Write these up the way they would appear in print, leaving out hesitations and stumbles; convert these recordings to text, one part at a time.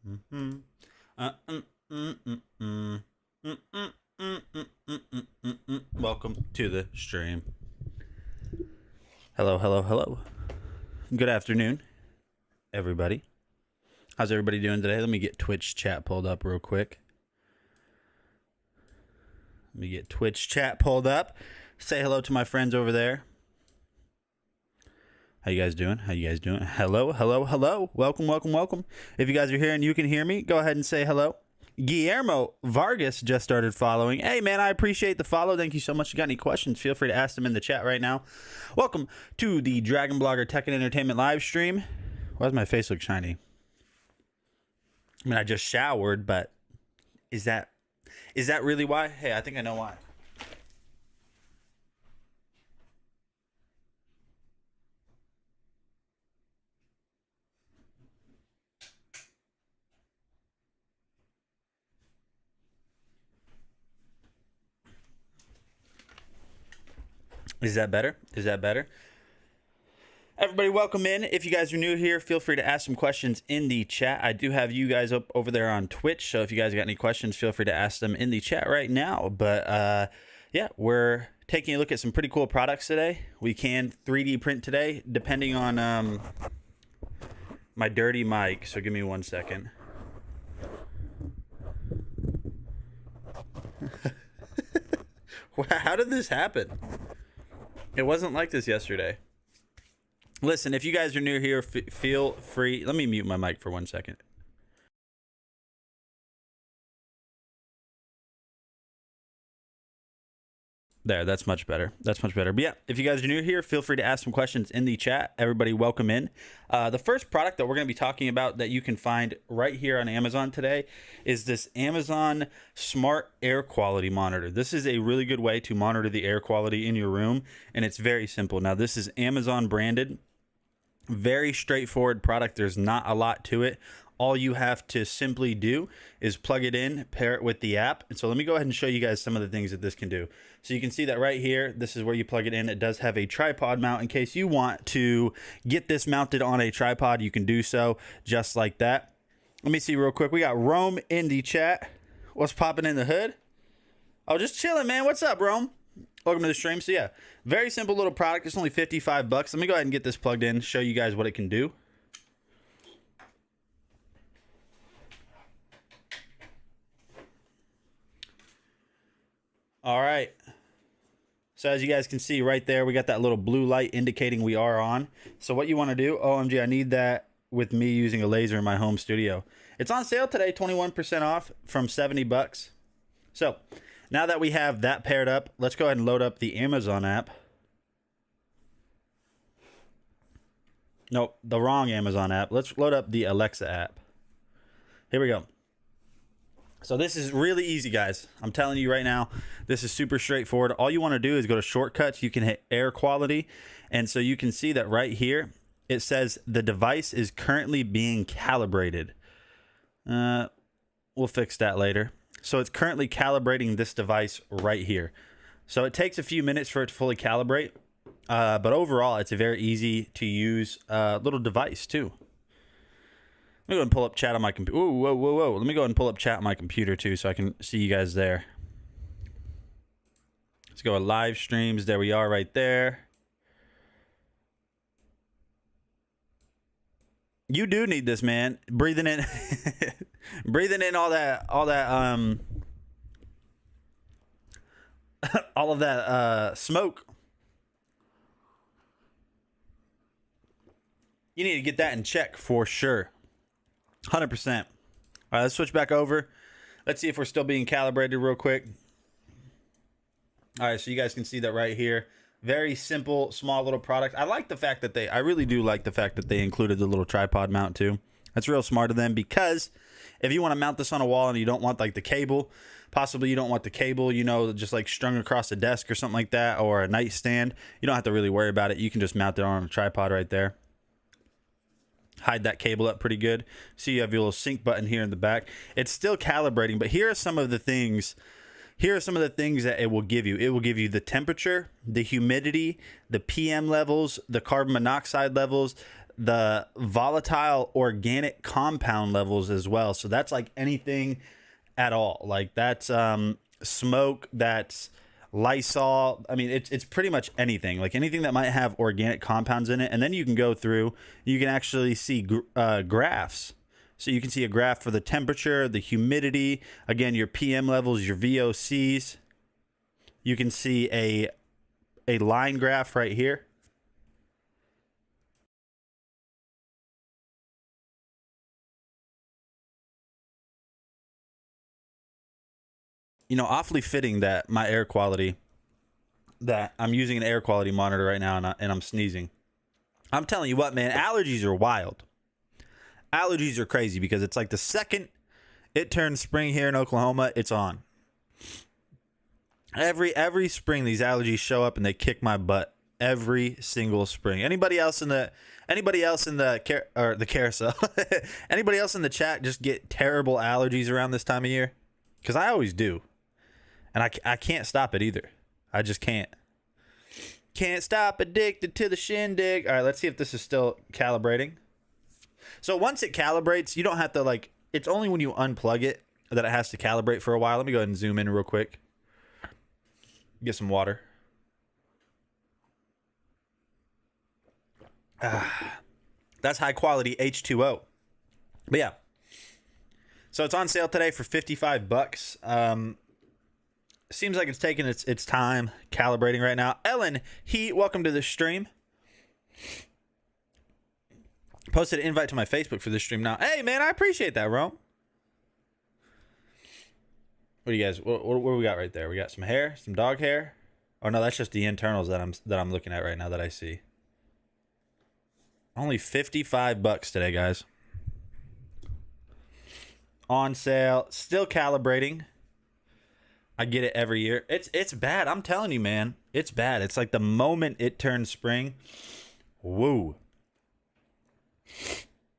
Mhm. Welcome to the stream. Hello, hello, hello. Good afternoon, everybody. How's everybody doing today? Let me get Twitch chat pulled up real quick. Let me get Twitch chat pulled up. Say hello to my friends over there. How you guys doing? How you guys doing? Hello, hello, hello. Welcome, welcome, welcome. If you guys are here and you can hear me, go ahead and say hello. Guillermo Vargas just started following. Hey, man, I appreciate the follow. Thank you so much. If you got any questions, feel free to ask them in the chat right now. Welcome to the Dragon Blogger Tech and Entertainment live stream. Why does my face look shiny? I mean, I just showered, but is that really why? Hey, I think I know why. Is that better? Is that better? Everybody, welcome in. If you guys are new here, feel free to ask some questions in the chat. I do have you guys up over there on Twitch, so if you guys got any questions, feel free to ask them in the chat right now. But yeah, we're taking a look at some pretty cool products today. We can 3D print today, depending on my dirty mic. So give me 1 second. How did this happen? It wasn't like this yesterday. Listen, if you guys are new here, feel free. Let me mute my mic for 1 second. There, that's much better. That's much better. But yeah, if you guys are new here, feel free to ask some questions in the chat. Everybody, welcome in. The first product that we're going to be talking about that you can find right here on Amazon today is this Amazon Smart Air Quality Monitor. This is a really good way to monitor the air quality in your room, and it's very simple. Now, this is Amazon branded. Very straightforward product. There's not a lot to it. All you have to simply do is plug it in, pair it with the app. And so let me go ahead and show you guys some of the things that this can do. So you can see that right here, this is where you plug it in. It does have a tripod mount. In case you want to get this mounted on a tripod, you can do so just like that. Let me see real quick. We got Rome in the chat. What's popping in the hood? Oh, just chilling, man. What's up, Rome? Welcome to the stream. So yeah, very simple little product. It's only 55 bucks. Let me go ahead and get this plugged in, show you guys what it can do. All right. So as you guys can see right there, we got that little blue light indicating we are on. So what you want to do, OMG, I need that with me using a laser in my home studio. It's on sale today, 21% off from 70 bucks. So now that we have that paired up, let's go ahead and load up the Amazon app. Nope, the wrong Amazon app. Let's load up the Alexa app. Here we go. So this is really easy, guys. I'm telling you right now, this is super straightforward. All you want to do is go to shortcuts. You can hit air quality. And so you can see that right here, it says the device is currently being calibrated. We'll fix that later. So it's currently calibrating this device right here. So it takes a few minutes for it to fully calibrate. But overall, it's a very easy to use little device too. Let me go ahead and pull up chat on my computer. Whoa, whoa, whoa. Let me go ahead and pull up chat on my computer too so I can see you guys there. Let's go to live streams. There we are right there. You do need this, man. Breathing in breathing in all that all of that smoke. You need to get that in check for sure. 100%. All right, let's switch back over. Let's see if we're still being calibrated real quick. All right, so you guys can see that right here. Very simple, small little product. I like the fact that I really do like the fact that they included the little tripod mount too. That's real smart of them, because if you want to mount this on a wall and you don't want like the cable, possibly you don't want the cable, you know, just like strung across a desk or something like that, or a nightstand, you don't have to really worry about it. You can just mount it on a tripod right there. Hide that cable up pretty good. See, you have your little sync button here in the back. It's still calibrating, but here are some of the things. Here are some of the things that it will give you. It will give you the temperature, the humidity, the PM levels, the carbon monoxide levels, the volatile organic compound levels as well. So that's like anything at all. Like that's smoke, that's Lysol. I mean, it's pretty much anything, like anything that might have organic compounds in it. And then you can go through, you can actually see graphs. So you can see a graph for the temperature, the humidity, again, your PM levels, your VOCs. You can see a line graph right here. You know, awfully fitting that my air quality, that I'm using an air quality monitor right now and I'm sneezing. I'm telling you what, man, allergies are wild. Allergies are crazy because it's like the second it turns spring here in Oklahoma, it's on. Every spring these allergies show up and they kick my butt every single spring. Anybody else in the carousel? Anybody else in the chat just get terrible allergies around this time of year? Because I always do. And I can't stop it either. I just can't. Can't stop addicted to the shindig. All right, let's see if this is still calibrating. So once it calibrates, you don't have to like, it's only when you unplug it that it has to calibrate for a while. Let me go ahead and zoom in real quick. Get some water. That's high quality H2O. But yeah. So it's on sale today for $55. Seems like it's taking its time calibrating right now. Ellen Heat, welcome to the stream. Posted an invite to my Facebook for this stream now. Hey man, I appreciate that, Rome. What do you guys? What do we got right there? We got some hair, some dog hair. Oh no, that's just the internals that I'm looking at right now that I see. Only $55 today, guys. On sale, still calibrating. I get it every year. It's bad. I'm telling you, man. It's bad. It's like the moment it turns spring, woo.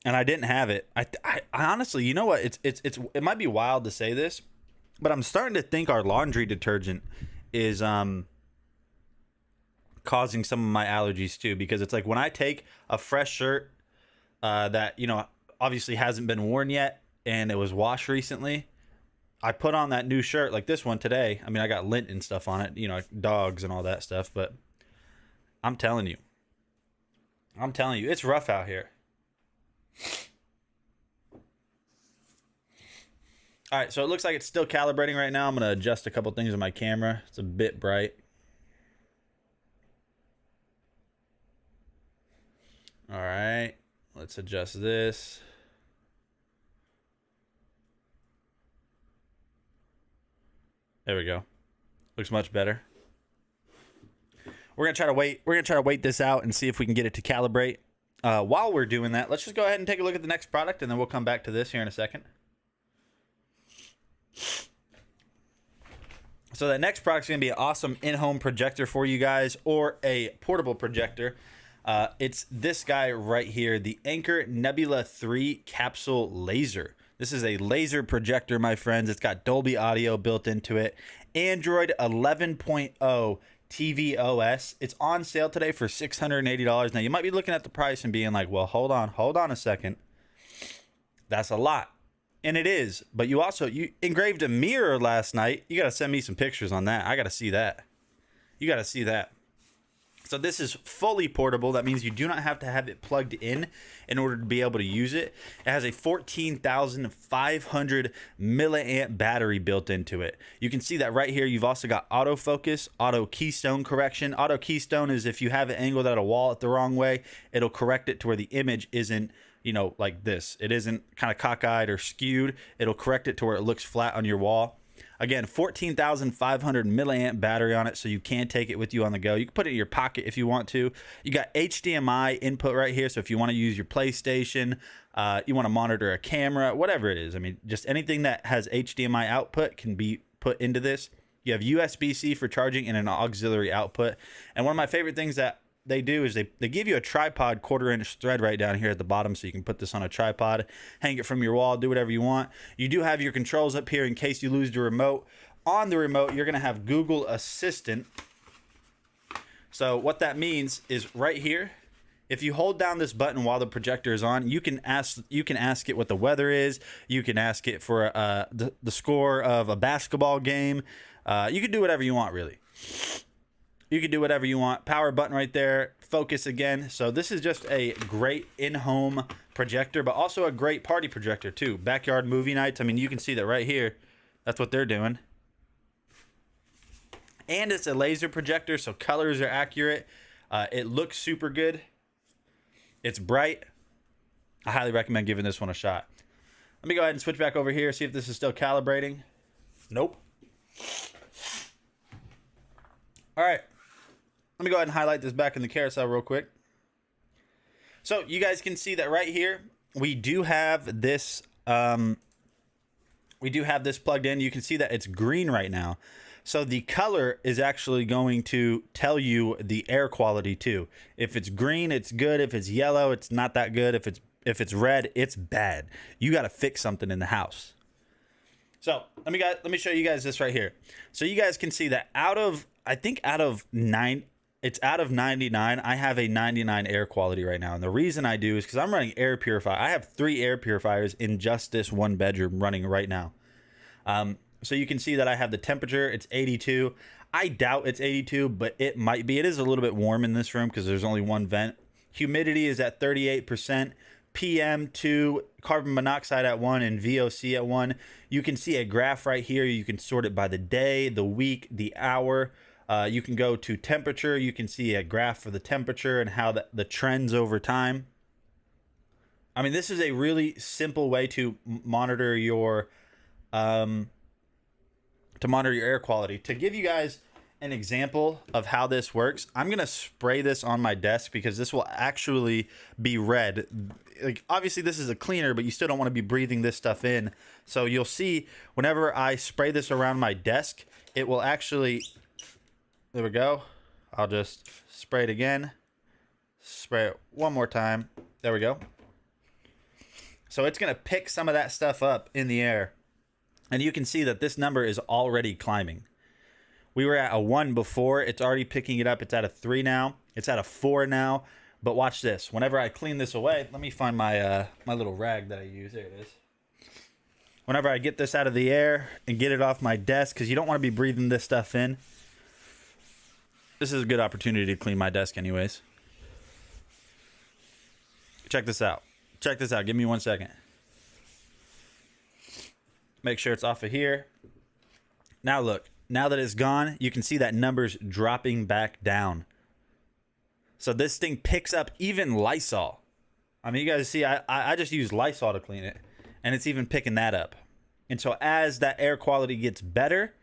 And I didn't have it. I honestly, you know what? It might be wild to say this, but I'm starting to think our laundry detergent is causing some of my allergies too, because it's like when I take a fresh shirt that, you know, obviously hasn't been worn yet and it was washed recently, I put on that new shirt like this one today. I mean, I got lint and stuff on it, you know, dogs and all that stuff, but I'm telling you, it's rough out here. All right, so it looks like it's still calibrating right now. I'm going to adjust a couple things on my camera. It's a bit bright. All right, let's adjust this. There we go. Looks much better. We're gonna try to wait this out and see if we can get it to calibrate. While we're doing that, let's just go ahead and take a look at the next product, and then we'll come back to this here in a second. So that next product is gonna be an awesome in-home projector for you guys, or a portable projector. It's this guy right here, the Anker Nebula 3 Capsule Laser. This is a laser projector, my friends. It's got Dolby Audio built into it. Android 11.0 tvOS. It's on sale today for $680. Now, you might be looking at the price and being like, well, hold on a second. That's a lot. And it is. But you engraved a mirror last night. You got to send me some pictures on that. I got to see that. You got to see that. So this is fully portable. That means you do not have to have it plugged in order to be able to use it. It has a 14,500 milliamp battery built into it. You can see that right here. You've also got autofocus, auto keystone correction. Auto keystone is if you have it angled at a wall the wrong way, it'll correct it to where the image isn't, you know, like this. It isn't kind of cockeyed or skewed. It'll correct it to where it looks flat on your wall. Again, 14,500 milliamp battery on it, so you can take it with you on the go. You can put it in your pocket if you want to. You got HDMI input right here, so if you want to use your PlayStation, you want to monitor a camera, whatever it is. I mean, just anything that has HDMI output can be put into this. You have USB-C for charging and an auxiliary output. And one of my favorite things that they do is they give you a tripod 1/4-inch thread right down here at the bottom, so you can put this on a tripod, hang it from your wall, do whatever you want. You do have your controls up here in case you lose the remote. On the remote, you're going to have Google Assistant. So what that means is right here, If you hold down this button while the projector is on, you can ask it what the weather is. You can ask it for the score of a basketball game. You can do whatever you want, really. You can do whatever you want. Power button right there. Focus again. So this is just a great in-home projector, but also a great party projector too. Backyard movie nights. I mean, you can see that right here. That's what they're doing. And it's a laser projector, so colors are accurate. It looks super good. It's bright. I highly recommend giving this one a shot. Let me go ahead and switch back over here, see if this is still calibrating. Nope. All right. Let me go ahead and highlight this back in the carousel real quick. So you guys can see that right here, we do have this plugged in. You can see that it's green right now. So the color is actually going to tell you the air quality too. If it's green, it's good. If it's yellow, it's not that good. If it's red, it's bad. You got to fix something in the house. So let me show you guys this right here. So you guys can see that out of 99, I have a 99 air quality right now. And the reason I do is because I'm running air purifier. I have 3 air purifiers in just this one bedroom running right now. So you can see that I have the temperature. It's 82. I doubt it's 82, but it might be. It is a little bit warm in this room because there's only one vent. Humidity is at 38%. PM2, carbon monoxide at 1, and VOC at 1. You can see a graph right here. You can sort it by the day, the week, the hour. You can go to temperature. You can see a graph for the temperature and how the trends over time. I mean, this is a really simple way to monitor your air quality. To give you guys an example of how this works, I'm gonna spray this on my desk because this will actually be red. Like, obviously this is a cleaner, but you still don't want to be breathing this stuff in. So you'll see whenever I spray this around my desk, it will actually, there we go. I'll just spray it again, spray it one more time. There we go. So it's gonna pick some of that stuff up in the air. And you can see that this number is already climbing. We were at a 1 before. It's already picking it up. It's at a 3 now. It's at a 4 now. But watch this. Whenever I clean this away, let me find my my little rag that I use. There it is. Whenever I get this out of the air and get it off my desk, because you don't want to be breathing this stuff in. This is a good opportunity to clean my desk anyways. Check this out. Check this out. Give me 1 second. Make sure it's off of here. Now look, now that it's gone, you can see that number's dropping back down. So this thing picks up even Lysol. I mean, you guys see, I just use Lysol to clean it, and it's even picking that up. And so as that air quality gets better,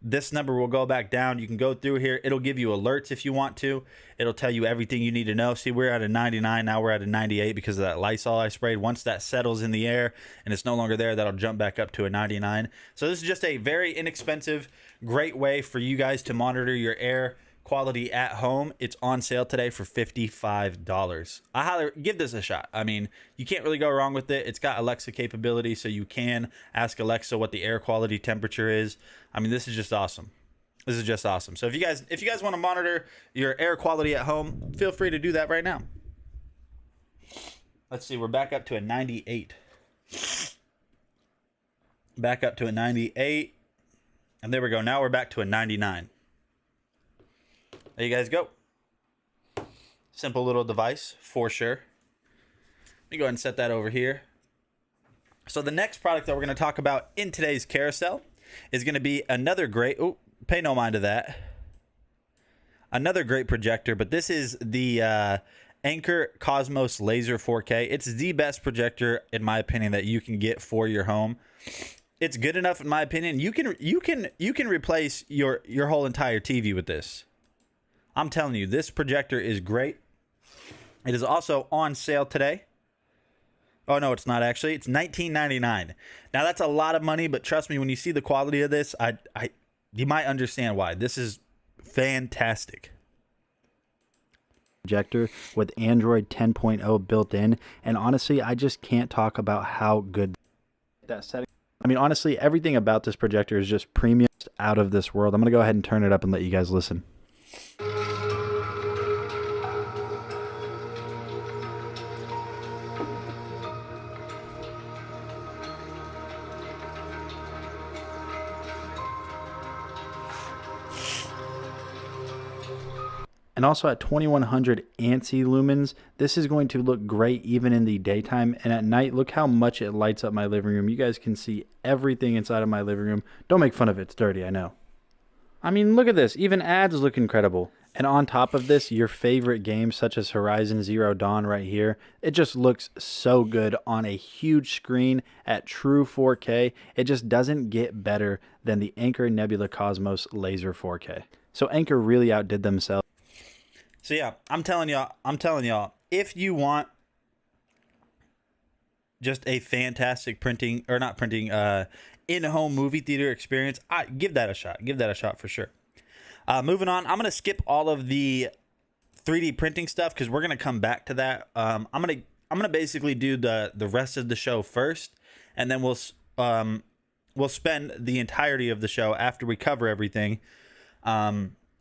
this number will go back down. You can go through here. It'll give you alerts if you want to. It'll tell you everything you need to know. See, we're at a 99. Now we're at a 98 because of that Lysol I sprayed. Once that settles in the air and it's no longer there, that'll jump back up to a 99. So this is just a very inexpensive, great way for you guys to monitor your air quality at home. It's on sale today for $55. I highly give this a shot. I mean, you can't really go wrong with it. It's got Alexa capability, so you can ask Alexa what the air quality temperature is. I mean, this is just awesome. This is just awesome. So if you guys want to monitor your air quality at home, feel free to do that right now. Let's see, we're back up to a 98. Back up to a 98. And there we go. Now we're back to a 99. There you guys go. Simple little device for sure. Let me go ahead and set that over here. So the next product that we're going to talk about in today's carousel is going to be another great, oh, pay no mind to that. Another great projector, but this is the Anker Cosmos Laser 4K. It's the best projector, in my opinion, that you can get for your home. It's good enough, in my opinion. You can replace your whole entire TV with this. I'm telling you, this projector is great. It is also on sale today. Oh, no, it's not actually. It's $19.99. Now, that's a lot of money, but trust me, when you see the quality of this, you might understand why. This is fantastic. Projector with Android 10.0 built in, and honestly, I just can't talk about how good that setting. I mean, honestly, everything about this projector is just premium, out of this world. I'm going to go ahead and turn it up and let you guys listen. And also at 2100 ANSI lumens, this is going to look great even in the daytime. And at night, look how much it lights up my living room. You guys can see everything inside of my living room. Don't make fun of it, it's dirty, I know. I mean, look at this, even ads look incredible. And on top of this, your favorite games such as Horizon Zero Dawn right here, it just looks so good on a huge screen at true 4K. It just doesn't get better than the Anker Nebula Cosmos Laser 4K. So Anker really outdid themselves. So yeah, I'm telling y'all, if you want just a fantastic in-home movie theater experience, give that a shot. Give that a shot for sure. Moving on, I'm going to skip all of the 3D printing stuff because we're going to come back to that. I'm going to basically do the rest of the show first, and then we'll spend the entirety of the show after we cover everything.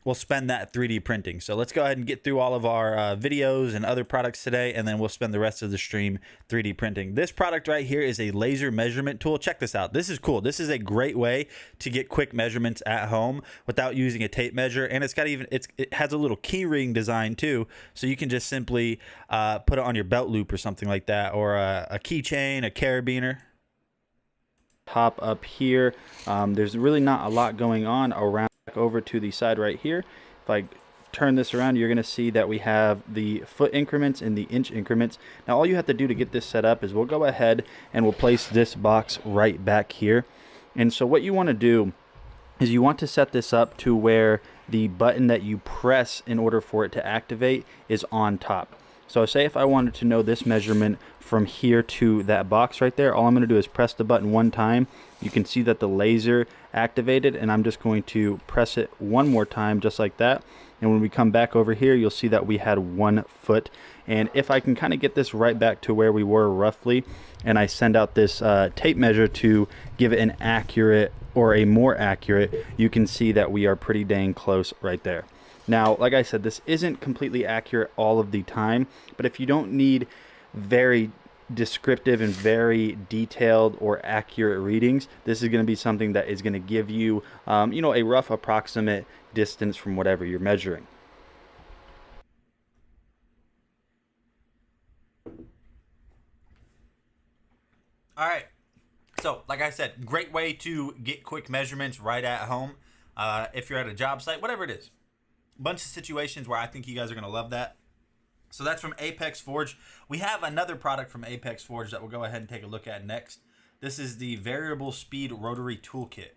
We'll spend that 3D printing. So let's go ahead and get through all of our videos and other products today, and then we'll spend the rest of the stream 3D printing. This product right here is a laser measurement tool. Check this out. This is cool. This is a great way to get quick measurements at home without using a tape measure, and it has a little key ring design too, so you can just simply put it on your belt loop or something like that, or a keychain, a carabiner. Top up here, there's really not a lot going on around. Over to the side right here, if I turn this around, you're going to see that we have the foot increments and the inch increments. Now all you have to do to get this set up is we'll go ahead and we'll place this box right back here. And so what you want to do is you want to set this up to where the button that you press in order for it to activate is on top. So say if I wanted to know this measurement from here to that box right there, all I'm going to do is press the button one time. You can see that the laser activated, and I'm just going to press it one more time just like that. And when we come back over here, you'll see that we had 1 foot. And if I can kind of get this right back to where we were roughly, and I send out this tape measure to give it an accurate or a more accurate, you can see that we are pretty dang close right there. Now, like I said, this isn't completely accurate all of the time, but if you don't need very descriptive and very detailed or accurate readings, this is going to be something that is going to give you, a rough approximate distance from whatever you're measuring. All right. So, like I said, great way to get quick measurements right at home. If you're at a job site, whatever it is. Bunch of situations where I think you guys are going to love that. So that's from Apex Forge. We have another product from Apex Forge that we'll go ahead and take a look at next. This is the Variable Speed Rotary Toolkit.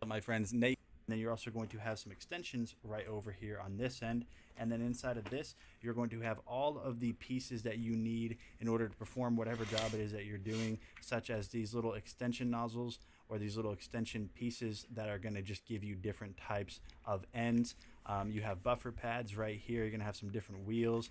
My friends, Nate. And then you're also going to have some extensions right over here on this end. And then inside of this, you're going to have all of the pieces that you need in order to perform whatever job it is that you're doing, such as these little extension nozzles or these little extension pieces that are going to just give you different types of ends. You have buffer pads right here. You're going to have some different wheels,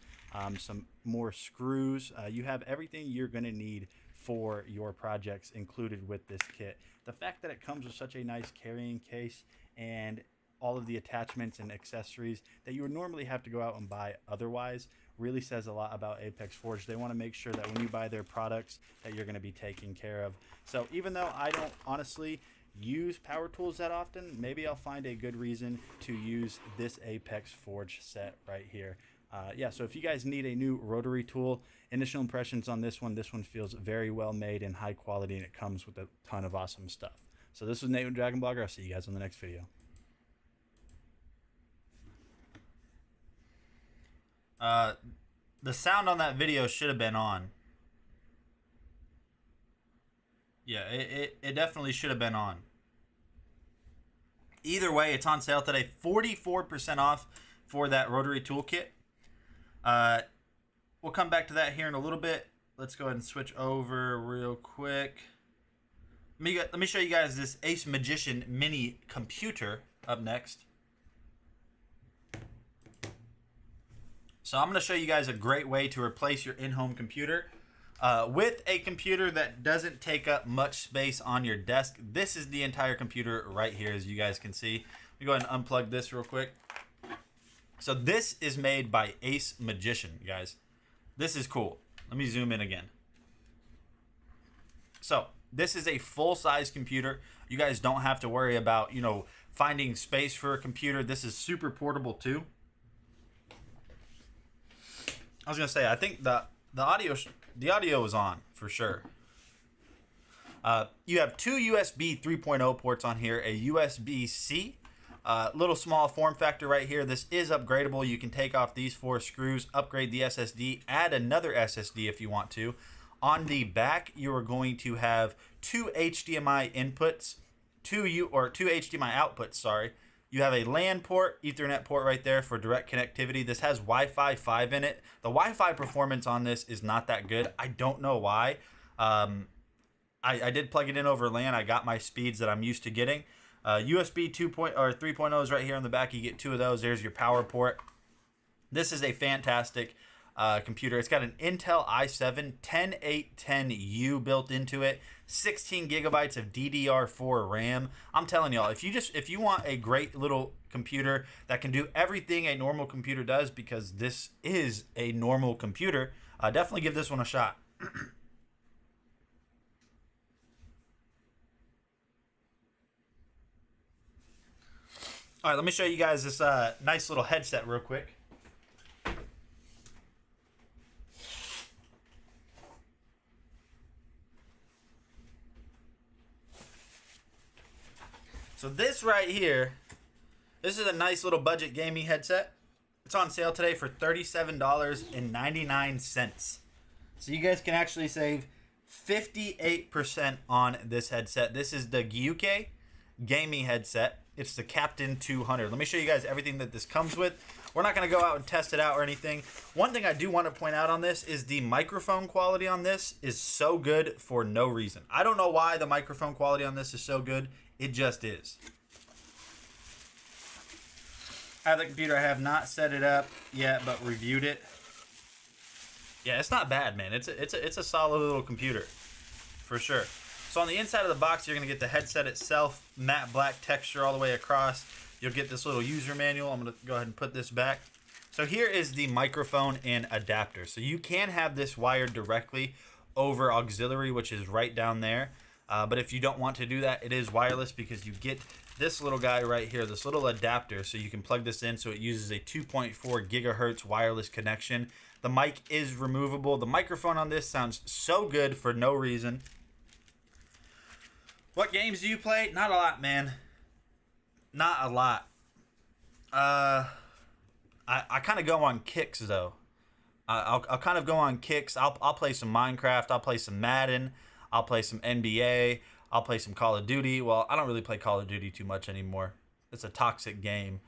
some more screws. You have everything you're going to need for your projects included with this kit. The fact that it comes with such a nice carrying case and all of the attachments and accessories that you would normally have to go out and buy otherwise really says a lot about Apex Forge. They want to make sure that when you buy their products that you're going to be taken care of. So even though I don't honestly use power tools that often, maybe I'll find a good reason to use this Apex Forge set right here. Yeah, so if you guys need a new rotary tool, initial impressions on this one feels very well made and high quality, and it comes with a ton of awesome stuff. So this was Nate with Dragon Blogger. I'll see you guys on the next video. The sound on that video should have been on. Yeah, it definitely should have been on. Either way, it's on sale today. 44% off for that rotary toolkit. We'll come back to that here in a little bit. Let's go ahead and switch over real quick. Let me show you guys this Ace Magician mini computer up next. So I'm going to show you guys a great way to replace your in-home computer with a computer that doesn't take up much space on your desk. This is the entire computer right here, as you guys can see. Let me go ahead and unplug this real quick. So this is made by Ace Magician, guys. This is cool. Let me zoom in again. So This is a full-size computer. You guys don't have to worry about, finding space for a computer. This is super portable too. I was gonna say, I think the audio is on for sure. You have two USB 3.0 ports on here, a USB-C, little small form factor right here. This is upgradable. You can take off these 4 screws, upgrade the SSD, add another SSD if you want to. On the back, you are going to have 2 HDMI inputs, two HDMI outputs, sorry. You have a LAN port, Ethernet port right there for direct connectivity. This has Wi-Fi 5 in it. The Wi-Fi performance on this is not that good. I don't know why. I did plug it in over LAN. I got my speeds that I'm used to getting. USB 3.0 is right here on the back. You get 2 of those. There's your power port. This is a fantastic computer. It's got an Intel i7 10810U built into it, 16 gigabytes of DDR4 RAM. I'm telling y'all, if you want a great little computer that can do everything a normal computer does, because this is a normal computer, definitely give this one a shot. All right, let me show you guys this nice little headset real quick. So this right here, this is a nice little budget gaming headset. It's on sale today for $37.99. So you guys can actually save 58% on this headset. This is the Gyuke gaming headset. It's the Captain 200. Let me show you guys everything that this comes with. We're not going to go out and test it out or anything. One thing I do want to point out on this is the microphone quality on this is so good for no reason. I don't know why the microphone quality on this is so good. It just is. I have the computer. I have not set it up yet, but reviewed it. Yeah, it's not bad, man. It's a solid little computer, for sure. So on the inside of the box, you're going to get the headset itself, matte black texture all the way across. You'll get this little user manual. I'm going to go ahead and put this back. So here is the microphone and adapter. So you can have this wired directly over auxiliary, which is right down there. But if you don't want to do that, it is wireless, because you get this little guy right here, this little adapter, so you can plug this in. So it uses a 2.4 gigahertz wireless connection. The mic is removable. The microphone on this sounds so good for no reason. What games do you play? Not a lot, man. Not a lot. I kind of go on kicks, though. I'll kind of go on kicks. I'll play some Minecraft. I'll play some Madden. I'll play some NBA. I'll play some Call of Duty. Well, I don't really play Call of Duty too much anymore. It's a toxic game.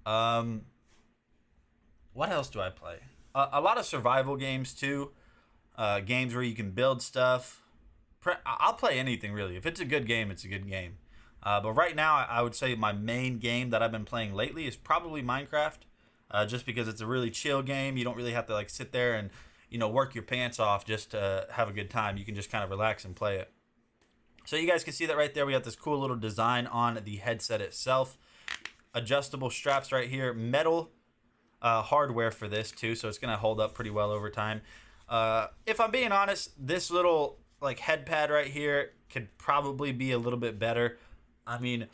What else do I play? A lot of survival games, too. Games where you can build stuff. I'll play anything, really. If it's a good game, it's a good game. But right now, I would say my main game that I've been playing lately is probably Minecraft. Just because it's a really chill game. You don't really have to sit there and work your pants off just to have a good time. You can just kind of relax and play it. So you guys can see that right there. We got this cool little design on the headset itself. Adjustable straps right here. Metal hardware for this too, so it's going to hold up pretty well over time. If I'm being honest, this little head pad right here could probably be a little bit better. I mean,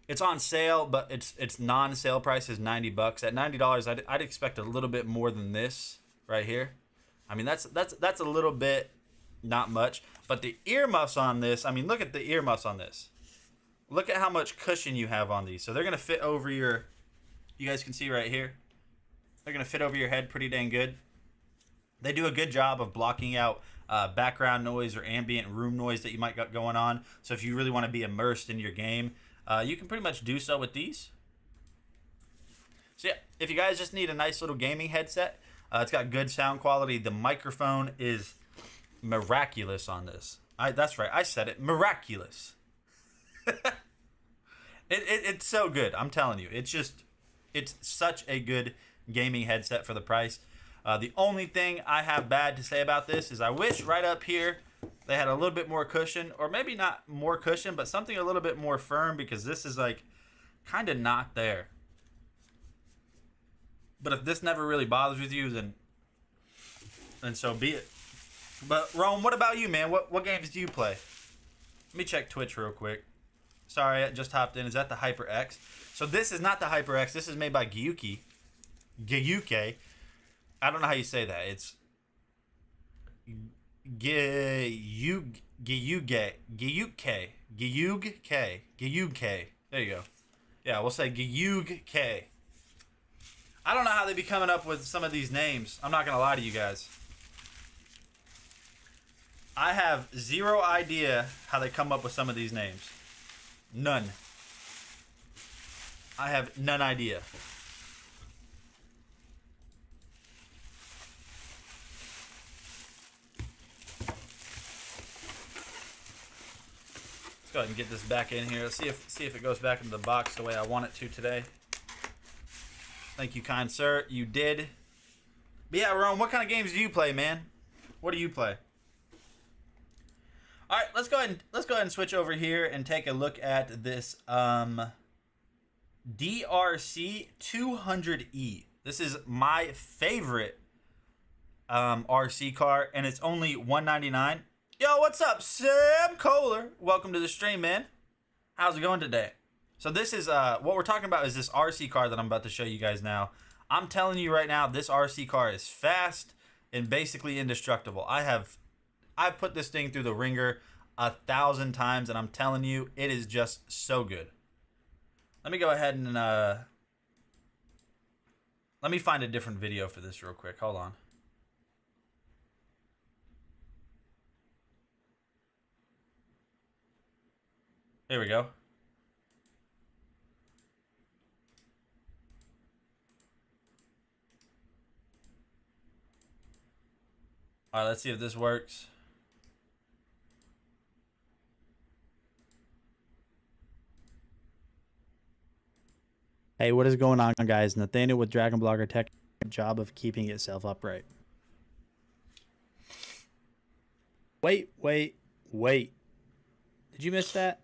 it's on sale, but its non-sale price is $90. At $90, I'd expect a little bit more than this right here. I mean, that's a little bit not much. But the earmuffs on this, I mean, look at the earmuffs on this. Look at how much cushion you have on these. So they're going to fit over your, you guys can see right here. They're going to fit over your head pretty dang good. They do a good job of blocking out background noise or ambient room noise that you might got going on. So if you really want to be immersed in your game, you can pretty much do so with these. So yeah, if you guys just need a nice little gaming headset, it's got good sound quality. The microphone is miraculous on this. That's right, I said it, miraculous. It's so good, I'm telling you. It's such a good gaming headset for the price. The only thing I have bad to say about this is I wish right up here they had a little bit more cushion, or maybe not more cushion, but something a little bit more firm, because this is kind of not there. But if this never really bothers with you, then so be it. But Rome, what about you, man? What games do you play? Let me check Twitch real quick. Sorry, I just hopped in. Is that the HyperX? So this is not the HyperX. This is made by Gyuki. Gyuke. I don't know how you say that. It's Gyuge. There you go. Yeah, we'll say Gyuge. I don't know how they be coming up with some of these names. I'm not going to lie to you guys. I have zero idea how they come up with some of these names. None. I have none idea. Let's go ahead and get this back in here. Let's see if it goes back into the box the way I want it to today. Thank you, kind sir. You did. But yeah, Rome, what kind of games do you play, man? What do you play? All right, let's go ahead and switch over here and take a look at this DRC 200E. This is my favorite RC car, and it's only $199. Yo, what's up, Sam Kohler? Welcome to the stream, man. How's it going today? So this is what we're talking about is this RC car that I'm about to show you guys now. I'm telling you right now, this RC car is fast and basically indestructible. I've put this thing through the ringer 1,000 times, and I'm telling you, it is just so good. Let me go ahead and let me find a different video for this real quick. Hold on. Here we go. All right, let's see if this works. Hey, what is going on, guys? Nathaniel with Dragon Blogger Tech. Job of keeping itself upright. Wait. Did you miss that?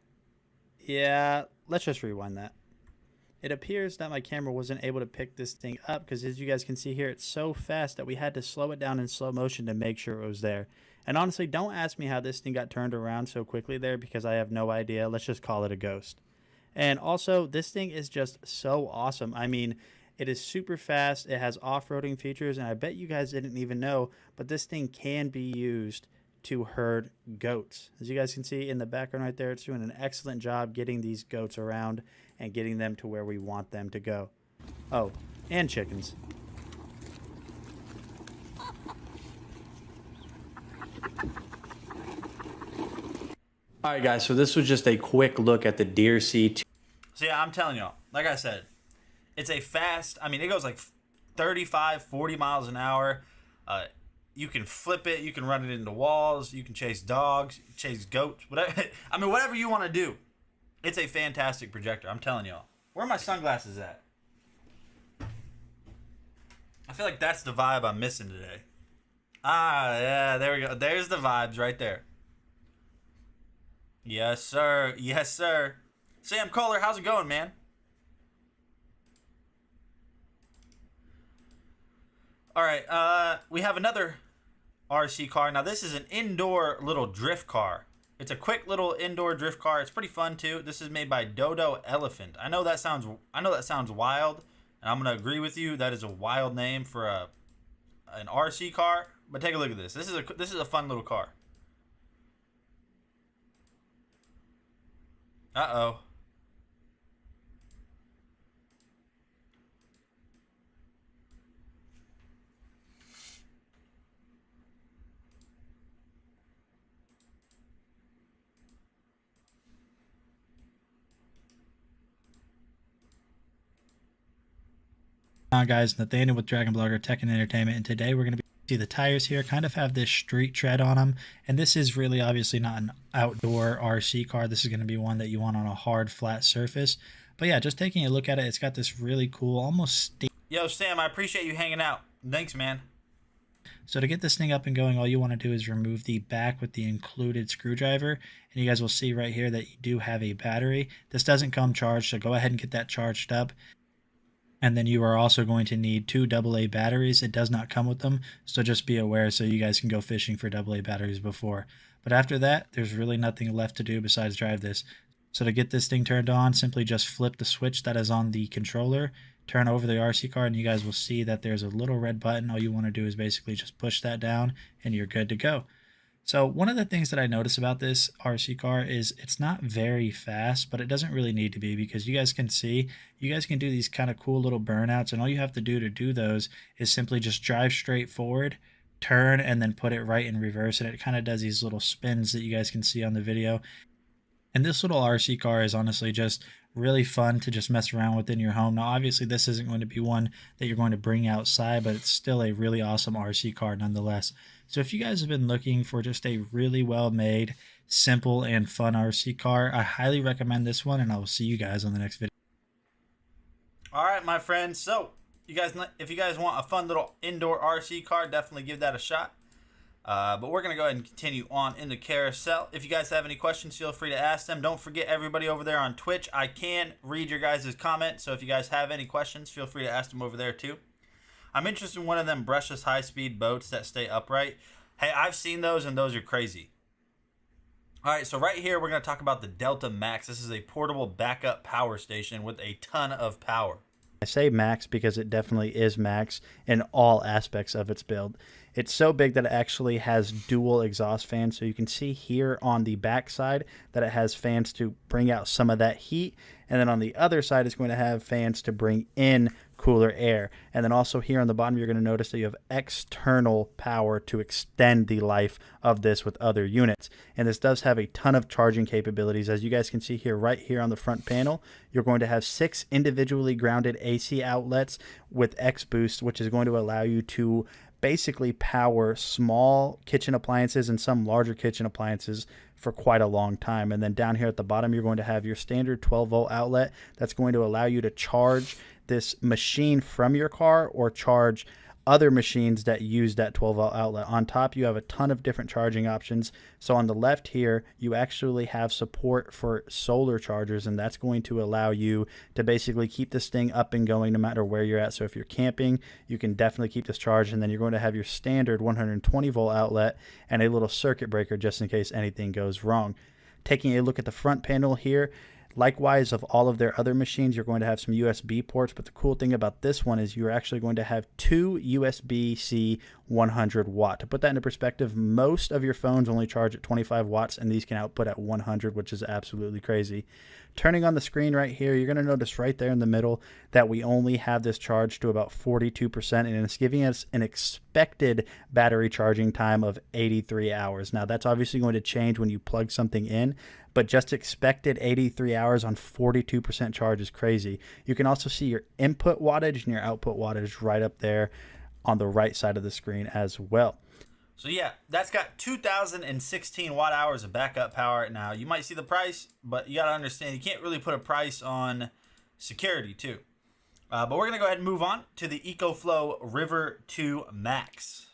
Yeah, let's just rewind that. It appears that my camera wasn't able to pick this thing up because, as you guys can see here, it's so fast that we had to slow it down in slow motion to make sure it was there. And honestly, don't ask me how this thing got turned around so quickly there because I have no idea. Let's just call it a ghost. And also, this thing is just so awesome. I mean, it is super fast. It has off-roading features, and I bet you guys didn't even know, but this thing can be used to herd goats. As you guys can see in the background right there, it's doing an excellent job getting these goats around and getting them to where we want them to go. Oh, and chickens. All right, guys, so this was just a quick look at the DRC. So yeah, I'm telling y'all, like I said, it's a fast, I mean, it goes like 35, 40 miles an hour. You can flip it, you can run it into walls, you can chase dogs, chase goats, whatever. I mean, whatever you want to do. It's a fantastic projector, I'm telling y'all. Where are my sunglasses at? I feel like that's the vibe I'm missing today. Ah, yeah, there we go. There's the vibes right there. Yes, sir. Yes, sir. Sam Kohler, how's it going, man? All right, we have another RC car. Now, this is an indoor little drift car. It's a quick little indoor drift car. It's pretty fun too. This is made by Dodo Elephant. I know that sounds wild, and I'm gonna agree with you. That is a wild name for an RC car. But take a look at this. This is a fun little car. Uh-oh. Guys, Nathaniel with Dragon Blogger Tech and Entertainment, and today we're going to see the tires here kind of have this street tread on them, and this is really obviously not an outdoor RC car. This is going to be one that you want on a hard flat surface. But yeah, just taking a look at it, it's got this really cool almost Yo, Sam, I appreciate you hanging out. Thanks, man. So to get this thing up and going, all you want to do is remove the back with the included screwdriver, and you guys will see right here that you do have a battery. This doesn't come charged, so go ahead and get that charged up. And then you are also going to need 2 AA batteries. It does not come with them, so just be aware so you guys can go fishing for AA batteries before. But But after that, there's really nothing left to do besides drive this. So to get this thing turned on, simply just flip the switch that is on the controller, turn over the RC car, and you guys will see that there's a little red button. All you want to do is basically just push that down and you're good to go. So one of the things that I notice about this RC car is it's not very fast, but it doesn't really need to be, because you guys can do these kind of cool little burnouts, and all you have to do those is simply just drive straight forward, turn, and then put it right in reverse, and it kind of does these little spins that you guys can see on the video. And this little RC car is honestly just really fun to just mess around with in your home. Now, obviously, this isn't going to be one that you're going to bring outside, but it's still a really awesome RC car nonetheless. So if you guys have been looking for just a really well-made, simple, and fun RC car, I highly recommend this one, and I will see you guys on the next video. All right, my friends. So if you guys want a fun little indoor RC car, definitely give that a shot. But we're going to go ahead and continue on in the carousel. If you guys have any questions, feel free to ask them. Don't forget, everybody over there on Twitch, I can read your guys' comments. So if you guys have any questions, feel free to ask them over there too. I'm interested in one of them brushless high-speed boats that stay upright. Hey, I've seen those, and those are crazy. All right, so right here, we're going to talk about the Delta Max. This is a portable backup power station with a ton of power. I say max because it definitely is max in all aspects of its build. It's so big that it actually has dual exhaust fans. So you can see here on the back side that it has fans to bring out some of that heat. And then on the other side, it's going to have fans to bring in cooler air. And then also here on the bottom, you're going to notice that you have external power to extend the life of this with other units. And this does have a ton of charging capabilities. As you guys can see here, right here on the front panel, you're going to have 6 individually grounded AC outlets with X Boost, which is going to allow you to basically power small kitchen appliances and some larger kitchen appliances for quite a long time. And then down here at the bottom, you're going to have your standard 12-volt outlet that's going to allow you to charge this machine from your car or charge other machines that use that 12-volt outlet. On top, you have a ton of different charging options. So on the left here, you actually have support for solar chargers, and that's going to allow you to basically keep this thing up and going no matter where you're at. So if you're camping, you can definitely keep this charged, and then you're going to have your standard 120-volt outlet and a little circuit breaker just in case anything goes wrong. Taking a look at the front panel here, likewise, of all of their other machines, you're going to have some USB ports, but the cool thing about this one is you're actually going to have 2 USB-C 100 watt. To put that into perspective, most of your phones only charge at 25 watts, and these can output at 100, which is absolutely crazy. Turning on the screen right here, you're going to notice right there in the middle that we only have this charged to about 42%, and it's giving us an expected battery charging time of 83 hours. Now, that's obviously going to change when you plug something in, but just expected 83 hours on 42% charge is crazy. You can also see your input wattage and your output wattage right up there on the right side of the screen as well. So yeah, that's got 2,016 watt hours of backup power. Now, you might see the price, but you got to understand, you can't really put a price on security too. But we're going to go ahead and move on to the EcoFlow River 2 Max.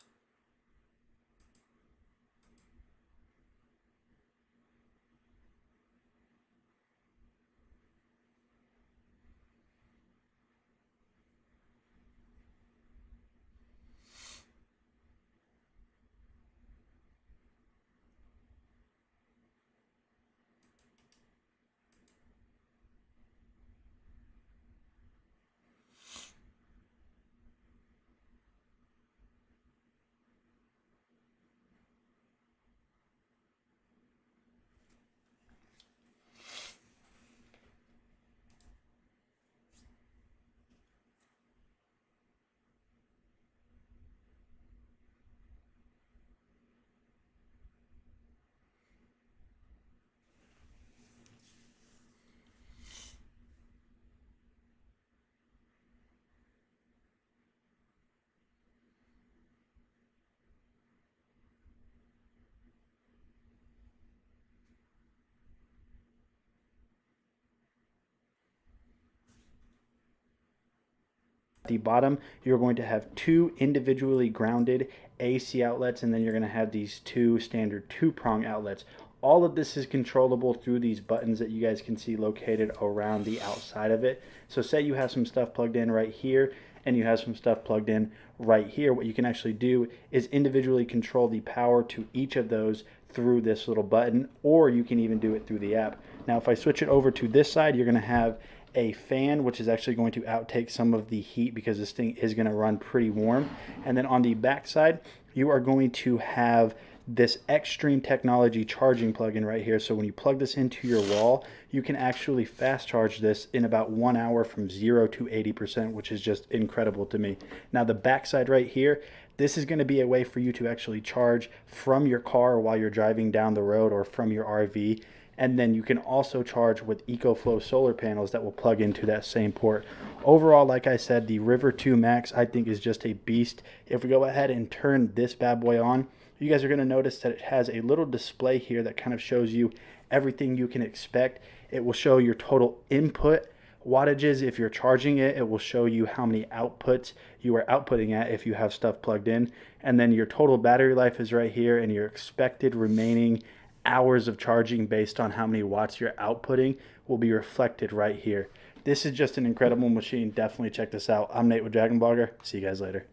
The bottom, you're going to have 2 individually grounded AC outlets, and then you're going to have these 2 standard 2-prong outlets. All of this is controllable through these buttons that you guys can see located around the outside of it. So say you have some stuff plugged in right here and you have some stuff plugged in right here. What you can actually do is individually control the power to each of those through this little button, or you can even do it through the app. Now, if I switch it over to this side, you're going to have a fan, which is actually going to outtake some of the heat because this thing is going to run pretty warm. And then on the back side, you are going to have this Extreme Technology charging plug-in right here. So when you plug this into your wall, you can actually fast charge this in about 1 hour from 0 to 80%, which is just incredible to me. Now the backside right here, this is going to be a way for you to actually charge from your car while you're driving down the road or from your RV. And then you can also charge with EcoFlow solar panels that will plug into that same port. Overall, like I said, the River 2 Max I think is just a beast. If we go ahead and turn this bad boy on, you guys are going to notice that it has a little display here that kind of shows you everything you can expect. It will show your total input wattages if you're charging it. It will show you how many outputs you are outputting at if you have stuff plugged in. And then your total battery life is right here, and your expected remaining hours of charging based on how many watts you're outputting will be reflected right here. This is just an incredible machine. Definitely check this out. I'm Nate with Dragon Blogger. See you guys later.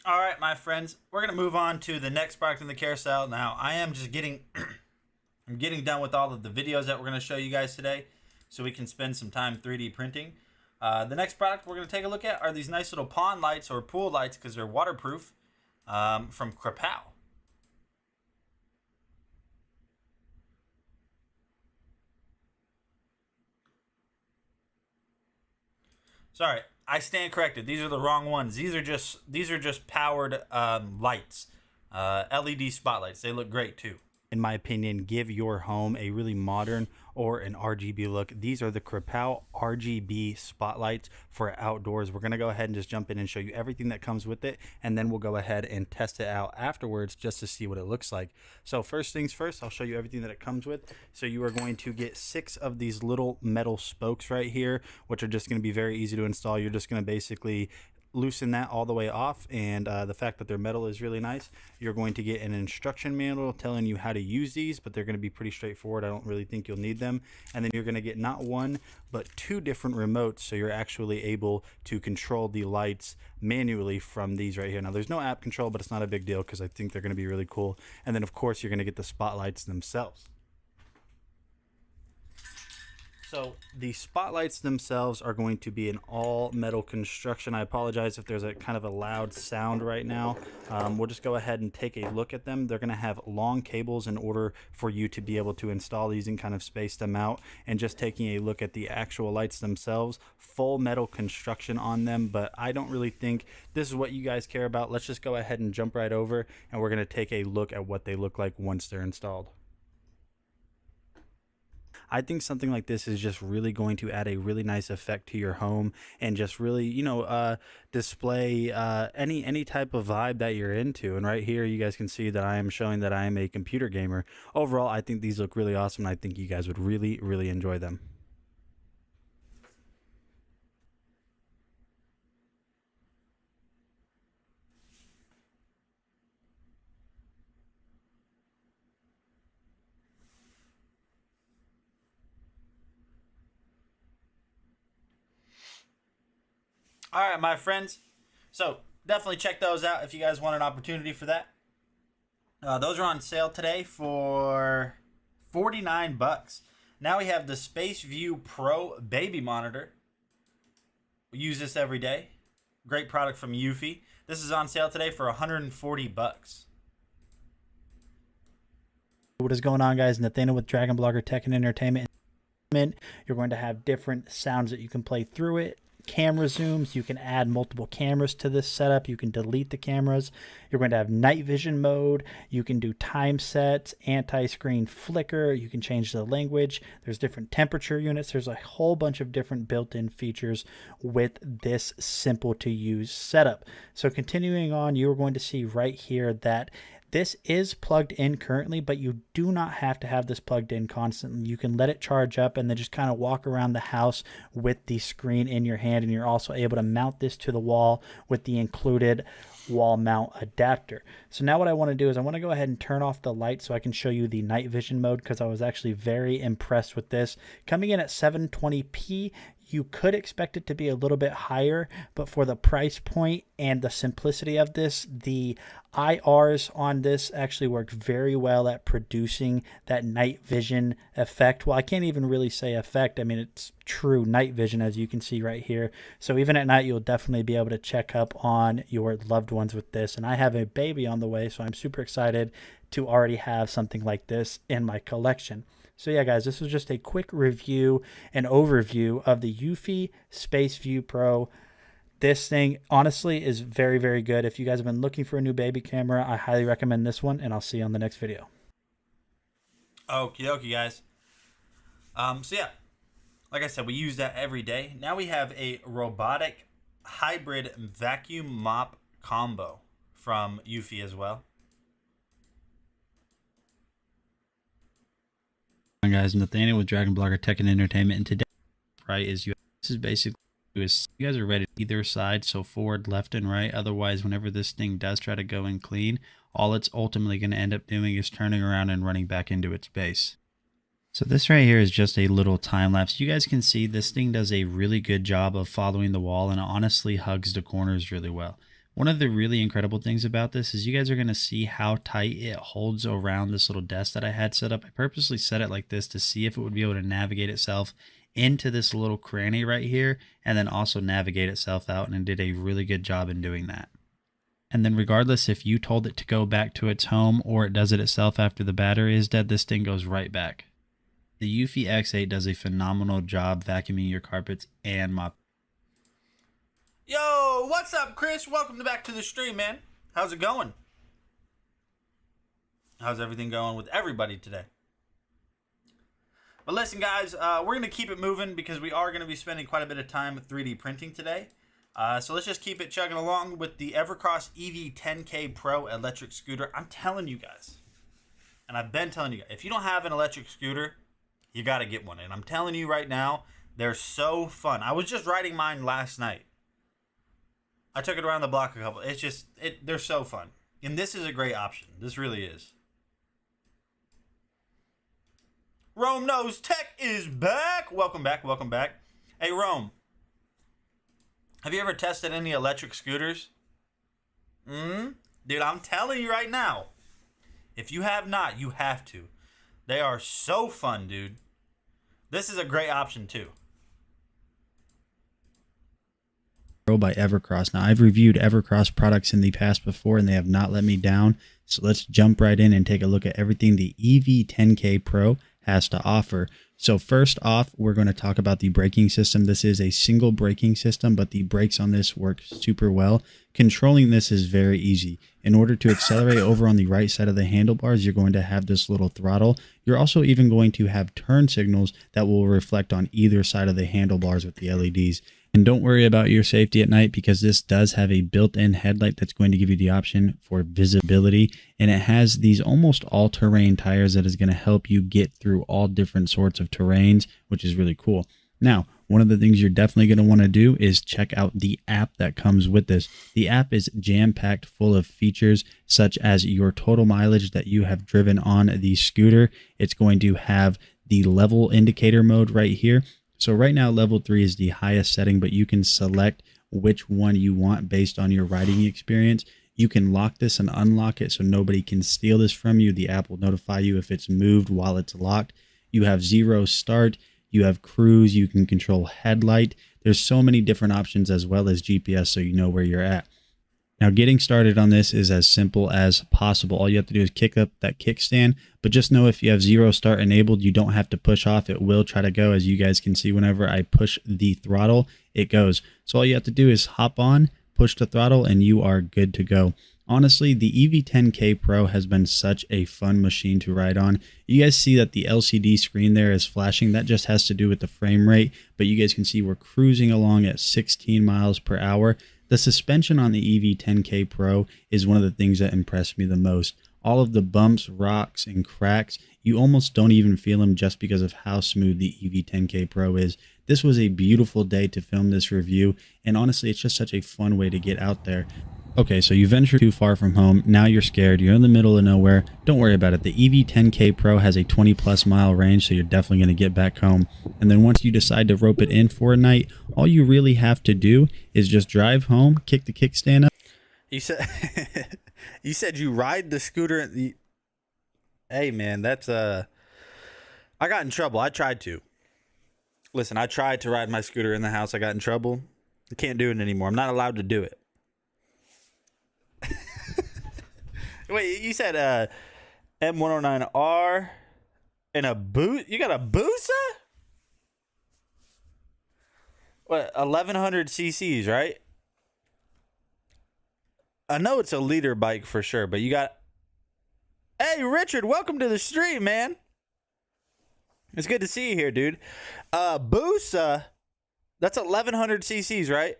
All right, my friends, we're going to move on to the next product in the carousel. Now, I am just getting I'm getting done with all of the videos that we're going to show you guys today so we can spend some time 3D printing. The next product we're going to take a look at are these nice little pond lights or pool lights because they're waterproof from Krapow. Sorry, I stand corrected. These are the wrong ones. These are just powered lights, LED spotlights. They look great too. In my opinion, give your home a really modern or an RGB look. These are the Krapow RGB spotlights for outdoors. We're gonna go ahead and just jump in and show you everything that comes with it, and then we'll go ahead and test it out afterwards just to see what it looks like. So first things first, I'll show you everything that it comes with. So you are going to get 6 of these little metal spokes right here, which are just gonna be very easy to install. You're just gonna basically loosen that all the way off, and the fact that they're metal is really nice. You're going to get an instruction manual telling you how to use these, but they're going to be pretty straightforward. I don't really think you'll need them. And then you're going to get not one but 2 different remotes, so you're actually able to control the lights manually from these right here. Now there's no app control, but it's not a big deal because I think they're going to be really cool. And then of course you're going to get the spotlights themselves. So the spotlights themselves are going to be an all metal construction. I apologize if there's a kind of a loud sound right now. We'll just go ahead and take a look at them. They're going to have long cables in order for you to be able to install these and kind of space them out. And just taking a look at the actual lights themselves, full metal construction on them, but I don't really think this is what you guys care about. Let's just go ahead and jump right over, and we're going to take a look at what they look like once they're installed. I think something like this is just really going to add a really nice effect to your home and just really, you know, display any type of vibe that you're into. And right here, you guys can see that I am showing that I am a computer gamer. Overall, I think these look really awesome, and I think you guys would really, really enjoy them. All right, my friends. So definitely check those out if you guys want an opportunity for that. Those are on sale today for $49. Now we have the Space View Pro Baby Monitor. We use this every day. Great product from Eufy. This is on sale today for $140. What is going on, guys? Nathaniel with Dragon Blogger Tech and Entertainment. You're going to have different sounds that you can play through it. Camera zooms, you can add multiple cameras to this setup, you can delete the cameras. You're going to have night vision mode, you can do time sets, anti-screen flicker, you can change the language, there's different temperature units, there's a whole bunch of different built-in features with this simple to use setup. So continuing on, you're going to see right here that this is plugged in currently, but you do not have to have this plugged in constantly. You can let it charge up and then just kind of walk around the house with the screen in your hand, and you're also able to mount this to the wall with the included wall mount adapter. So now what I want to do is I want to go ahead and turn off the light so I can show you the night vision mode, because I was actually very impressed with this. Coming in at 720p, You could expect it to be a little bit higher, but for the price point and the simplicity of this, the IRs on this actually work very well at producing that night vision effect. Well, I can't even really say effect. I mean, it's true night vision, as you can see right here. So even at night, you'll definitely be able to check up on your loved ones with this. And I have a baby on the way, so I'm super excited to already have something like this in my collection. So yeah, guys, this was just a quick review and overview of the Eufy Space View Pro. This thing, honestly, is very, very good. If you guys have been looking for a new baby camera, I highly recommend this one, and I'll see you on the next video. Okie dokie, guys. So yeah, like I said, we use that every day. Now we have a robotic hybrid vacuum mop combo from Eufy as well. Hi guys, Nathaniel with Dragon Blogger Tech and Entertainment, and today, right, this is basically you guys are ready either side, so forward, left, and right. Otherwise, whenever this thing does try to go and clean, all it's ultimately going to end up doing is turning around and running back into its base. So this right here is just a little time lapse. You guys can see this thing does a really good job of following the wall, and it honestly hugs the corners really well. One of the really incredible things about this is you guys are going to see how tight it holds around this little desk that I had set up. I purposely set it like this to see if it would be able to navigate itself into this little cranny right here, and then also navigate itself out, and it did a really good job in doing that. And then regardless if you told it to go back to its home or it does it itself after the battery is dead, this thing goes right back. The Eufy X8 does a phenomenal job vacuuming your carpets and mopping. Yo, what's up, Chris? Welcome back to the stream, man. How's it going? How's everything going with everybody today? But listen, guys, we're going to keep it moving because we are going to be spending quite a bit of time with 3D printing today. So let's just keep it chugging along with the Evercross EV10K Pro electric scooter. I'm telling you guys, and I've been telling you guys, if you don't have an electric scooter, you got to get one. And I'm telling you right now, they're so fun. I was just riding mine last night. I took it around the block a couple. It's just, they're so fun. And this is a great option. This really is. Rome Knows Tech is back. Welcome back. Welcome back. Hey, Rome. Have you ever tested any electric scooters? Dude, I'm telling you right now. If you have not, you have to. They are so fun, dude. This is a great option, too. By Evercross. Now, I've reviewed Evercross products in the past before, and they have not let me down. So let's jump right in and take a look at everything the EV10K Pro has to offer. So first off, we're going to talk about the braking system. This is a single braking system, but the brakes on this work super well. Controlling this is very easy. In order to accelerate over on the right side of the handlebars, you're going to have this little throttle. You're also even going to have turn signals that will reflect on either side of the handlebars with the LEDs. And don't worry about your safety at night because this does have a built-in headlight that's going to give you the option for visibility. And it has these almost all-terrain tires that is going to help you get through all different sorts of terrains, which is really cool. Now, one of the things you're definitely going to want to do is check out the app that comes with this. The app is jam-packed full of features such as your total mileage that you have driven on the scooter. It's going to have the level indicator mode right here. So right now, level 3 is the highest setting, but you can select which one you want based on your riding experience. You can lock this and unlock it so nobody can steal this from you. The app will notify you if it's moved while it's locked. You have 0 start. You have cruise. You can control headlight. There's so many different options as well as GPS so you know where you're at. Now, getting started on this is as simple as possible. All you have to do is kick up that kickstand, but just know if you have 0 start enabled, you don't have to push off. It will try to go. As you guys can see, whenever I push the throttle, it goes. So all you have to do is hop on, push the throttle, and you are good to go. Honestly, the EV10K Pro has been such a fun machine to ride on. You guys see that the LCD screen there is flashing. That just has to do with the frame rate, but you guys can see we're cruising along at 16 miles per hour. The suspension on the EV10K Pro is one of the things that impressed me the most. All of the bumps, rocks, and cracks, you almost don't even feel them just because of how smooth the EV10K Pro is. This was a beautiful day to film this review, and honestly, it's just such a fun way to get out there. Okay, so you venture too far from home. Now you're scared. You're in the middle of nowhere. Don't worry about it. The EV10K Pro has a 20 plus mile range, so you're definitely going to get back home. And then once you decide to rope it in for a night, all you really have to do is just drive home, kick the kickstand up. You said you said you ride the scooter. Hey man, that's I got in trouble. I tried to. Listen, I tried to ride my scooter in the house. I got in trouble. I can't do it anymore. I'm not allowed to do it. Wait, you said M109R and a boot? You got a Busa? What, 1100 cc's, right? I know it's a liter bike for sure, but you got... Hey, Richard, welcome to the stream, man. It's good to see you here, dude. Busa, that's 1100 cc's, right?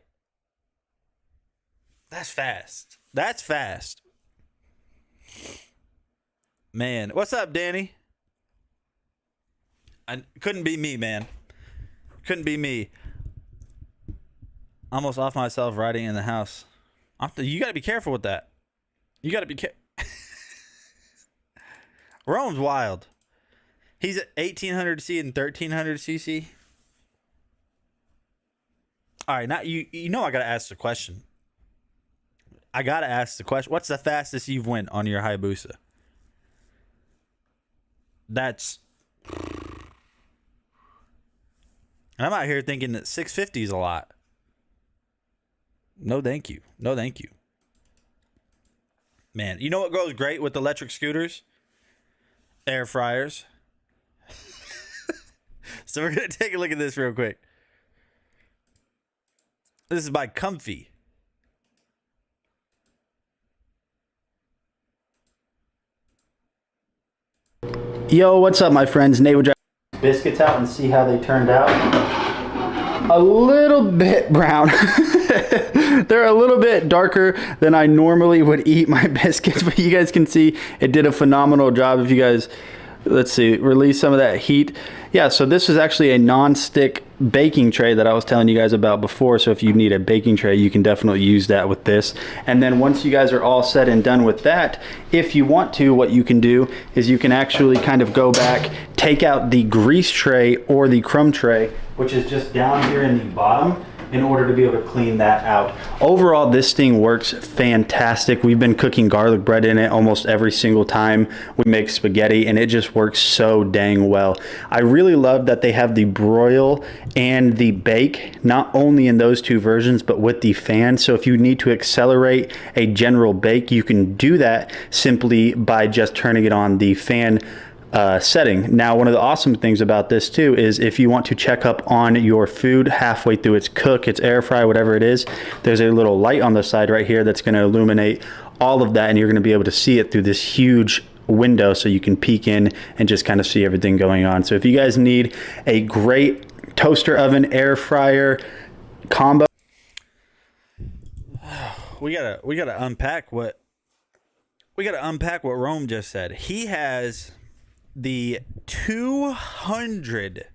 That's fast. That's fast. Man, what's up, Danny? Couldn't be me, man. Couldn't be me. Almost off myself riding in the house. You got to be careful with that. You got to be careful. Rome's wild. He's at 1800C and 1300cc. All right, now you know I got to ask the question. I got to ask the question. What's the fastest you've went on your Hayabusa? That's... I'm out here thinking that 650 is a lot. No, thank you. No, thank you. Man, you know what goes great with electric scooters? Air fryers. So we're going to take a look at this real quick. This is by Comfy. Yo, what's up, my friends? Nate would try biscuits out and see how they turned out. A little bit brown. They're a little bit darker than I normally would eat my biscuits, but you guys can see it did a phenomenal job. If you guys, let's see, release some of that heat. Yeah, so this is actually a non-stick baking tray that I was telling you guys about before. So if you need a baking tray, you can definitely use that with this. And then once you guys are all set and done with that, if you want to, what you can do is you can actually kind of go back, take out the grease tray or the crumb tray, which is just down here in the bottom, in order to be able to clean that out. Overall, this thing works fantastic. We've been cooking garlic bread in it almost every single time we make spaghetti, and it just works so dang well. I really love that they have the broil and the bake, not only in those two versions, but with the fan. So if you need to accelerate a general bake, you can do that simply by just turning it on the fan setting. Now, one of the awesome things about this too is if you want to check up on your food halfway through its cook, its air fry, whatever it is, there's a little light on the side right here that's going to illuminate all of that, and you're going to be able to see it through this huge window, so you can peek in and just kind of see everything going on. So if you guys need a great toaster oven air fryer combo, we gotta unpack what Rome just said. He has the 200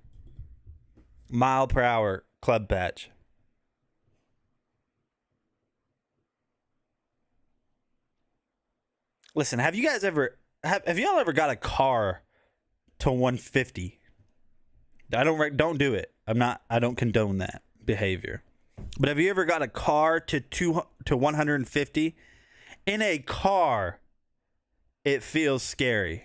mile per hour club patch. Listen, have you guys ever have y'all ever got a car to 150? Don't do it. I don't condone that behavior. But have you ever got a car to 150? In a car, it feels scary.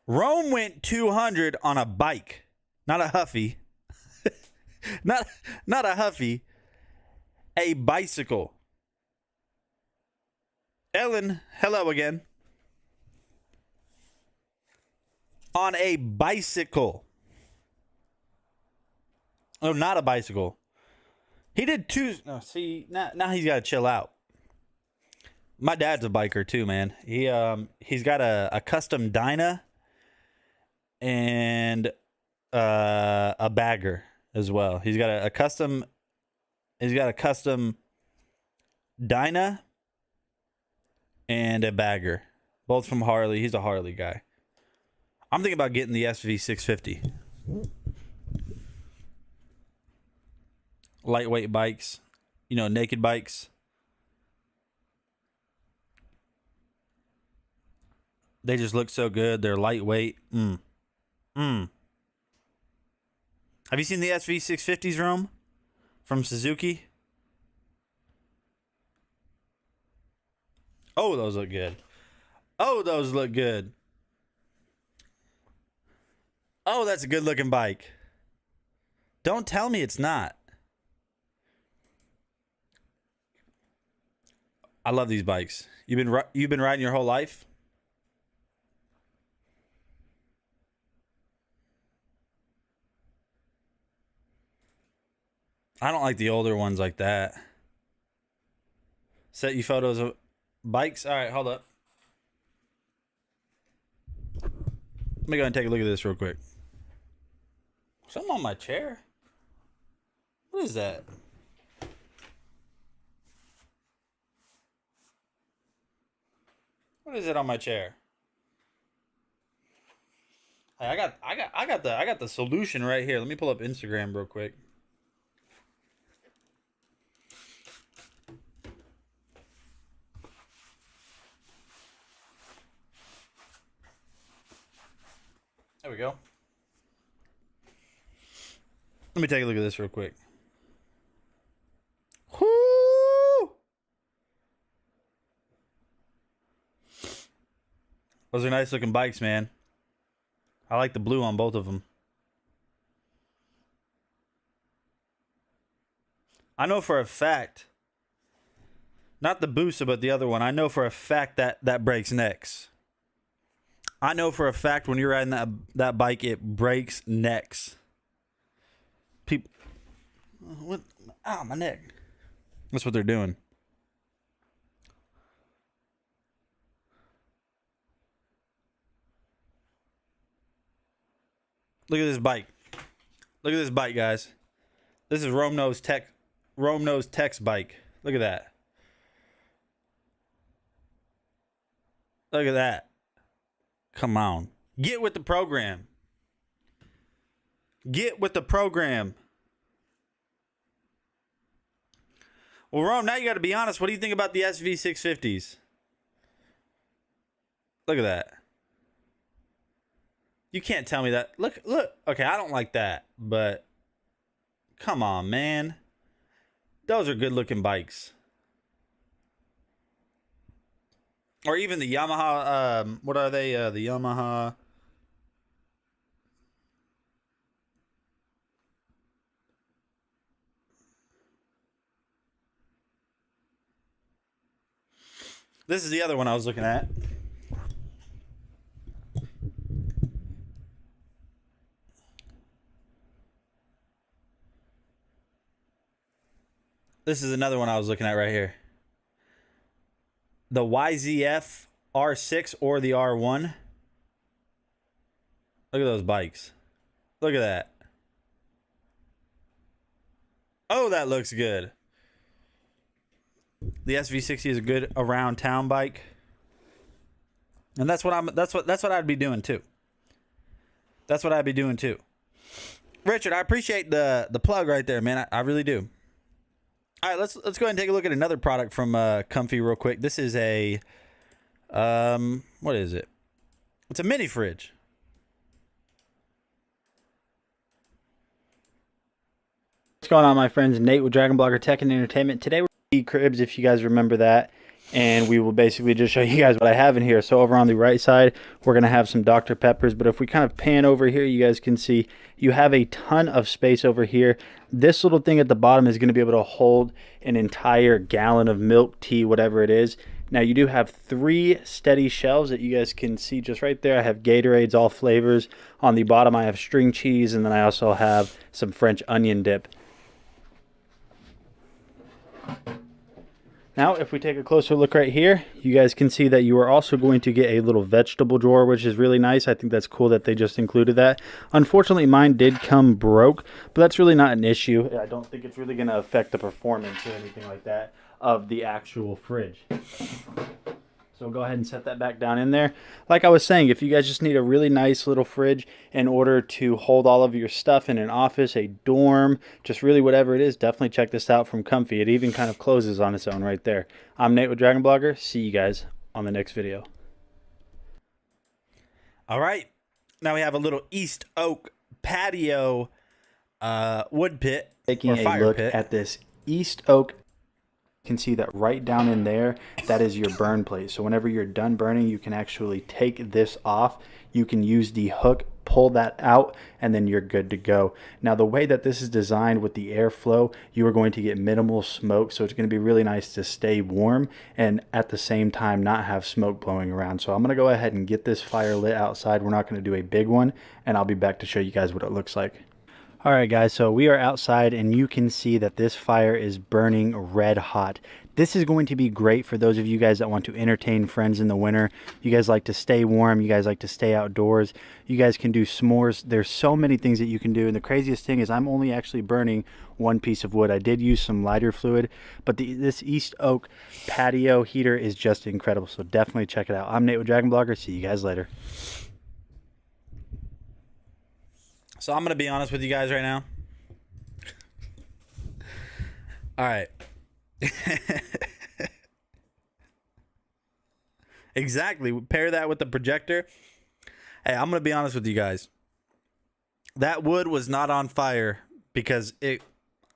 Rome went 200 on a bike, not a Huffy. not a Huffy, a bicycle. Ellen, hello again. On a bicycle. Oh, not a bicycle. He did two. No, see, now he's got to chill out. My dad's a biker too, man. He's got a custom Dyna and a bagger as well. He's got a custom Dyna and a bagger, both from Harley. He's a Harley guy. I'm thinking about getting the SV650. Lightweight bikes. you know, naked bikes. They just look so good. They're lightweight. Have you seen the SV650s, Rome? From Suzuki? Oh, those look good. Oh, those look good. Oh, that's a good looking bike. Don't tell me it's not. I love these bikes. You've been riding your whole life? I don't like the older ones like that. Set you photos of bikes. All right, hold up. Let me go ahead and take a look at this real quick. Something on my chair. What is that? What is it on my chair? Hey, I got the solution right here. Let me pull up Instagram real quick. There we go. Let me take a look at this real quick. Whoo! Those are nice looking bikes, man. I like the blue on both of them. I know for a fact, not the Busa, but the other one, I know for a fact that breaks necks. I know for a fact when you're riding that bike, it breaks necks. People, what? Ow, my neck. That's what they're doing. Look at this bike. Look at this bike, guys. This is Rome Knows Tech's bike. Look at that. Look at that. Come on. Get with the program. Get with the program. Well, Rome, now you got to be honest. What do you think about the SV650s? Look at that. You can't tell me that. Look. Okay, I don't like that, but come on, man. Those are good looking bikes. Or even the Yamaha, what are they? The Yamaha. This is the other one I was looking at. This is another one I was looking at right here. The YZF R6 or the R1. Look at those bikes. Look at that. Oh, that looks good. The SV60 is a good around town bike. And that's what I'd be doing too. That's what I'd be doing too. Richard, I appreciate the plug right there, man. I really do. All right, let's go ahead and take a look at another product from Comfy real quick. This is a what is it? It's a mini fridge. What's going on, my friends? Nate with Dragon Blogger Tech and Entertainment. Today we're going to cribs, if you guys remember that, and we will basically just show you guys what I have in here. So over on the right side, we're going to have some Dr. Peppers, but if we kind of pan over here, you guys can see you have a ton of space over here. This little thing at the bottom is going to be able to hold an entire gallon of milk, tea, whatever it is. Now you do have 3 steady shelves that you guys can see just right there. I have Gatorades, all flavors. On the bottom I have string cheese, and then I also have some French onion dip. Now, if we take a closer look right here, you guys can see that you are also going to get a little vegetable drawer, which is really nice. I think that's cool that they just included that. Unfortunately, mine did come broke, but that's really not an issue. I don't think it's really going to affect the performance or anything like that of the actual fridge. So go ahead and set that back down in there. Like I was saying, if you guys just need a really nice little fridge in order to hold all of your stuff in an office, a dorm, just really whatever it is, definitely check this out from Comfy. It even kind of closes on its own right there. I'm Nate with Dragon Blogger. See you guys on the next video. All right. Now we have a little East Oak patio wood pit. Taking or a fire look pit. at this East Oak, you can see that right down in there, that is your burn plate. So whenever you're done burning, you can actually take this off. You can use the hook, pull that out, and then you're good to go. Now the way that this is designed with the airflow, you are going to get minimal smoke, so it's going to be really nice to stay warm and at the same time not have smoke blowing around. So I'm going to go ahead and get this fire lit outside. We're not going to do a big one, and I'll be back to show you guys what it looks like. All right, guys, so we are outside and you can see that this fire is burning red hot. This is going to be great for those of you guys that want to entertain friends in the winter. You guys like to stay warm. You guys like to stay outdoors. You guys can do s'mores. There's so many things that you can do. And the craziest thing is I'm only actually burning one piece of wood. I did use some lighter fluid, but this East Oak patio heater is just incredible. So definitely check it out. I'm Nate with Dragon Blogger. See you guys later. So I'm going to be honest with you guys right now. All right. Exactly. Pair that with the projector. Hey, I'm going to be honest with you guys. That wood was not on fire because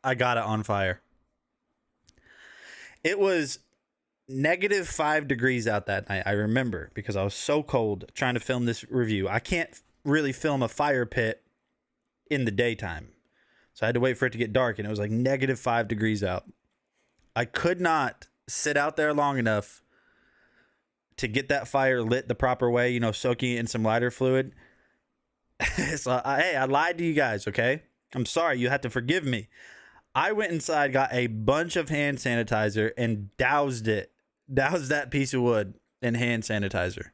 I got it on fire. It was -5 degrees out that night. I remember because I was so cold trying to film this review. I can't really film a fire pit in the daytime. So I had to wait for it to get dark, and it was like -5 degrees out. I could not sit out there long enough to get that fire lit the proper way, you know, soaking it in some lighter fluid. So, hey, I lied to you guys, okay? I'm sorry. You have to forgive me. I went inside, got a bunch of hand sanitizer, and doused that piece of wood in hand sanitizer,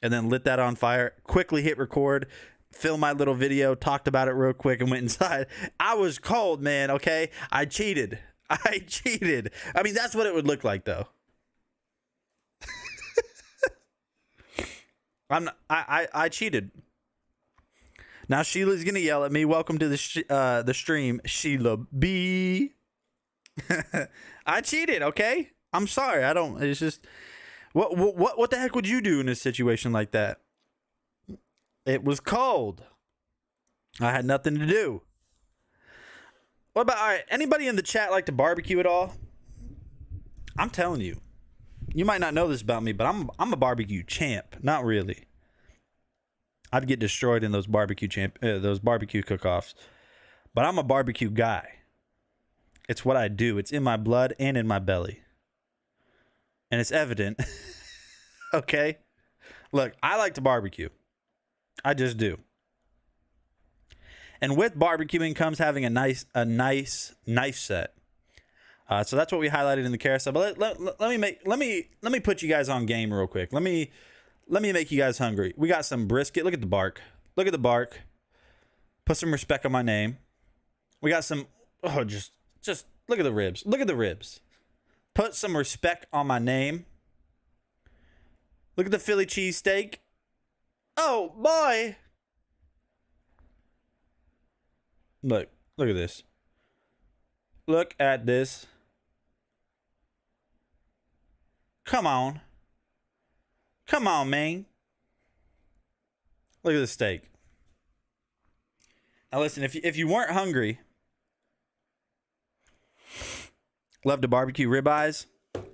and then lit that on fire, quickly hit record, filmed my little video, talked about it real quick, and went inside. I was cold, man, okay? I cheated. I cheated. I mean, that's what it would look like, though. I cheated. Now Sheila's gonna yell at me. Welcome to the stream, Sheila B. I cheated, okay? I'm sorry. I don't. It's just what the heck would you do in a situation like that? It was cold. I had nothing to do. What about, all right, anybody in the chat like to barbecue at all? I'm telling you. You might not know this about me, but I'm a barbecue champ. Not really. I'd get destroyed in those barbecue cook-offs. But I'm a barbecue guy. It's what I do. It's in my blood and in my belly. And it's evident. Okay? Look, I like to barbecue. I just do. And with barbecuing comes having a nice knife set. So that's what we highlighted in the carousel. But let me put you guys on game real quick. Let me make you guys hungry. We got some brisket. Look at the bark. Look at the bark. Put some respect on my name. We got some. Oh, just look at the ribs. Look at the ribs. Put some respect on my name. Look at the Philly cheesesteak. Oh, boy. Look at this. Look at this. Come on. Come on, man. Look at this steak. Now listen, if you weren't hungry, love to barbecue ribeyes.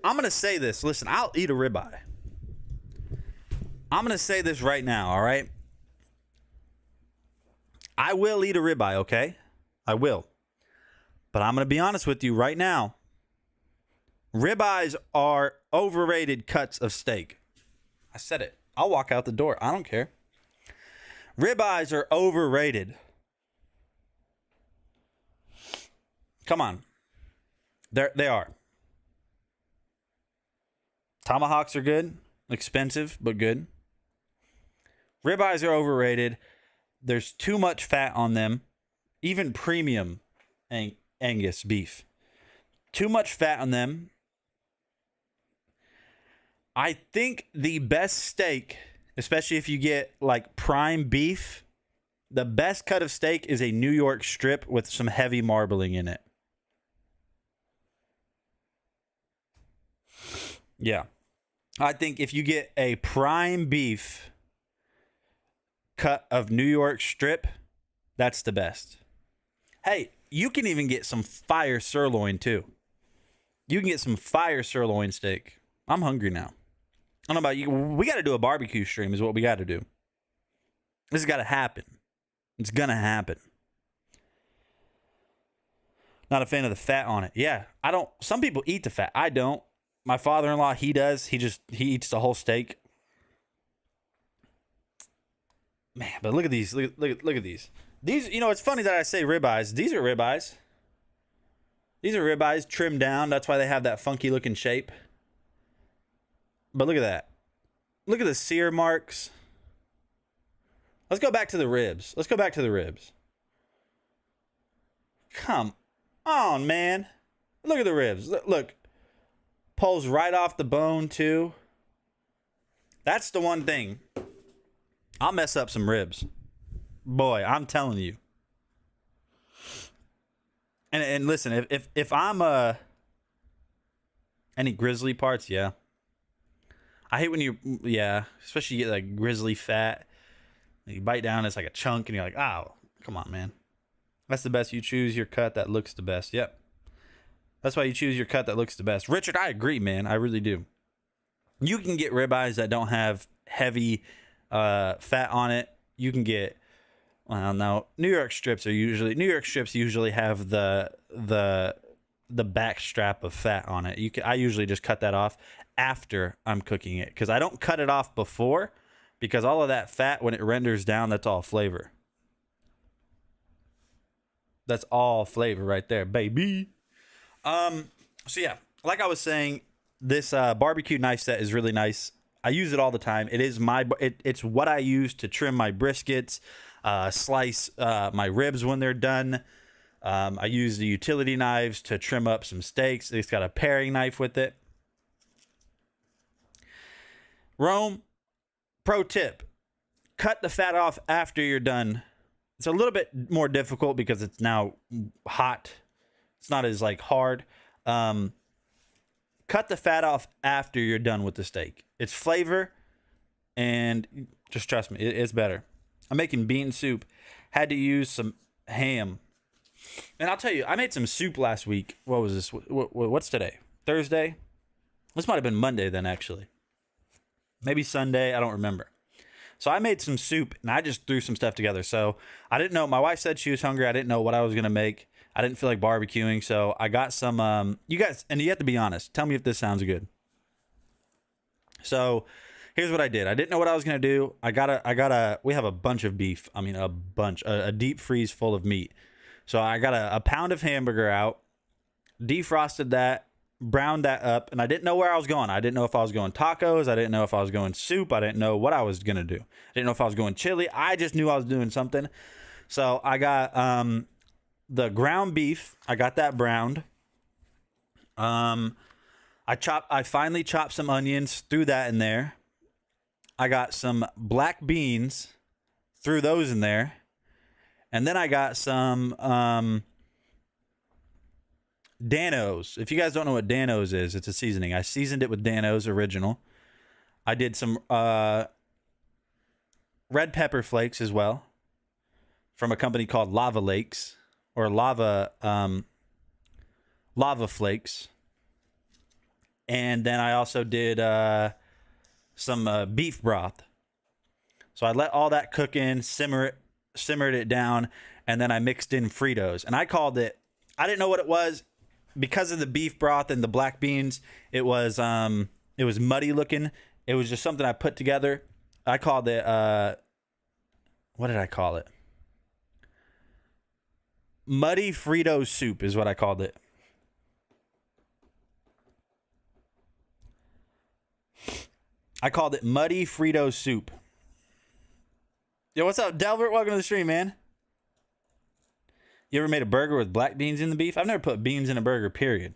I'm going to say this. Listen, I'll eat a ribeye. I'm going to say this right now, all right? I will eat a ribeye, okay? I will. But I'm going to be honest with you right now. Ribeyes are overrated cuts of steak. I said it. I'll walk out the door. I don't care. Ribeyes are overrated. Come on. They are. Tomahawks are good. Expensive, but good. Ribeyes are overrated. There's too much fat on them. Even premium Angus beef. Too much fat on them. I think the best steak, especially if you get like prime beef, the best cut of steak is a New York strip with some heavy marbling in it. Yeah. I think if you get a prime beef cut of New York strip, that's the best. Hey, you can even get some fire sirloin too. You can get some fire sirloin steak. I'm hungry now. I don't know about you. We got to do a barbecue stream is what we got to do. This has got to happen. It's going to happen. Not a fan of the fat on it. Yeah, I don't. Some people eat the fat. I don't. My father-in-law, he does. He eats the whole steak. Man, but look at these. Look at these. These, you know, it's funny that I say ribeyes. These are ribeyes. These are ribeyes trimmed down. That's why they have that funky looking shape. But look at that. Look at the sear marks. Let's go back to the ribs. Let's go back to the ribs. Come on, man. Look at the ribs. Look. Pulls right off the bone, too. That's the one thing. I'll mess up some ribs. Boy, I'm telling you. And listen, if I'm any grizzly parts, yeah. I hate when especially you get like grizzly fat. You bite down, it's like a chunk, and you're like, oh, come on, man. That's the best. You choose your cut that looks the best. Yep. That's why you choose your cut that looks the best. Richard, I agree, man. I really do. You can get ribeyes that don't have heavy fat on it. You can get, well, no, New York strips usually have the back strap of fat on it. I usually just cut that off after I'm cooking it because I don't cut it off before because all of that fat, when it renders down, that's all flavor. That's all flavor right there, baby. So yeah, like I was saying, this barbecue knife set is really nice. I use it all the time. It is it's what I use to trim my briskets, slice my ribs when they're done. I use the utility knives to trim up some steaks. It's got a paring knife with it. Rome, pro tip, cut the fat off after you're done. It's a little bit more difficult because it's now hot. It's not as like hard. Cut the fat off after you're done with the steak. It's flavor, and just trust me, it's better. I'm making bean soup. Had to use some ham. And I'll tell you, I made some soup last week. What was this? What's today? Thursday? This might have been Monday then, actually. Maybe Sunday. I don't remember. So I made some soup, and I just threw some stuff together. So I didn't know. My wife said she was hungry. I didn't know what I was going to make. I didn't feel like barbecuing, so I got some, you guys, and you have to be honest. Tell me if this sounds good. So here's what I did. I didn't know what I was going to do. We have a bunch of beef. I mean, a deep freeze full of meat. So I got a pound of hamburger out, defrosted that, browned that up, and I didn't know where I was going. I didn't know if I was going tacos. I didn't know if I was going soup. I didn't know what I was going to do. I didn't know if I was going chili. I just knew I was doing something. So I got, the ground beef, I got that browned. I finally chopped some onions, threw that in there. I got some black beans, threw those in there. And then I got some Dan-O's. If you guys don't know what Dan-O's is, it's a seasoning. I seasoned it with Dan-O's original. I did some red pepper flakes as well from a company called Lava Lakes. Or lava flakes. And then I also did some beef broth. So I let all that cook in, simmered it down, and then I mixed in Fritos. And I called it, I didn't know what it was because of the beef broth and the black beans. It was muddy looking. It was just something I put together. I called it what did I call it? Muddy Frito soup is what I called it. I called it Muddy Frito soup. Yo, what's up, Delbert? Welcome to the stream, man. You ever made a burger with black beans in the beef? I've never put beans in a burger, period.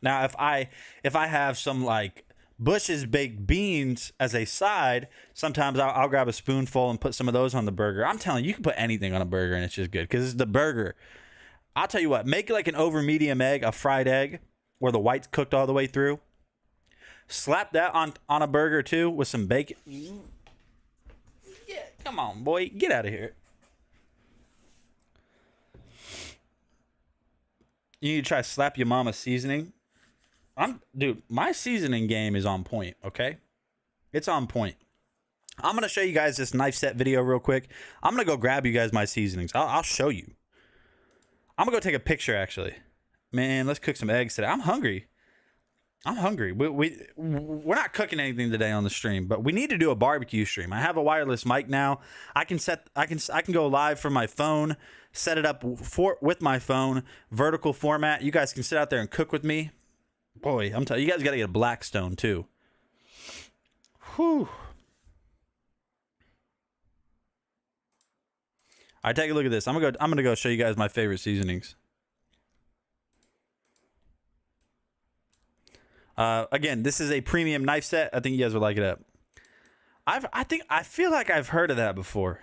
Now, if I have some like Bush's baked beans as a side. Sometimes I'll grab a spoonful and put some of those on the burger. I'm telling you, you can put anything on a burger and it's just good because it's the burger. I'll tell you what, make like an over medium egg, a fried egg where the white's cooked all the way through. Slap that on a burger too with some bacon. Yeah, come on, boy, get out of here. You need to try slap your mama seasoning. Dude, my seasoning game is on point, okay? It's on point. I'm going to show you guys this knife set video real quick. I'm going to go grab you guys my seasonings. I'll show you. I'm going to go take a picture, actually. Man, let's cook some eggs today. I'm hungry. We're not cooking anything today on the stream, but we need to do a barbecue stream. I have a wireless mic now. I can go live from my phone, set it up with my phone, vertical format. You guys can sit out there and cook with me. Boy, I'm telling you, guys got to get a Blackstone too. Whew. All right, take a look at this. I'm gonna go show you guys my favorite seasonings. Again, this is a premium knife set. I think you guys would like it up. I feel like I've heard of that before.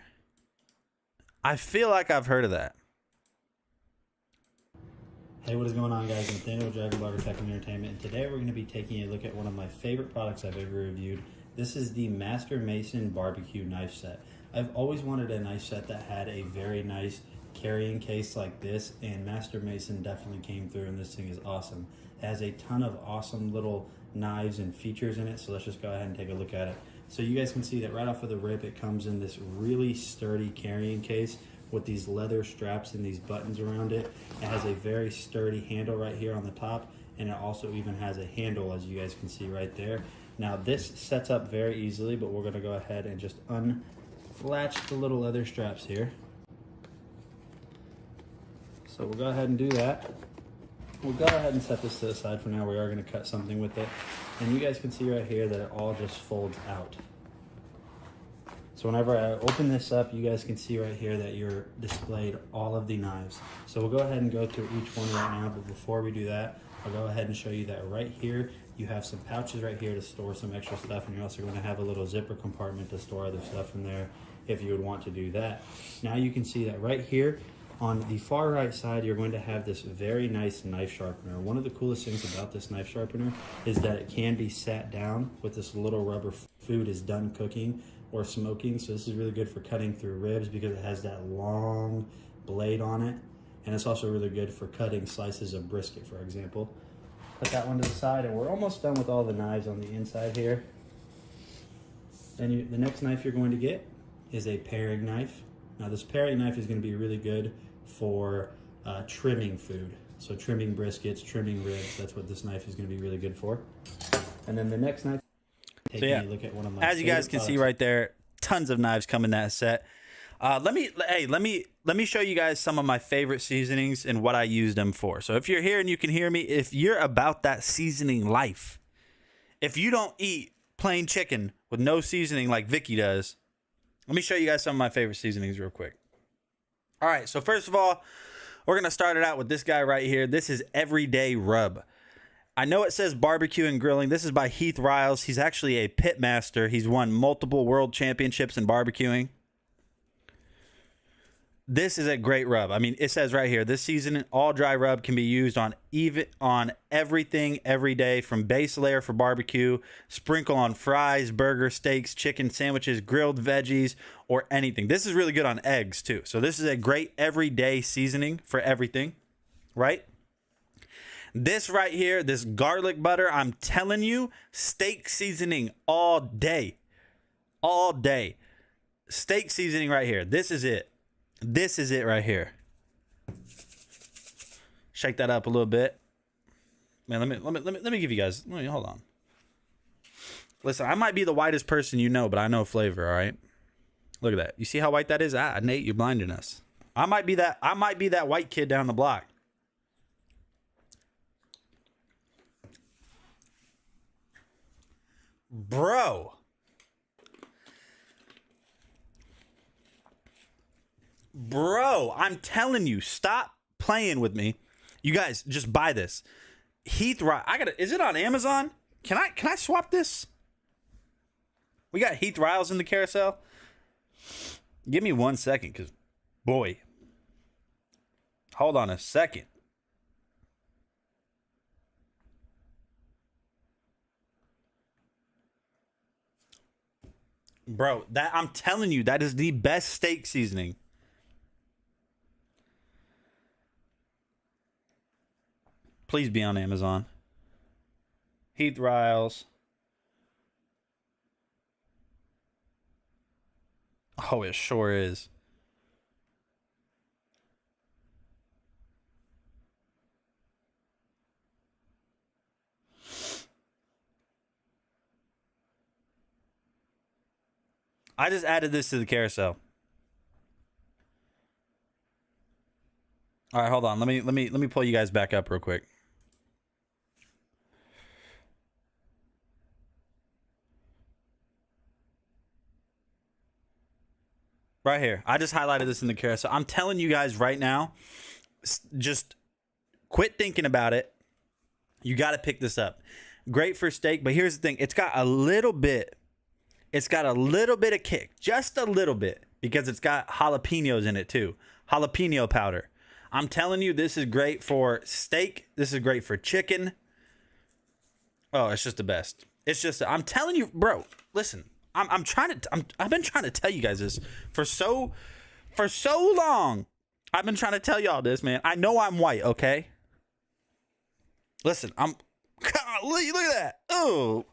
Hey, what is going on, guys? Nathaniel with Dragon Barber Tech and Entertainment, and today we're going to be taking a look at one of my favorite products I've ever reviewed. This is the Master Mason Barbecue Knife Set. I've always wanted a knife set that had a very nice carrying case like this, and Master Mason definitely came through, and this thing is awesome. It has a ton of awesome little knives and features in it, so let's just go ahead and take a look at it. So you guys can see that right off of the rip, it comes in this really sturdy carrying case with these leather straps and these buttons around it. It has a very sturdy handle right here on the top, and it also even has a handle, as you guys can see right there. Now this sets up very easily, but we're gonna go ahead and just unlatch the little leather straps here. So we'll go ahead and do that. We'll go ahead and set this to the side for now. We are gonna cut something with it. And you guys can see right here that it all just folds out. So whenever I open this up, you guys can see right here that you're displayed all of the knives. So we'll go ahead and go through each one right now, but before we do that, I'll go ahead and show you that right here, you have some pouches right here to store some extra stuff, and you're also going to have a little zipper compartment to store other stuff in there if you would want to do that. Now you can see that right here, on the far right side, you're going to have this very nice knife sharpener. One of the coolest things about this knife sharpener is that it can be sat down with this little rubber. Food is done cooking or smoking, so this is really good for cutting through ribs because it has that long blade on it, and it's also really good for cutting slices of brisket, for example. Put that one to the side, and we're almost done with all the knives on the inside here. And the next knife you're going to get is a paring knife. Now this paring knife is going to be really good for trimming food, so trimming briskets, trimming ribs. That's what this knife is going to be really good for. And then the next knife, so yeah, look at one of my as you guys can see right there, tons of knives come in that set. Let me show you guys some of my favorite seasonings and what I use them for. So if you're here and you can hear me, if you're about that seasoning life, if you don't eat plain chicken with no seasoning like Vicky does, let me show you guys some of my favorite seasonings real quick. All right, so first of all, we're gonna start it out with this guy right here. This is Everyday Rub. I know it says barbecue and grilling. This is by Heath Riles. He's actually a pit master. He's won multiple world championships in barbecuing. This is a great rub. I mean, it says right here, this season, all dry rub can be used on everything every day, from base layer for barbecue, sprinkle on fries, burgers, steaks, chicken sandwiches, grilled veggies, or anything. This is really good on eggs too. So this is a great everyday seasoning for everything, right? This right here, this garlic butter, I'm telling you, steak seasoning all day. All day. Steak seasoning right here. This is it. This is it right here. Shake that up a little bit. Man, let me give you guys, hold on. Listen, I might be the whitest person you know, but I know flavor, all right? Look at that. You see how white that is? Nate, you're blinding us. I might be that white kid down the block. Bro, I'm telling you, stop playing with me. You guys, just buy this. Heath Riles. Is it on Amazon? Can I swap this? We got Heath Riles in the carousel. Give me 1 second, because, boy. Hold on a second. Bro, I'm telling you, that is the best steak seasoning. Please be on Amazon. Heath Riles. Oh, it sure is. I just added this to the carousel. All right, hold on. Let me pull you guys back up real quick. Right here. I just highlighted this in the carousel. I'm telling you guys right now, just quit thinking about it. You got to pick this up. Great for steak, but here's the thing. It's got a little bit of kick, just a little bit, because it's got jalapenos in it too. Jalapeno powder. I'm telling you, this is great for steak. This is great for chicken. Oh, it's just the best. It's just, I'm telling you, bro, listen. I've been trying to tell you guys this for so long. I've been trying to tell y'all this, man. I know I'm white, okay? Listen, God, look at that. Oh,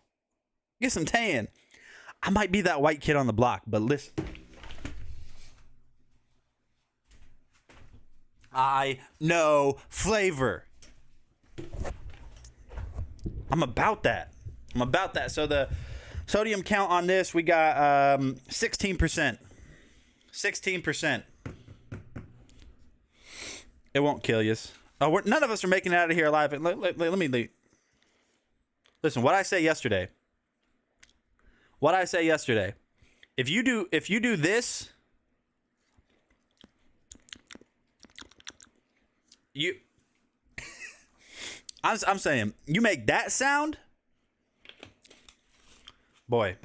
get some tan. I might be that white kid on the block, but listen. I know flavor. I'm about that. So the sodium count on this, we got 16%. 16%. It won't kill you. Oh, none of us are making it out of here alive. Let me listen. What I say yesterday. If you do this, I'm saying, you make that sound, boy.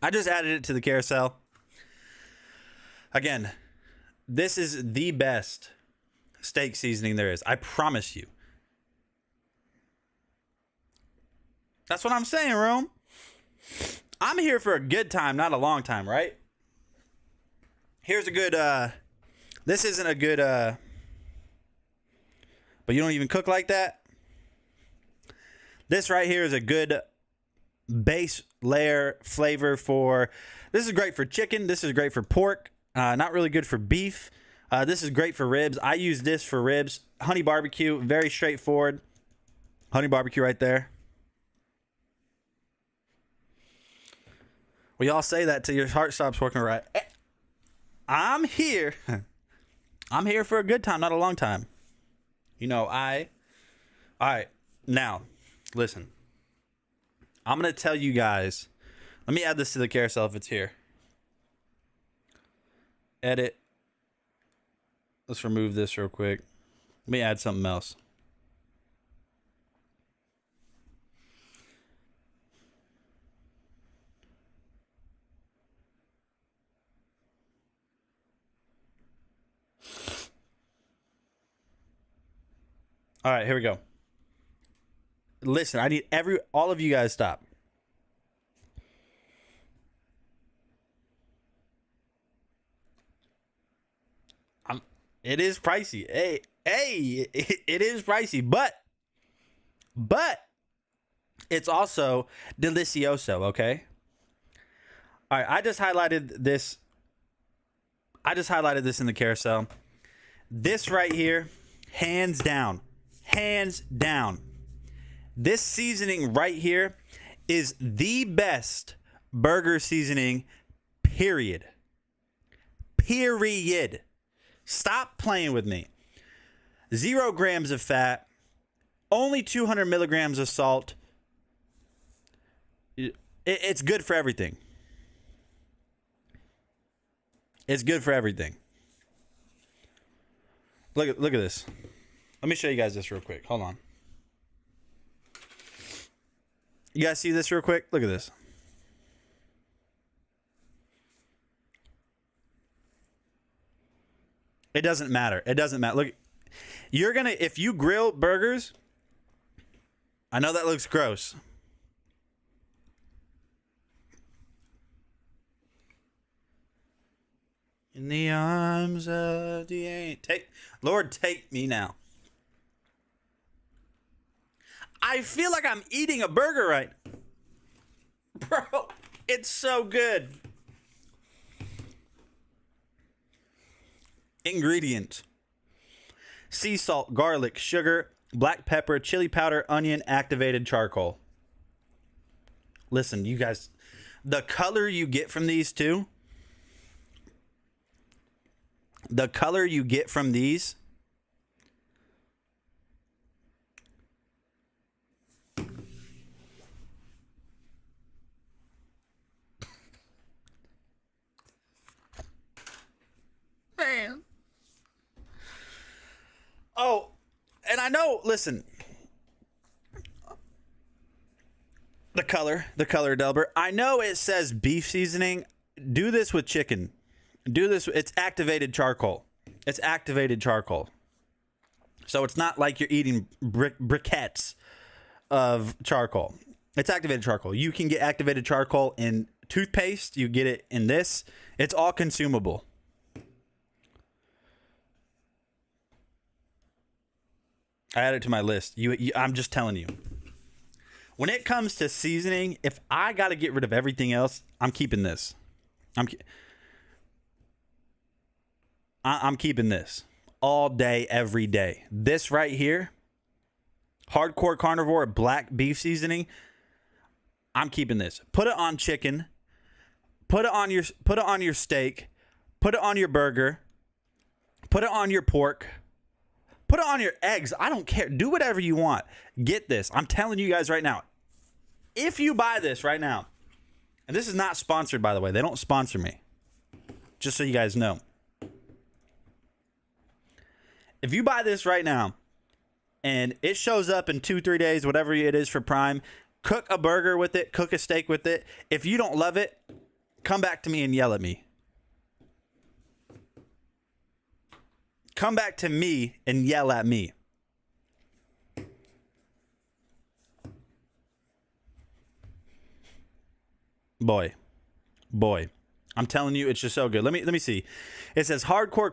I just added it to the carousel. Again, this is the best steak seasoning there is. I promise you. That's what I'm saying, Rome. I'm here for a good time, not a long time, right? Here's a good, this isn't a good, but you don't even cook like that. This right here is a good base layer flavor for, this is great for chicken. This is great for pork. Not really good for beef. This is great for ribs. I use this for ribs. Honey barbecue, very straightforward. Honey barbecue right there. Well, y'all say that till your heart stops working right. I'm here. I'm here for a good time, not a long time. You know, all right, now, listen. I'm going to tell you guys. Let me add this to the carousel if it's here. Edit. Let's remove this real quick. Let me add something else. All right, here we go. Listen, I need all of you guys stop. It is pricey. Hey, it is pricey, but it's also delicioso, okay? All right, I just highlighted this in the carousel. This right here, hands down. This seasoning right here is the best burger seasoning, period. Stop playing with me. 0 grams of fat, only 200 milligrams of salt. It's good for everything. It's good for everything. Look at this. Let me show you guys this real quick. Hold on. You guys see this real quick? Look at this. It doesn't matter. It doesn't matter. Look, you're going to, if you grill burgers, I know that looks gross. In the arms of the angel. Lord, take me now. I feel like I'm eating a burger right. Bro, it's so good. Ingredients: sea salt, garlic, sugar, black pepper, chili powder, onion, activated charcoal. Listen, you guys, the color you get from these two, the color you get from these, man. Oh, and I know, listen, the color, Delbert. I know it says beef seasoning. Do this with chicken. Do this. It's activated charcoal. It's activated charcoal. So it's not like you're eating briquettes of charcoal. It's activated charcoal. You can get activated charcoal in toothpaste. You get it in this. It's all consumable. I add it to my list. I'm just telling you. When it comes to seasoning, if I got to get rid of everything else, I'm keeping this. I'm keeping this all day, every day. This right here, Hardcore Carnivore black beef seasoning. I'm keeping this. Put it on chicken. Put it on your steak. Put it on your burger. Put it on your pork. Put it on your eggs. I don't care. Do whatever you want. Get this. I'm telling you guys right now. If you buy this right now, and this is not sponsored, by the way. They don't sponsor me. Just so you guys know. If you buy this right now, and it shows up in 2-3 days, whatever it is for Prime, cook a burger with it, cook a steak with it. If you don't love it, come back to me and yell at me. Come back to me and yell at me. Boy. I'm telling you, it's just so good. Let me see. It says Hardcore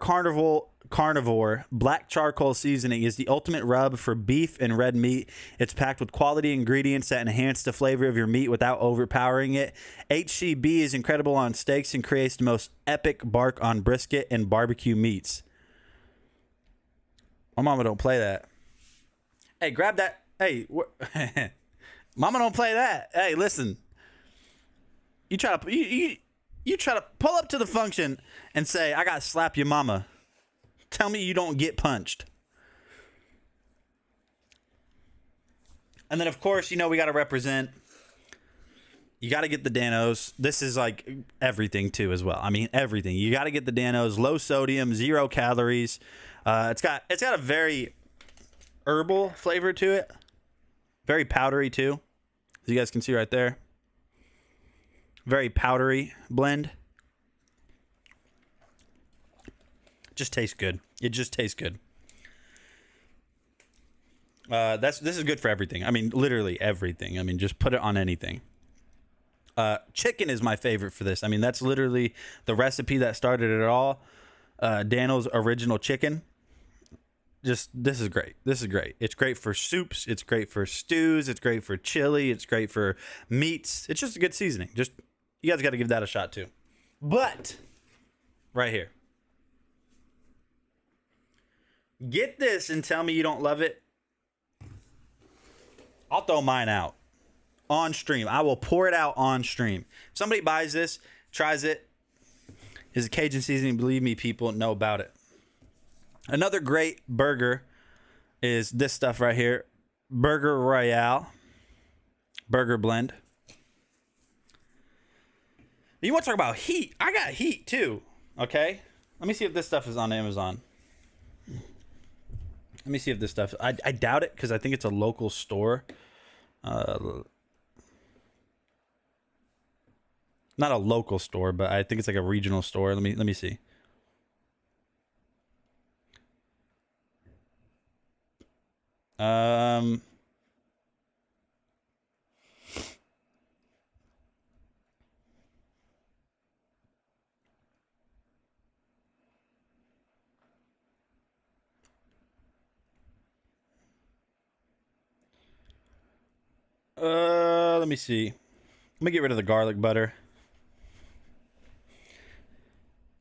Carnivore black charcoal seasoning is the ultimate rub for beef and red meat. It's packed with quality ingredients that enhance the flavor of your meat without overpowering it. HCB is incredible on steaks and creates the most epic bark on brisket and barbecue meats. My mama don't play that. Hey, grab that. Hey, mama don't play that. Hey, listen. You try to pull up to the function and say, I gotta slap your mama. Tell me you don't get punched. And then, of course, we gotta represent. You gotta get the Danos. This is like everything too as well. I mean, everything. You gotta get the Danos. Low sodium, 0 calories. It's got a very herbal flavor to it. Very powdery too. As you guys can see right there. Very powdery blend. Just tastes good. It just tastes good. This is good for everything. I mean, literally everything. I mean, just put it on anything. Chicken is my favorite for this. I mean, that's literally the recipe that started it all. Dano's original chicken. This is great. This is great. It's great for soups. It's great for stews. It's great for chili. It's great for meats. It's just a good seasoning. You guys got to give that a shot too. But right here. Get this and tell me you don't love it. I'll throw mine out on stream. I will pour it out on stream. If somebody buys this, tries it, is a Cajun seasoning. Believe me, people know about it. Another great burger is this stuff right here. Burger Royale. Burger blend. You want to talk about heat? I got heat too. Okay. Let me see if this stuff is on Amazon. Let me see if this stuff. I doubt it because I think it's a local store. Not a local store, but I think it's like a regional store. Let me see. Let me see. Let me get rid of the garlic butter.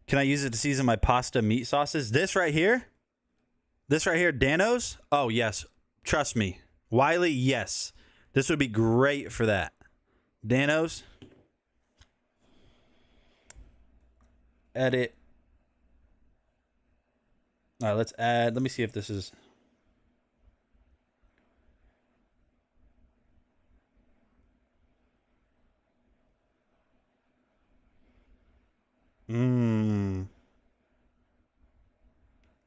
Can I use it to season my pasta meat sauces? This right here? This right here, Dano's? Oh, yes. Trust me. Wiley, yes. This would be great for that. Dano's. Edit. All right, let's add. Let me see if this is...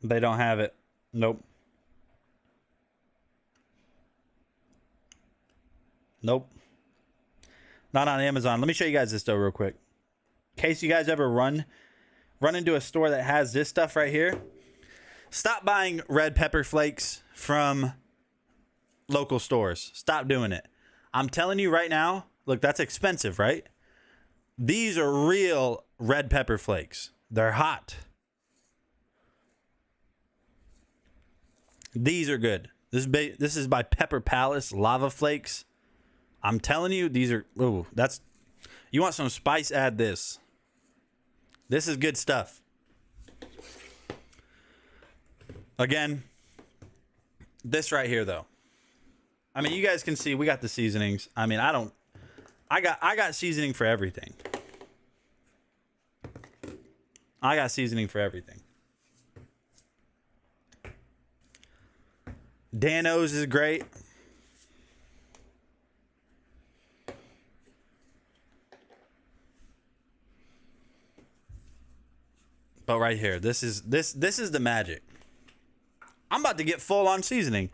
They don't have it. Nope. Nope. Not on Amazon. Let me show you guys this though real quick. In case you guys ever run into a store that has this stuff right here, stop buying red pepper flakes from local stores. Stop doing it. I'm telling you right now, look, that's expensive, right? These are real red pepper flakes. They're hot. These are good. This is by Pepper Palace Lava Flakes. I'm telling you, these are... Ooh, that's... You want some spice? Add this. This is good stuff. Again, this right here, though. I mean, you guys can see we got the seasonings. I mean, I got seasoning for everything. I got seasoning for everything. Dano's is great. But right here, this is the magic. I'm about to get full on seasoning.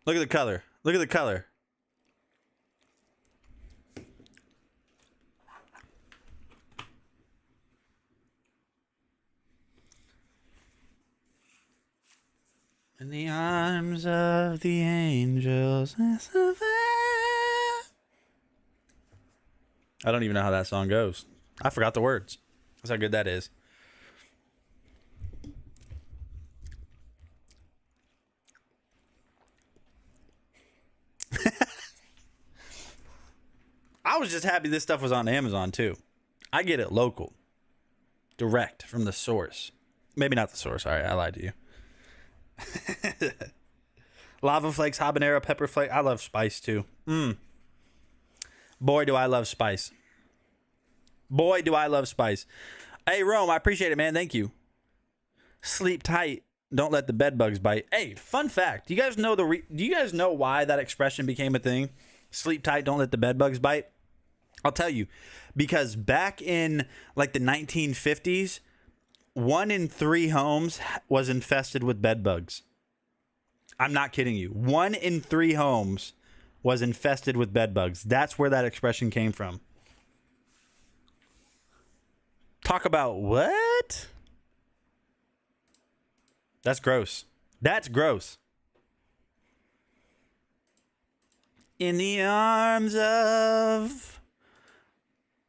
Look at the color. Look at the color. In the arms of the angels. I don't even know how that song goes. I forgot the words. That's how good that is. I was just happy this stuff was on Amazon too. I get it local. Direct from the source. Maybe not the source. All right, I lied to you. Lava flakes, habanero, pepper flake. I love spice too. Boy, do I love spice. Boy, do I love spice. Hey, Rome, I appreciate it, man. Thank you. Sleep tight. Don't let the bed bugs bite. Hey, fun fact. Do you guys know do you guys know why that expression became a thing? Sleep tight. Don't let the bed bugs bite. I'll tell you. Because back in like the 1950s, 1 in 3 homes was infested with bed bugs. I'm not kidding you. 1 in 3 homes was infested with bed bugs. That's where that expression came from. Talk about what? That's gross. That's gross. In the arms of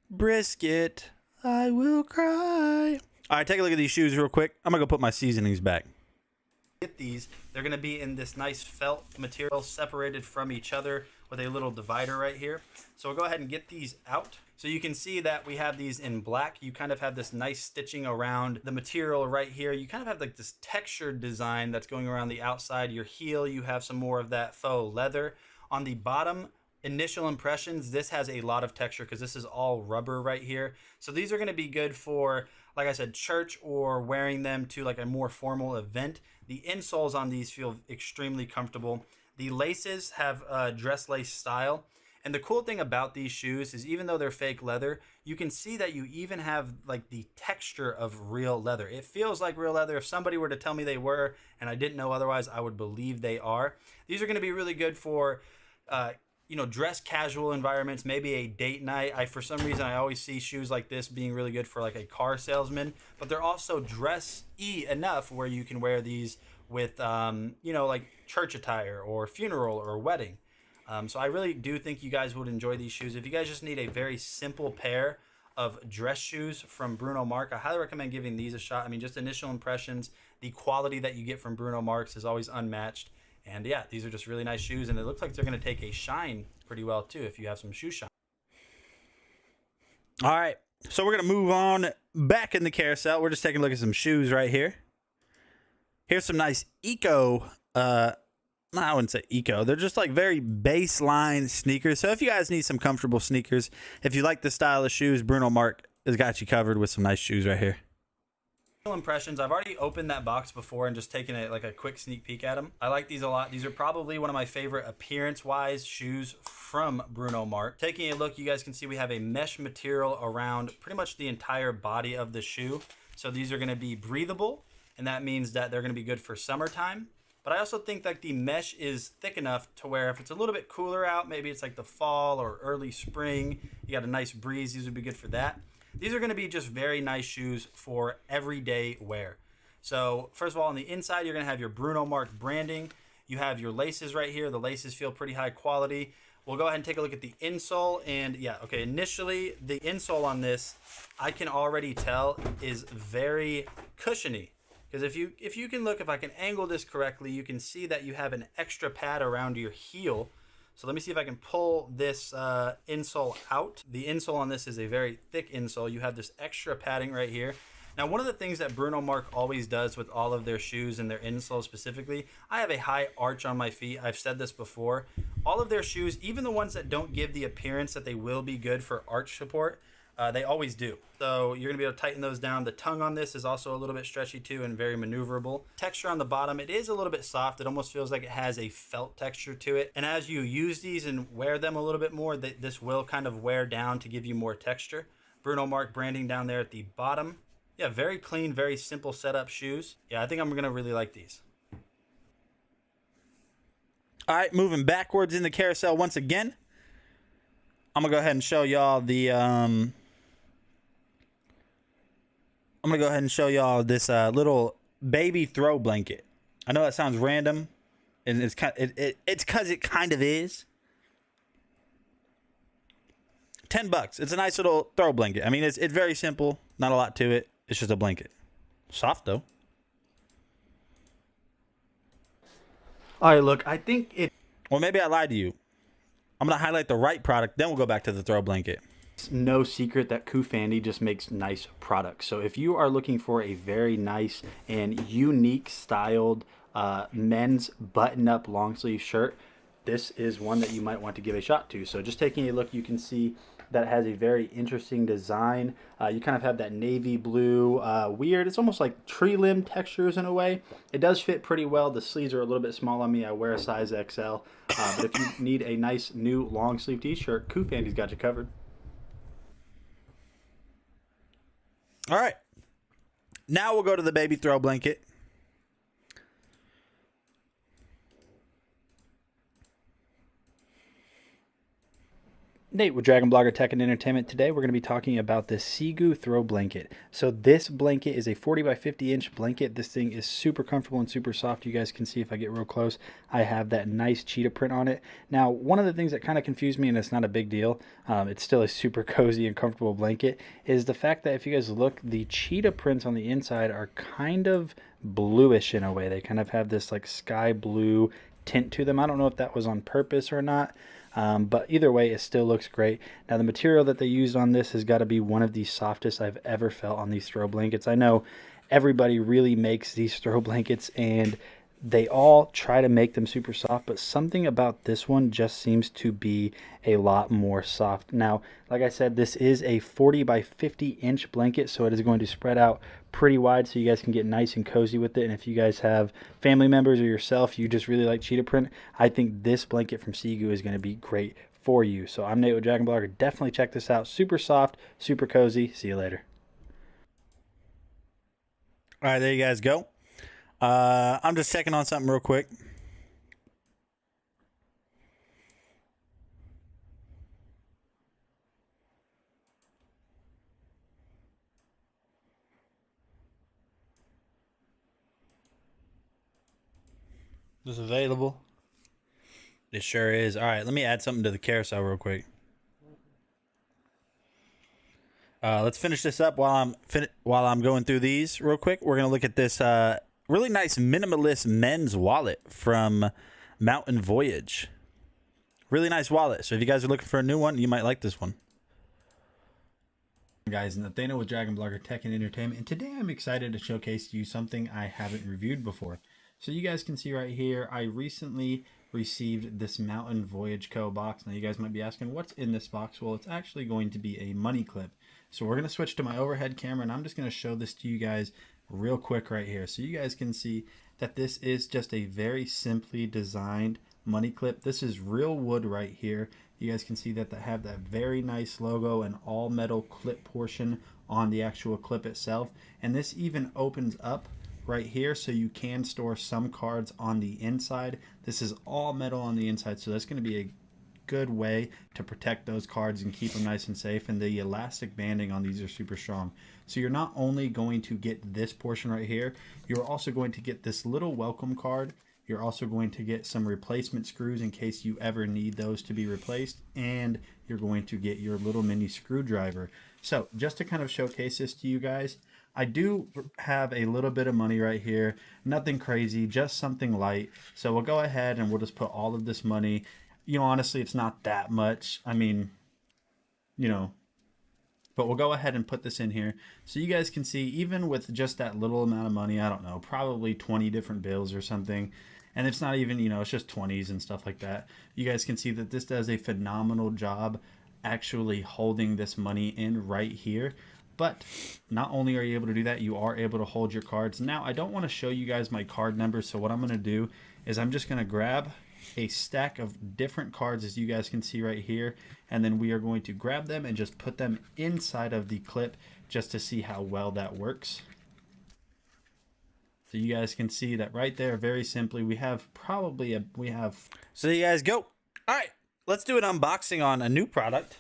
brisket, I will cry. All right, take a look at these shoes real quick. I'm going to go put my seasonings back. Get these. They're going to be in this nice felt material separated from each other with a little divider right here. So we'll go ahead and get these out. So you can see that we have these in black. You kind of have this nice stitching around the material right here. You kind of have like this textured design that's going around the outside. Your heel, you have some more of that faux leather. On the bottom, initial impressions, this has a lot of texture because this is all rubber right here. So these are going to be good for, like I said, church or wearing them to like a more formal event. The insoles on these feel extremely comfortable. The laces have dress lace style. And the cool thing about these shoes is even though they're fake leather, you can see that you even have like the texture of real leather. It feels like real leather. If somebody were to tell me they were and I didn't know otherwise, I would believe they are. These are going to be really good for you know, dress casual environments, maybe a date night. For some reason, I always see shoes like this being really good for like a car salesman, but they're also dress-y enough where you can wear these with, you know, like church attire or funeral or wedding. So I really do think you guys would enjoy these shoes. If you guys just need a very simple pair of dress shoes from Bruno Mars, I highly recommend giving these a shot. I mean, just initial impressions, the quality that you get from Bruno Mars is always unmatched. And yeah, these are just really nice shoes, and it looks like they're going to take a shine pretty well too if you have some shoe shine. All right, so we're going to move on back in the carousel. We're just taking a look at some shoes right here. Here's some nice eco, I wouldn't say eco. They're just like very baseline sneakers. So if you guys need some comfortable sneakers, if you like the style of shoes, Bruno Mars has got you covered with some nice shoes right here. Impressions. I've already opened that box before and just taken like a quick sneak peek at them. I like these a lot. These are probably one of my favorite appearance-wise shoes from Bruno Mars. Taking a look, you guys can see we have a mesh material around pretty much the entire body of the shoe. So these are going to be breathable, and that means that they're going to be good for summertime. But I also think that the mesh is thick enough to where if it's a little bit cooler out, maybe it's like the fall or early spring, you got a nice breeze, these would be good for that. These are going to be just very nice shoes for everyday wear. So first of all, on the inside, you're going to have your Bruno Mars branding. You have your laces right here. The laces feel pretty high quality. We'll go ahead and take a look at the insole. And yeah, okay, initially the insole on this, I can already tell is very cushiony. Because if you can look, if I can angle this correctly, you can see that you have an extra pad around your heel. So let me see if I can pull this insole out. The insole on this is a very thick insole. You have this extra padding right here. Now, one of the things that Bruno Mars always does with all of their shoes and their insoles specifically, I have a high arch on my feet. I've said this before. All of their shoes, even the ones that don't give the appearance that they will be good for arch support, they always do. So you're gonna be able to tighten those down. The tongue on this is also a little bit stretchy too and very maneuverable. Texture on the bottom, it is a little bit soft. It almost feels like it has a felt texture to it. And as you use these and wear them a little bit more, this will kind of wear down to give you more texture. Bruno Mars branding down there at the bottom. Yeah, very clean, very simple setup shoes. Yeah, I think I'm gonna really like these. All right, moving backwards in the carousel once again. I'm gonna go ahead and show y'all the I'm gonna go ahead and show y'all this little baby throw blanket. I know that sounds random, and it's because it kind of is. $10. It's a nice little throw blanket. I mean, it's very simple, not a lot to it. It's just a blanket. Soft though. All right, look, I think it. Well, maybe I lied to you. I'm gonna highlight the right product, then we'll go back to the throw blanket. It's no secret that Kufandi just makes nice products. So if you are looking for a very nice and unique styled men's button-up long sleeve shirt, this is one that you might want to give a shot to. So just taking a look, you can see that it has a very interesting design. You kind of have that navy blue, weird, it's almost like tree limb textures in a way. It does fit pretty well. The sleeves are a little bit small on me. I wear a size XL. But if you need a nice new long sleeve t-shirt, Kufandi's got you covered. All right. Now we'll go to the baby throw blanket. Nate with Dragon Blogger Tech and Entertainment. Today we're going to be talking about the Seagoo Throw Blanket. So this blanket is a 40 by 50 inch blanket. This thing is super comfortable and super soft. You guys can see if I get real close, I have that nice cheetah print on it. Now, one of the things that kind of confused me, and it's not a big deal, it's still a super cozy and comfortable blanket, is the fact that if you guys look, the cheetah prints on the inside are kind of bluish in a way. They kind of have this like sky blue tint to them. I don't know if that was on purpose or not. But either way, it still looks great. Now, the material that they used on this has got to be one of the softest I've ever felt on these throw blankets. I know everybody really makes these throw blankets, and they all try to make them super soft, but something about this one just seems to be a lot more soft. Now, like I said, this is a 40 by 50 inch blanket, so it is going to spread out pretty wide so you guys can get nice and cozy with it. And if you guys have family members or yourself, you just really like cheetah print, I think this blanket from Seagoo is going to be great for you. So I'm Nate with Dragon Blogger. Definitely check this out. Super soft, super cozy. See you later. All right, there you guys go. I'm just checking on something real quick. This is available. It sure is. All right, let me add something to the carousel real quick. Let's finish this up while I'm going through these real quick. We're gonna look at this really nice minimalist men's wallet from Mountain Voyage. Really nice wallet. So if you guys are looking for a new one, you might like this one. Guys, Nathaniel with Dragon Blogger Tech and Entertainment, and today I'm excited to showcase to you something I haven't reviewed before. So you guys can see right here, I recently received this Mountain Voyage Co. box. Now you guys might be asking, what's in this box? Well, it's actually going to be a money clip. So we're going to switch to my overhead camera, and I'm just going to show this to you guys real quick right here. So you guys can see that this is just a very simply designed money clip. This is real wood right here. You guys can see that they have that very nice logo and all metal clip portion on the actual clip itself. And this even opens up right here, so you can store some cards on the inside. This is all metal on the inside, so that's going to be a good way to protect those cards and keep them nice and safe. And the elastic banding on these are super strong. So you're not only going to get this portion right here, you're also going to get this little welcome card. You're also going to get some replacement screws in case you ever need those to be replaced, and you're going to get your little mini screwdriver. So just to kind of showcase this to you guys, I do have a little bit of money right here, nothing crazy, just something light. So we'll go ahead and we'll just put all of this money. You know, honestly, it's not that much. I mean, you know, but we'll go ahead and put this in here so you guys can see, even with just that little amount of money, I don't know, probably 20 different bills or something. And it's not even, you know, it's just 20s and stuff like that. You guys can see that this does a phenomenal job actually holding this money in right here. But not only are you able to do that, you are able to hold your cards. Now, I don't want to show you guys my card numbers, so what I'm going to do is I'm just going to grab a stack of different cards, as you guys can see right here, and then we are going to grab them and just put them inside of the clip just to see how well that works. So you guys can see that right there, very simply, we have So there you guys go. All right, let's do an unboxing on a new product.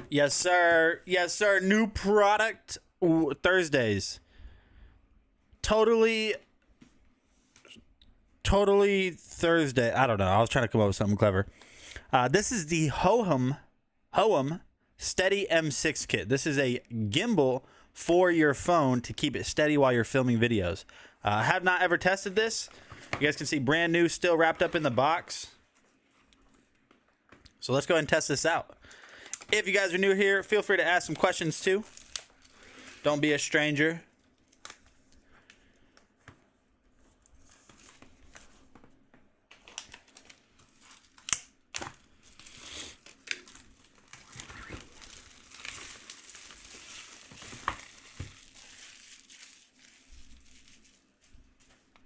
Yes, sir. Yes, sir. New product. Ooh, Thursdays. Totally Thursday. I don't know. I was trying to come up with something clever. This is the Hohem Steady M6 kit. This is a gimbal for your phone to keep it steady while you're filming videos. I have not ever tested this. You guys can see brand new, still wrapped up in the box. So let's go ahead and test this out. If you guys are new here, feel free to ask some questions too. Don't be a stranger.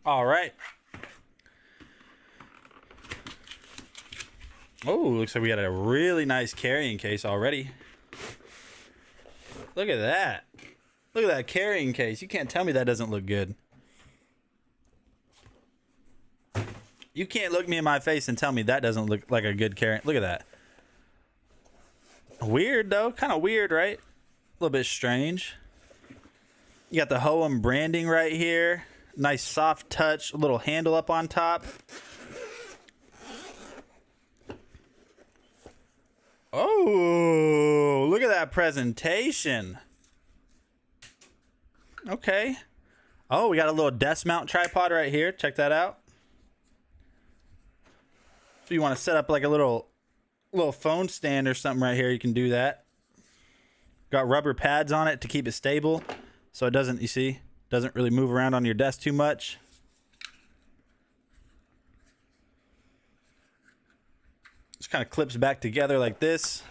All right. Oh, looks like we got a really nice carrying case already. Look at that. Look at that carrying case. You can't tell me that doesn't look good. You can't look me in my face and tell me that doesn't look like a good carrying. Look at that. Weird though. Kind of weird, right? A little bit strange. You got the Hohem branding right here. Nice soft touch, a little handle up on top. Oh, look at that presentation. Okay. Oh, we got a little desk mount tripod right here. Check that out. So you want to set up like a little phone stand or something right here, you can do that. Got rubber pads on it to keep it stable so it doesn't, you see, doesn't really move around on your desk too much. Just kind of clips back together like this.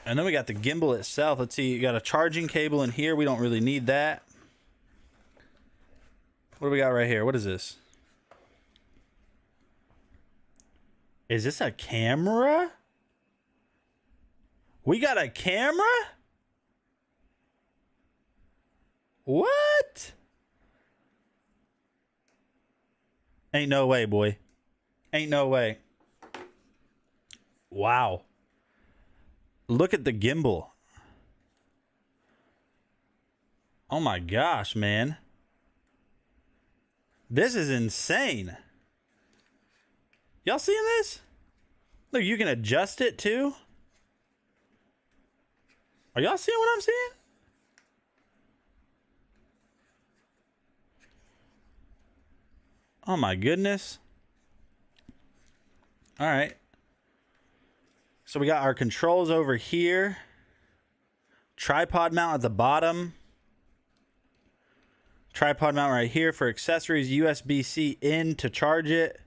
And then we got the gimbal itself. Let's see, you got a charging cable in here. We don't really need that. What do we got right here? What is this? Is this a camera? We got a camera? What? Ain't no way, boy. Ain't no way. Wow. Look at the gimbal. Oh my gosh, man. This is insane. Y'all seeing this? Look, you can adjust it too. Are y'all seeing what I'm seeing? Oh my goodness. All right. So we got our controls over here. Tripod mount at the bottom. Tripod mount right here for accessories. USB-C in to charge it.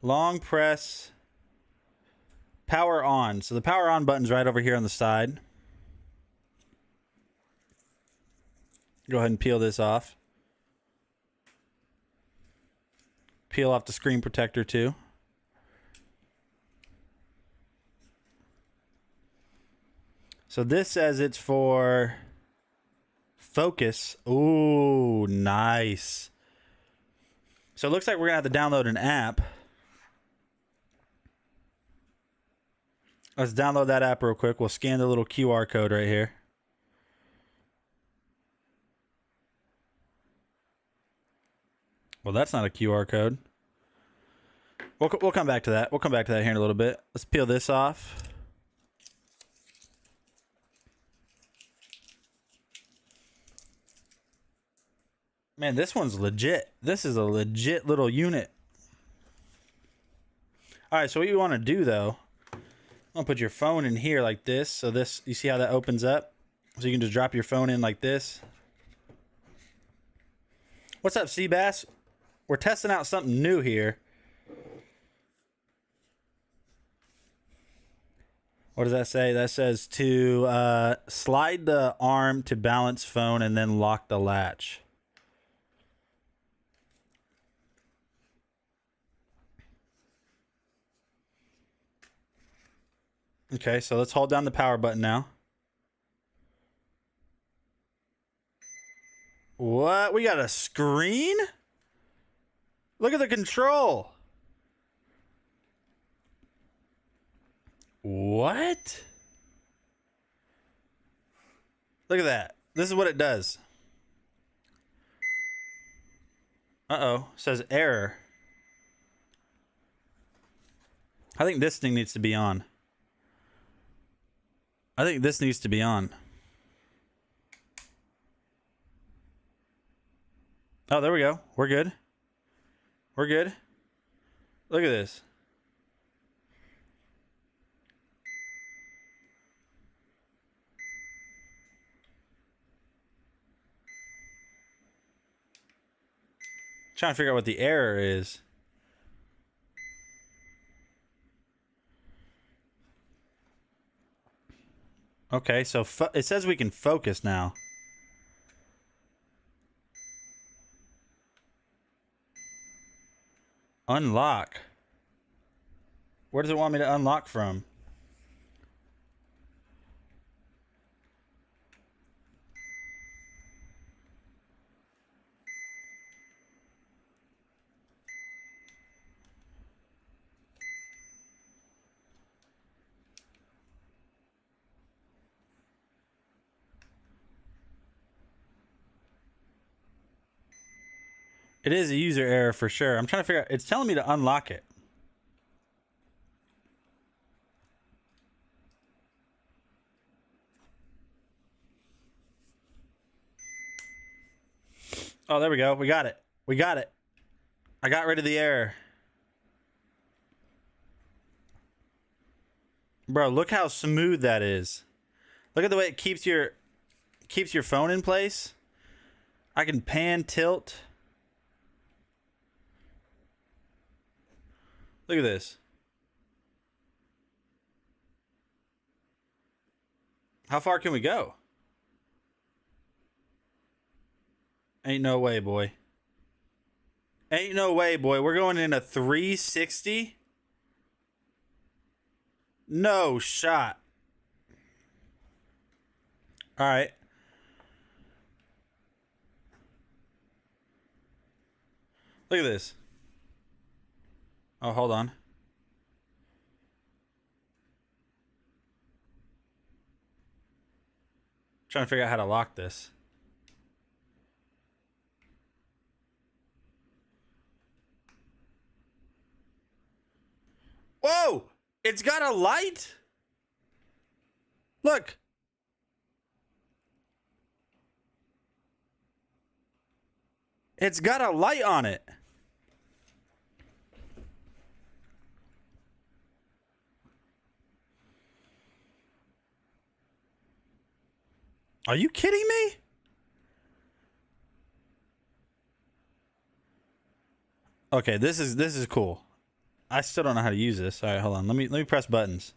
Long press. Power on. So the power on button's right over here on the side. Go ahead and peel this off. Peel off the screen protector too. So this says it's for focus. Ooh, nice. So it looks like we're gonna have to download an app. Let's download that app real quick. We'll scan the little QR code right here. Well, that's not a QR code. We'll come back to that. We'll come back to that here in a little bit. Let's peel this off. Man, this one's legit. This is a legit little unit. All right, so what you want to do, though, I'm going to put your phone in here like this. So this, you see how that opens up? So you can just drop your phone in like this. What's up, Seabass? We're testing out something new here. What does that say? That says to slide the arm to balance phone and then lock the latch. Okay, so let's hold down the power button now. What? We got a screen? Look at the control. What? Look at that. This is what it does. Uh-oh. It says error. I think this thing needs to be on. I think this needs to be on. Oh, there we go. We're good. We're good. Look at this. Trying to figure out what the error is. Okay, so it says we can focus now. Unlock. Where does it want me to unlock from? It is a user error for sure. I'm trying to figure out. It's telling me to unlock it. Oh, there we go. We got it. We got it. I got rid of the error. Bro, look how smooth that is. Look at the way it keeps your phone in place. I can pan, tilt. Look at this. How far can we go? Ain't no way, boy. Ain't no way, boy. We're going in a 360? No shot. All right. Look at this. Oh, hold on. Trying to figure out how to lock this. Whoa! It's got a light? Look. It's got a light on it. Are you kidding me? Okay, this is cool. I still don't know how to use this. All right, hold on. Let me press buttons.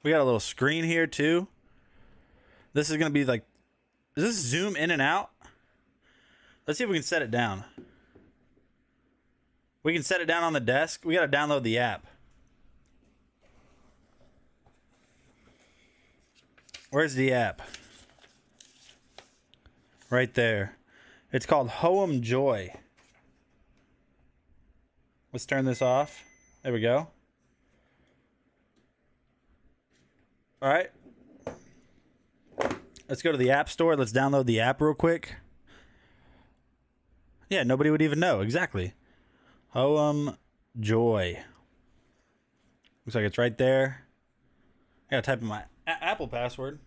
We got a little screen here too. This is gonna be like, does this zoom in and out? Let's see if we can set it down. We can set it down on the desk. We gotta download the app. Where's the app? Right there. It's called Hohem Joy. Let's turn this off. There we go. All right. Let's go to the App Store. Let's download the app real quick. Yeah, nobody would even know. Exactly. Hohem Joy. Looks like it's right there. I gotta type in my Apple password.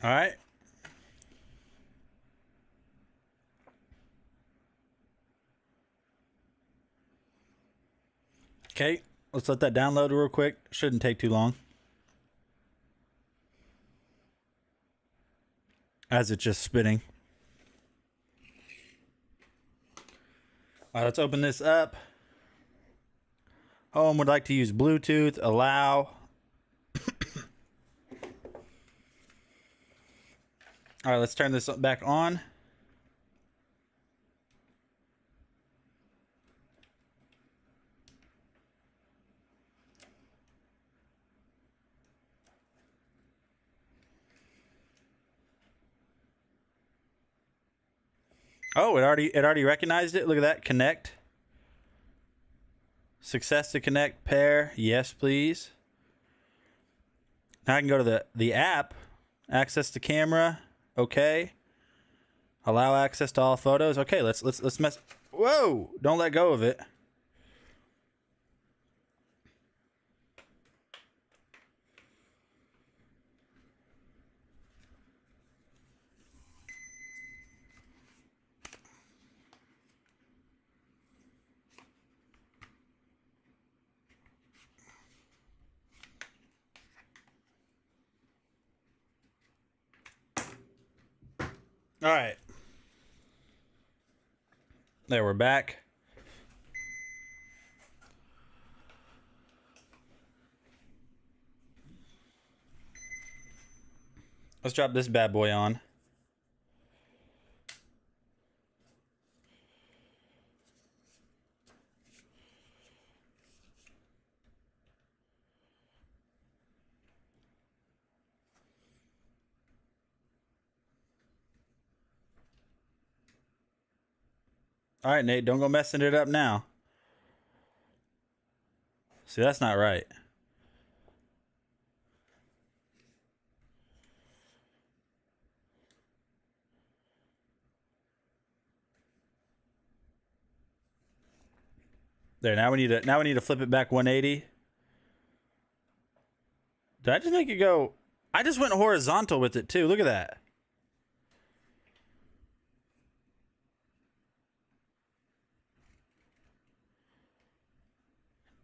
All right. Okay, let's let that download real quick. Shouldn't take too long. As it's just spinning. All right, let's open this up. Home would like to use Bluetooth. Allow. All right, let's turn this back on. Oh, it already recognized it. Look at that. Connect. Success to connect. Pair. Yes, please. Now I can go to the app. Access to camera. Okay. Allow access to all photos. Okay, let's mess. Whoa! Don't let go of it. All right. There, we're back. Let's drop this bad boy on. All right, Nate, don't go messing it up now. See, that's not right. There, now we need to flip it back 180. Did I just make it go? I just went horizontal with it too. Look at that.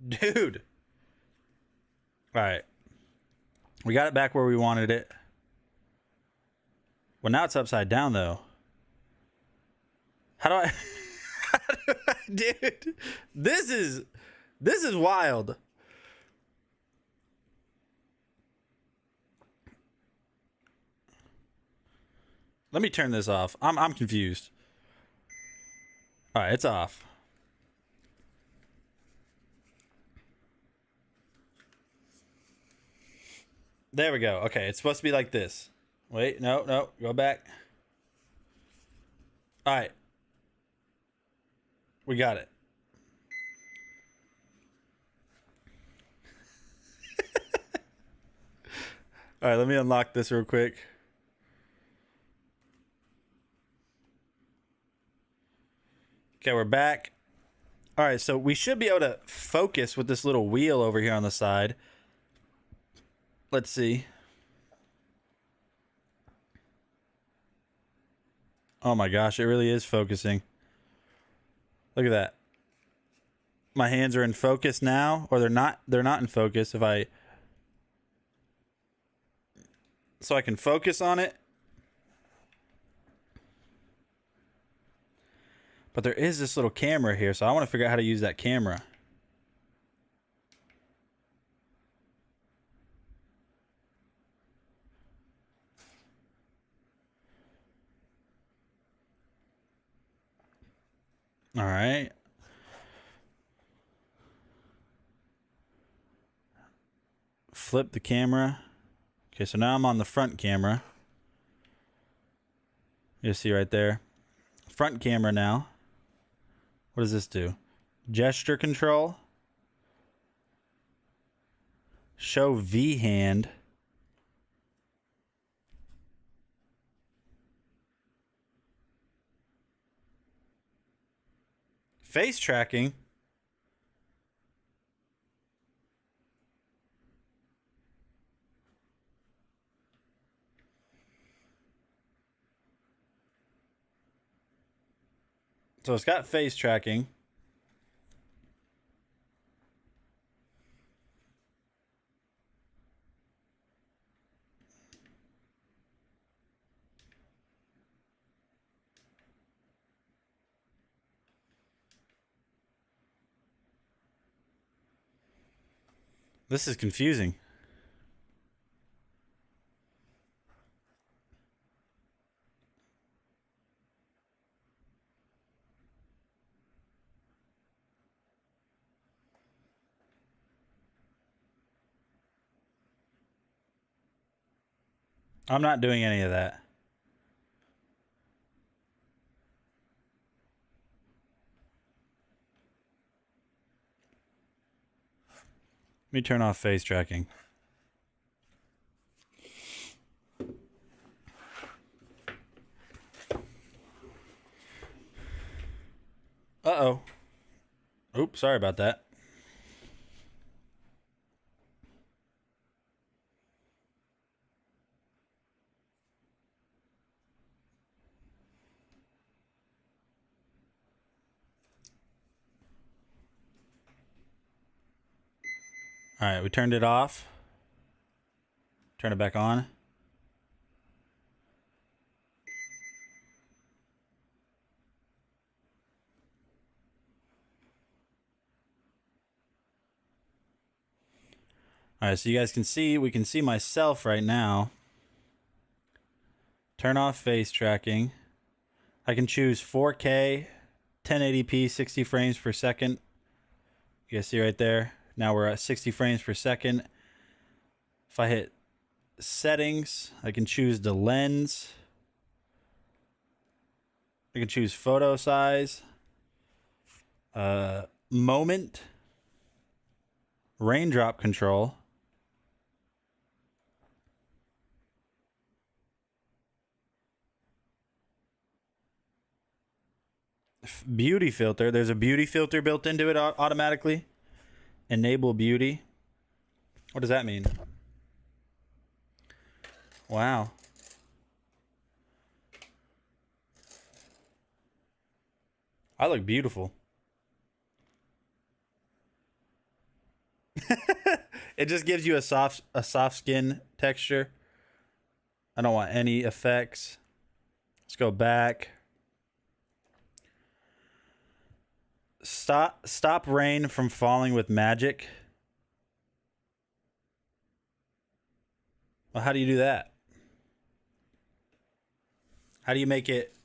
Dude. All right. We got it back where we wanted it. Well, now it's upside down though. How do I Dude, this is wild. Let me turn this off. I'm confused. All right, it's off. There we go. Okay, it's supposed to be like this. Wait, no, go back. All right. We got it. All right, let me unlock this real quick. Okay, we're back. All right, so we should be able to focus with this little wheel over here on the side. Let's see. Oh my gosh, it really is focusing. Look at that. My hands are in focus now, or they're not in focus. So I can focus on it. But there is this little camera here, so I want to figure out how to use that camera. All right. Flip the camera. Okay, so now I'm on the front camera. You see right there. Front camera now. What does this do? Gesture control. Show V hand. Face tracking. So it's got face tracking. This is confusing. I'm not doing any of that. Let me turn off face tracking. Uh-oh. Oops, sorry about that. All right, we turned it off. Turn it back on. All right, so you guys can see, we can see myself right now. Turn off face tracking. I can choose 4K, 1080p, 60 frames per second. You guys see right there? Now we're at 60 frames per second. If I hit settings, I can choose the lens. I can choose photo size, moment, raindrop control, beauty filter. There's a beauty filter built into it automatically. Enable beauty. What does that mean? Wow. I look beautiful. It just gives you a soft skin texture. I don't want any effects. Let's go back. Stop rain from falling with magic. Well, how do you do that? How do you make it?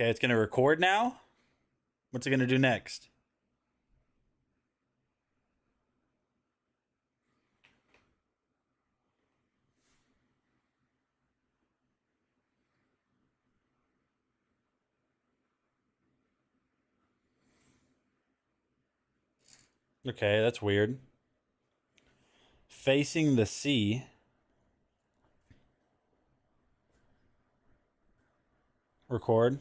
Okay, it's going to record now. What's it going to do next? Okay, that's weird. Facing the sea. Record.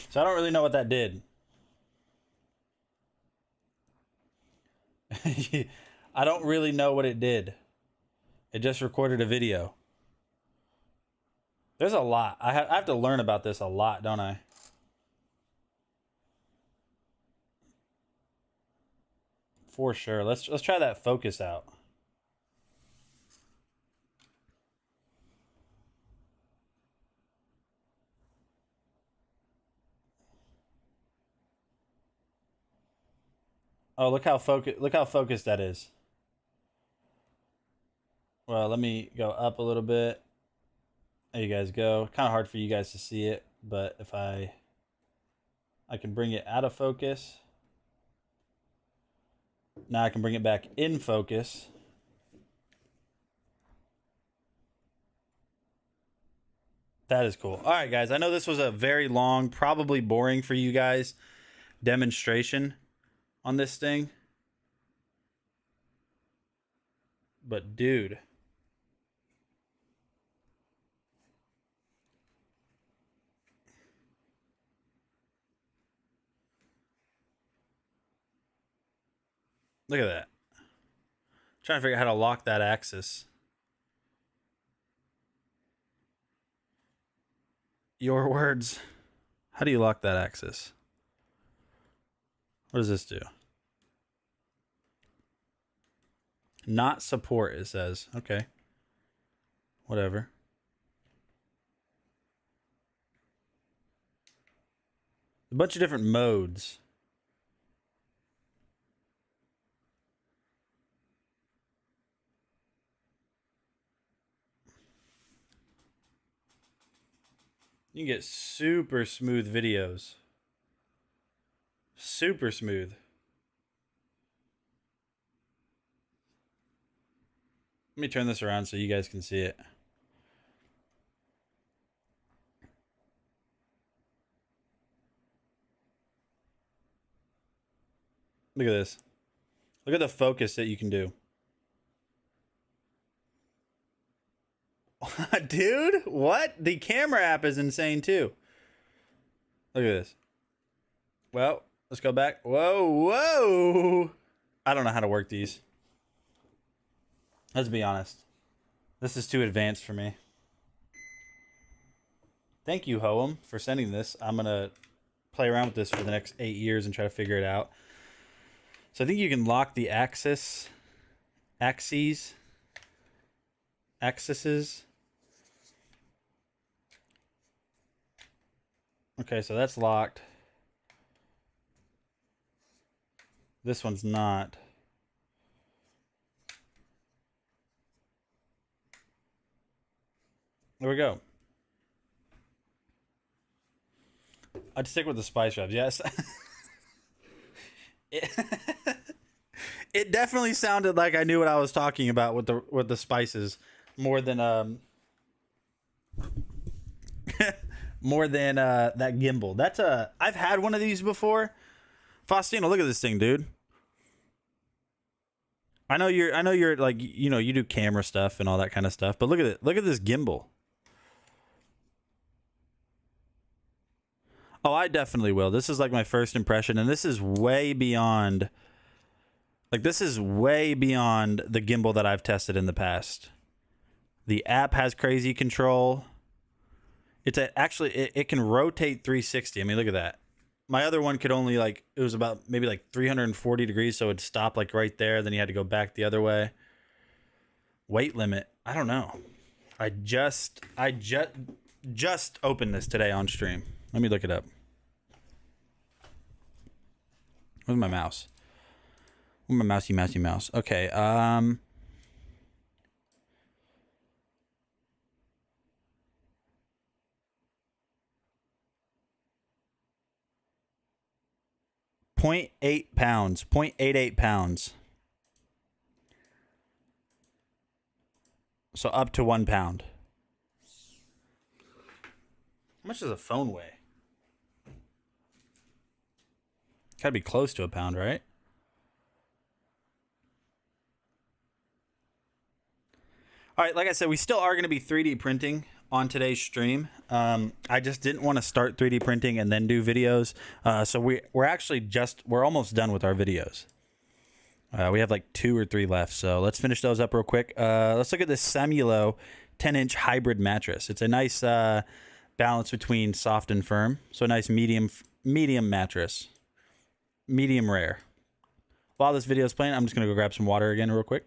So I don't really know what that did. I don't really know what it did. It just recorded a video. There's a lot. I have to learn about this a lot, don't I? For sure. Let's try that focus out. Oh, look how focused that is. Well, let me go up a little bit. There you guys go. Kind of hard for you guys to see it, but if I can bring it out of focus. Now I can bring it back in focus. That is cool. All right, guys. I know this was a very long, probably boring for you guys demonstration on this thing. But dude. Look at that. Trying to figure out how to lock that axis. Your words. How do you lock that axis? What does this do? Not support, it says. Okay. Whatever. A bunch of different modes. You can get super smooth videos. Super smooth. Let me turn this around so you guys can see it. Look at this. Look at the focus that you can do. Dude, what? The camera app is insane too. Look at this. Well, let's go back. Whoa, whoa. I don't know how to work these. Let's be honest. This is too advanced for me. Thank you, Hoem, for sending this. I'm going to play around with this for the next 8 years and try to figure it out. So I think you can lock the axes. Okay, so that's locked. This one's not. There we go. I'd stick with the spice rubs, yes. It definitely sounded like I knew what I was talking about with the spices more than more than that gimbal. That's I've had one of these before. Faustino, look at this thing, dude. I know you're like, you know, you do camera stuff and all that kind of stuff, but look at it. Look at this gimbal. Oh, I definitely will. This is like my first impression, and this is way beyond. Like, this is way beyond the gimbal that I've tested in the past. The app has crazy control. It's actually it can rotate 360. I mean, look at that. My other one could only, like, it was about maybe like 340 degrees, so it'd stop like right there. Then you had to go back the other way. Weight limit. I don't know. I just opened this today on stream. Let me look it up. Where's my mouse? My mousey mouse. Okay. 0.8 pounds. 0.88 pounds. So up to 1 pound. How much does a phone weigh? Gotta be close to a pound, right? All right, like I said, we still are going to be 3D printing on today's stream. I just didn't want to start 3D printing and then do videos. So we're almost done with our videos. We have like 2 or 3 left. So let's finish those up real quick. Let's look at this Samulo 10-inch hybrid mattress. It's a nice balance between soft and firm. So a nice medium mattress. Medium rare. While this video is playing, I'm just going to go grab some water again real quick.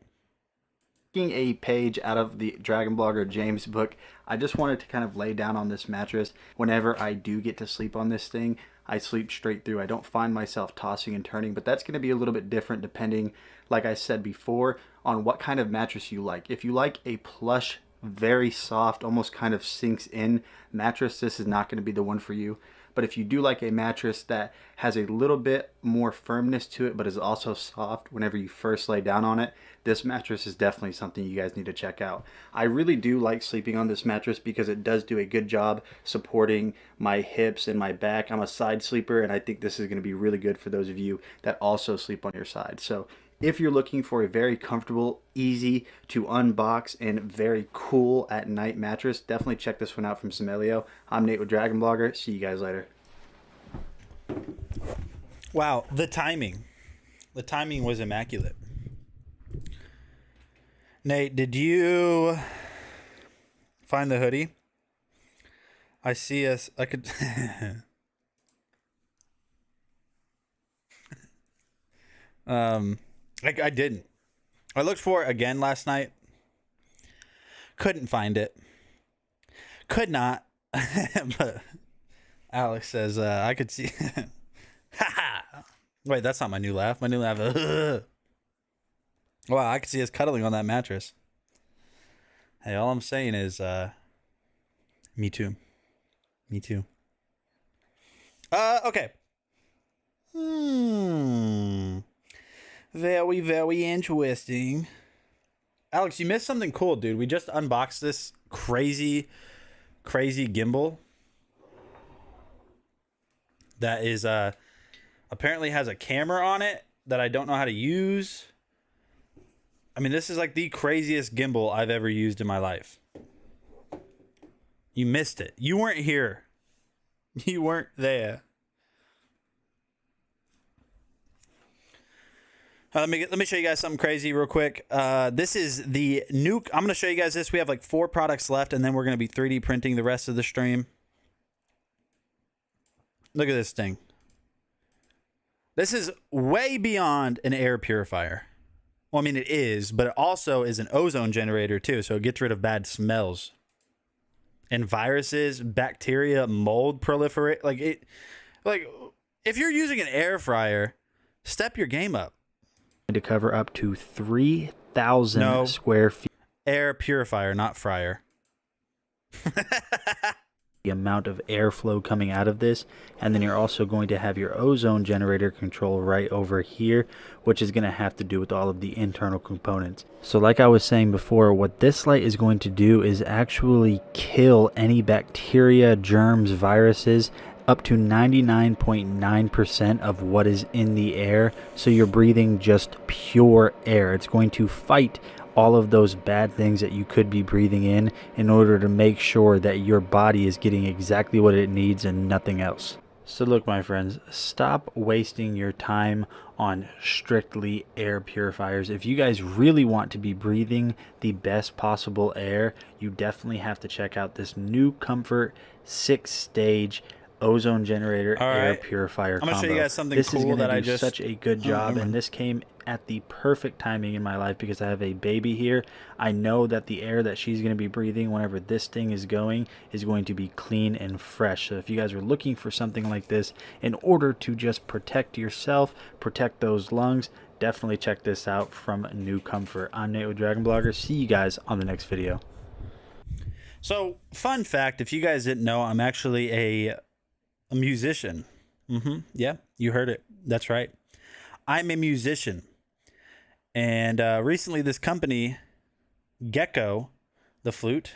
Taking a page out of the Dragon Blogger James book, I just wanted to kind of lay down on this mattress. Whenever I do get to sleep on this thing, I sleep straight through. I don't find myself tossing and turning, but that's going to be a little bit different depending, like I said before, on what kind of mattress you like. If you like a plush, very soft, almost kind of sinks in mattress, this is not going to be the one for you. But if you do like a mattress that has a little bit more firmness to it, but is also soft whenever you first lay down on it, this mattress is definitely something you guys need to check out. I really do like sleeping on this mattress because it does do a good job supporting my hips and my back. I'm a side sleeper, and I think this is going to be really good for those of you that also sleep on your side. So if you're looking for a very comfortable, easy to unbox, and very cool at night mattress, definitely check this one out from Samulo. I'm Nate with Dragon Blogger. See you guys later. Wow, the timing. The timing was immaculate. Nate, did you find the hoodie? I see us. I could. I didn't. I looked for it again last night. Couldn't find it. Could not. But Alex says I could see. Wait, that's not my new laugh. My new laugh. Wow, I could see us cuddling on that mattress. Hey, all I'm saying is, me too. Me too. Okay. Very, very interesting. Alex, you missed something cool, dude. We just unboxed this crazy gimbal that is apparently has a camera on it that I don't know how to use. I mean, this is like the craziest gimbal I've ever used in my life. You missed it. You weren't here. You weren't there. Let me show you guys something crazy real quick. This is the new. I'm going to show you guys this. We have like 4 products left, and then we're going to be 3D printing the rest of the stream. Look at this thing. This is way beyond an air purifier. Well, I mean, it is, but it also is an ozone generator too, so it gets rid of bad smells and viruses, bacteria, mold proliferate. Like if you're using an air fryer, step your game up. To cover up to 3,000 square feet. Air purifier, not fryer. The amount of airflow coming out of this, and then you're also going to have your ozone generator control right over here, which is going to have to do with all of the internal components. So like I was saying before, what this light is going to do is actually kill any bacteria, germs, viruses, up to 99.9% of what is in the air. So you're breathing just pure air. It's going to fight all of those bad things that you could be breathing in order to make sure that your body is getting exactly what it needs and nothing else. So look, my friends, stop wasting your time on strictly air purifiers. If you guys really want to be breathing the best possible air, you definitely have to check out this new Comfort 6-stage ozone generator air purifier combo. I'm gonna show you guys something this cool is gonna that do I just such a good job, and this came at the perfect timing in my life because I have a baby here. I know that the air that she's going to be breathing whenever this thing is going to be clean and fresh. So if you guys are looking for something like this in order to just protect yourself, protect those lungs, definitely check this out from New Comfort. I'm Nate with Dragon Blogger. See you guys on the next video. So, fun fact, if you guys didn't know, I'm actually a musician. Yeah, you heard it. That's right. I'm a musician. And recently this company, Gecko, the flute.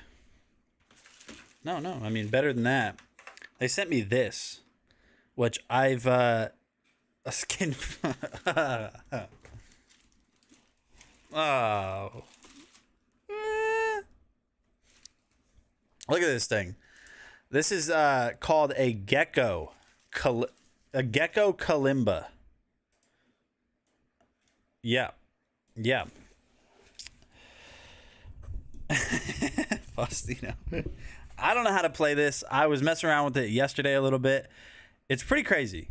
No, I mean, better than that. They sent me this, which I've a skin. Oh. Look at this thing. This is called a Gecko. A Gecko Kalimba. Yeah. Faustino. I don't know how to play this. I was messing around with it yesterday a little bit. It's pretty crazy.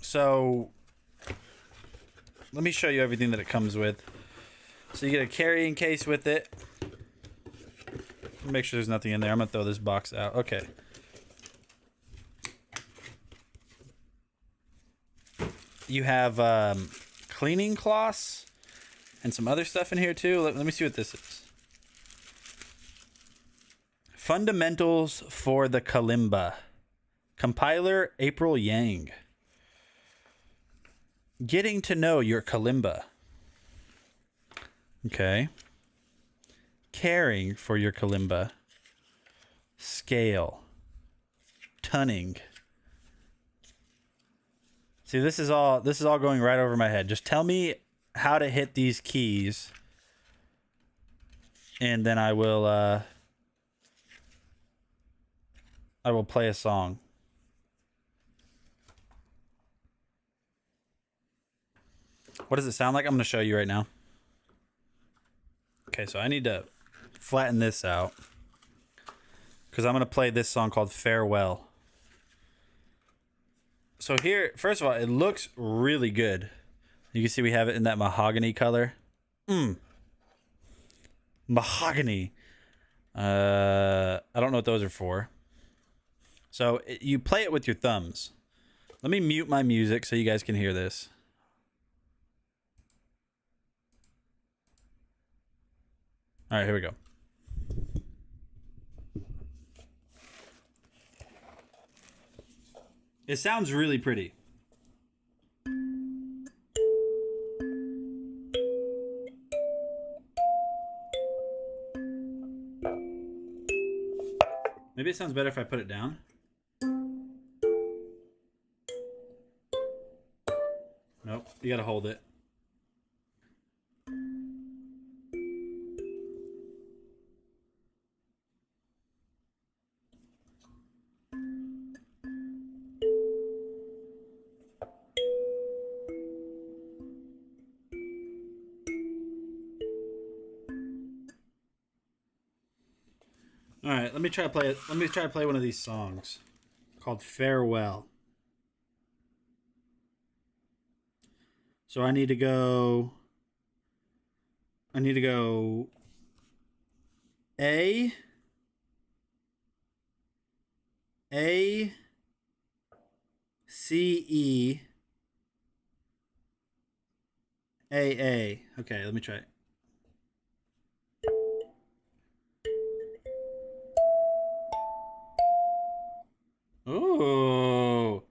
So let me show you everything that it comes with. So you get a carrying case with it. Make sure there's nothing in there. I'm gonna throw this box out. Okay. You have cleaning cloths and some other stuff in here too. Let me see what this is. Fundamentals for the Kalimba. Compiler April Yang. Getting to know your Kalimba. Okay. Caring for your Kalimba. Scale. Tunning. See, this is all going right over my head. Just tell me how to hit these keys, and then I will play a song. What does it sound like? I'm going to show you right now. Okay, so I need to flatten this out because I'm going to play this song called Farewell. So here, first of all, it looks really good. You can see we have it in that mahogany color. Mahogany. I don't know what those are for. So you play it with your thumbs. Let me mute my music so you guys can hear this. All right, here we go. It sounds really pretty. Maybe it sounds better if I put it down. Nope, you gotta hold it. All right, let me try to play it. Let me try to play one of these songs called Farewell. So I need to go A C E A. Okay, let me try it. Oh.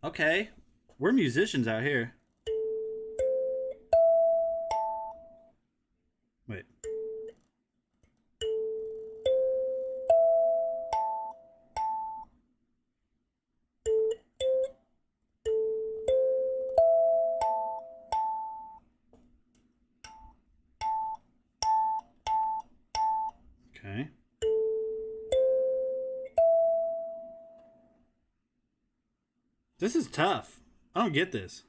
Okay. We're musicians out here. Wait. Okay. This is tough. I don't get this.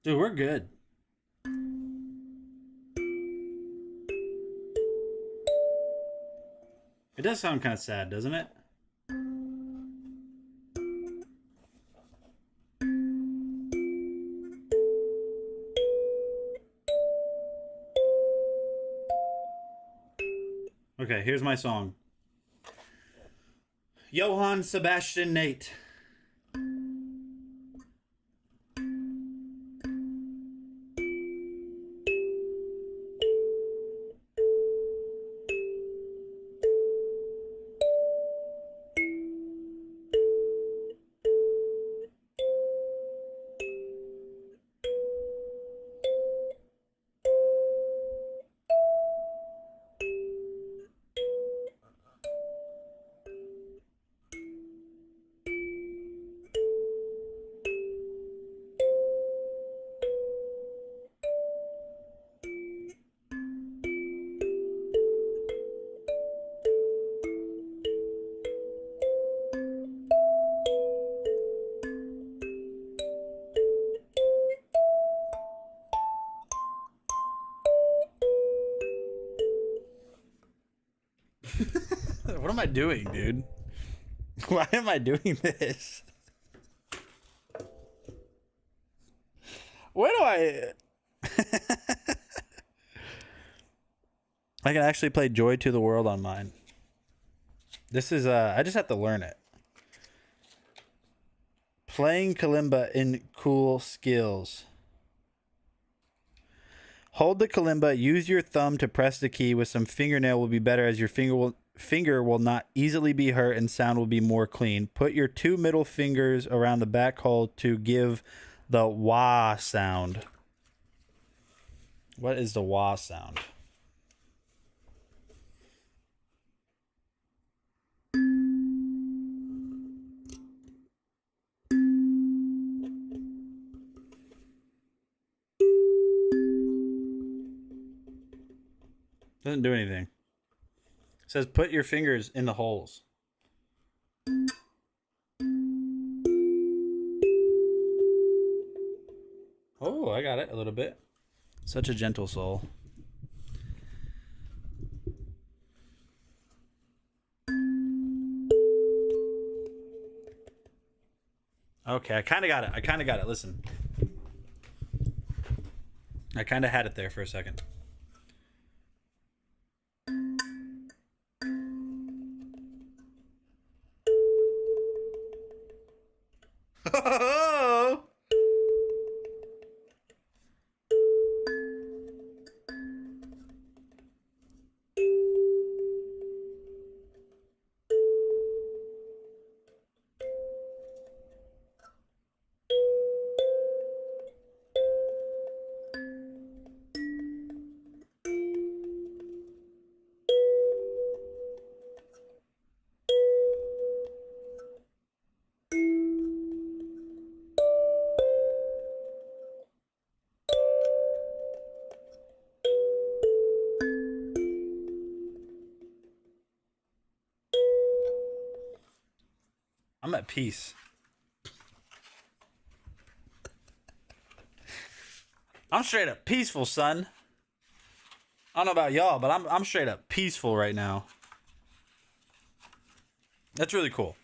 Dude, we're good. It does sound kind of sad, doesn't it? Okay, here's my song. Johann Sebastian Nate. What am I doing, dude? Why am I doing this? Where do I... I can actually play Joy to the World on mine. This is, I just have to learn it. Playing kalimba in cool skills. Hold the kalimba, use your thumb to press the key. With some fingernail will be better, as your finger will not easily be hurt and sound will be more clean. Put your 2 middle fingers around the back hole to give the wah sound. What is the wah sound? Doesn't do anything. It says put your fingers in the holes. Oh, I got it a little bit. Such a gentle soul. Okay, I kind of got it. Listen. I kind of had it there for a second. I'm at peace. I'm straight up peaceful, son. I don't know about y'all, but I'm straight up peaceful right now. That's really cool.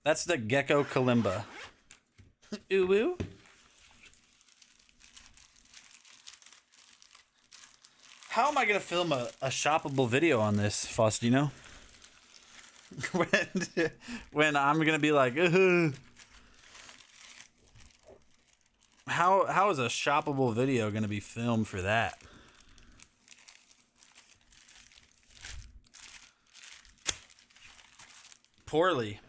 That's the Gecko Kalimba. Ooh woo. How am I gonna film a shoppable video on this, Faustino? when I'm gonna be like, how is a shoppable video gonna be filmed for that? Poorly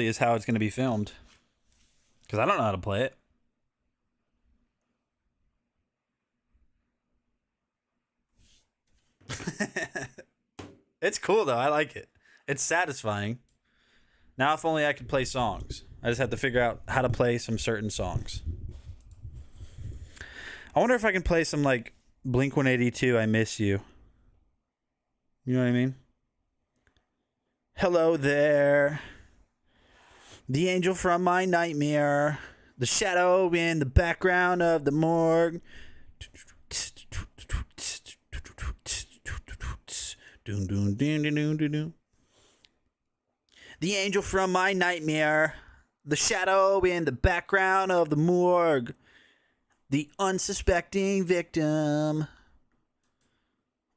is how it's gonna be filmed, because I don't know how to play it. It's cool though. I like it. It's satisfying. Now, if only I could play songs. I just have to figure out how to play some certain songs. I wonder if I can play some, like, Blink-182, I Miss You. You know what I mean? Hello there. The angel from my nightmare. The shadow in the background of the morgue. The angel from my nightmare, the shadow in the background of the morgue, the unsuspecting victim.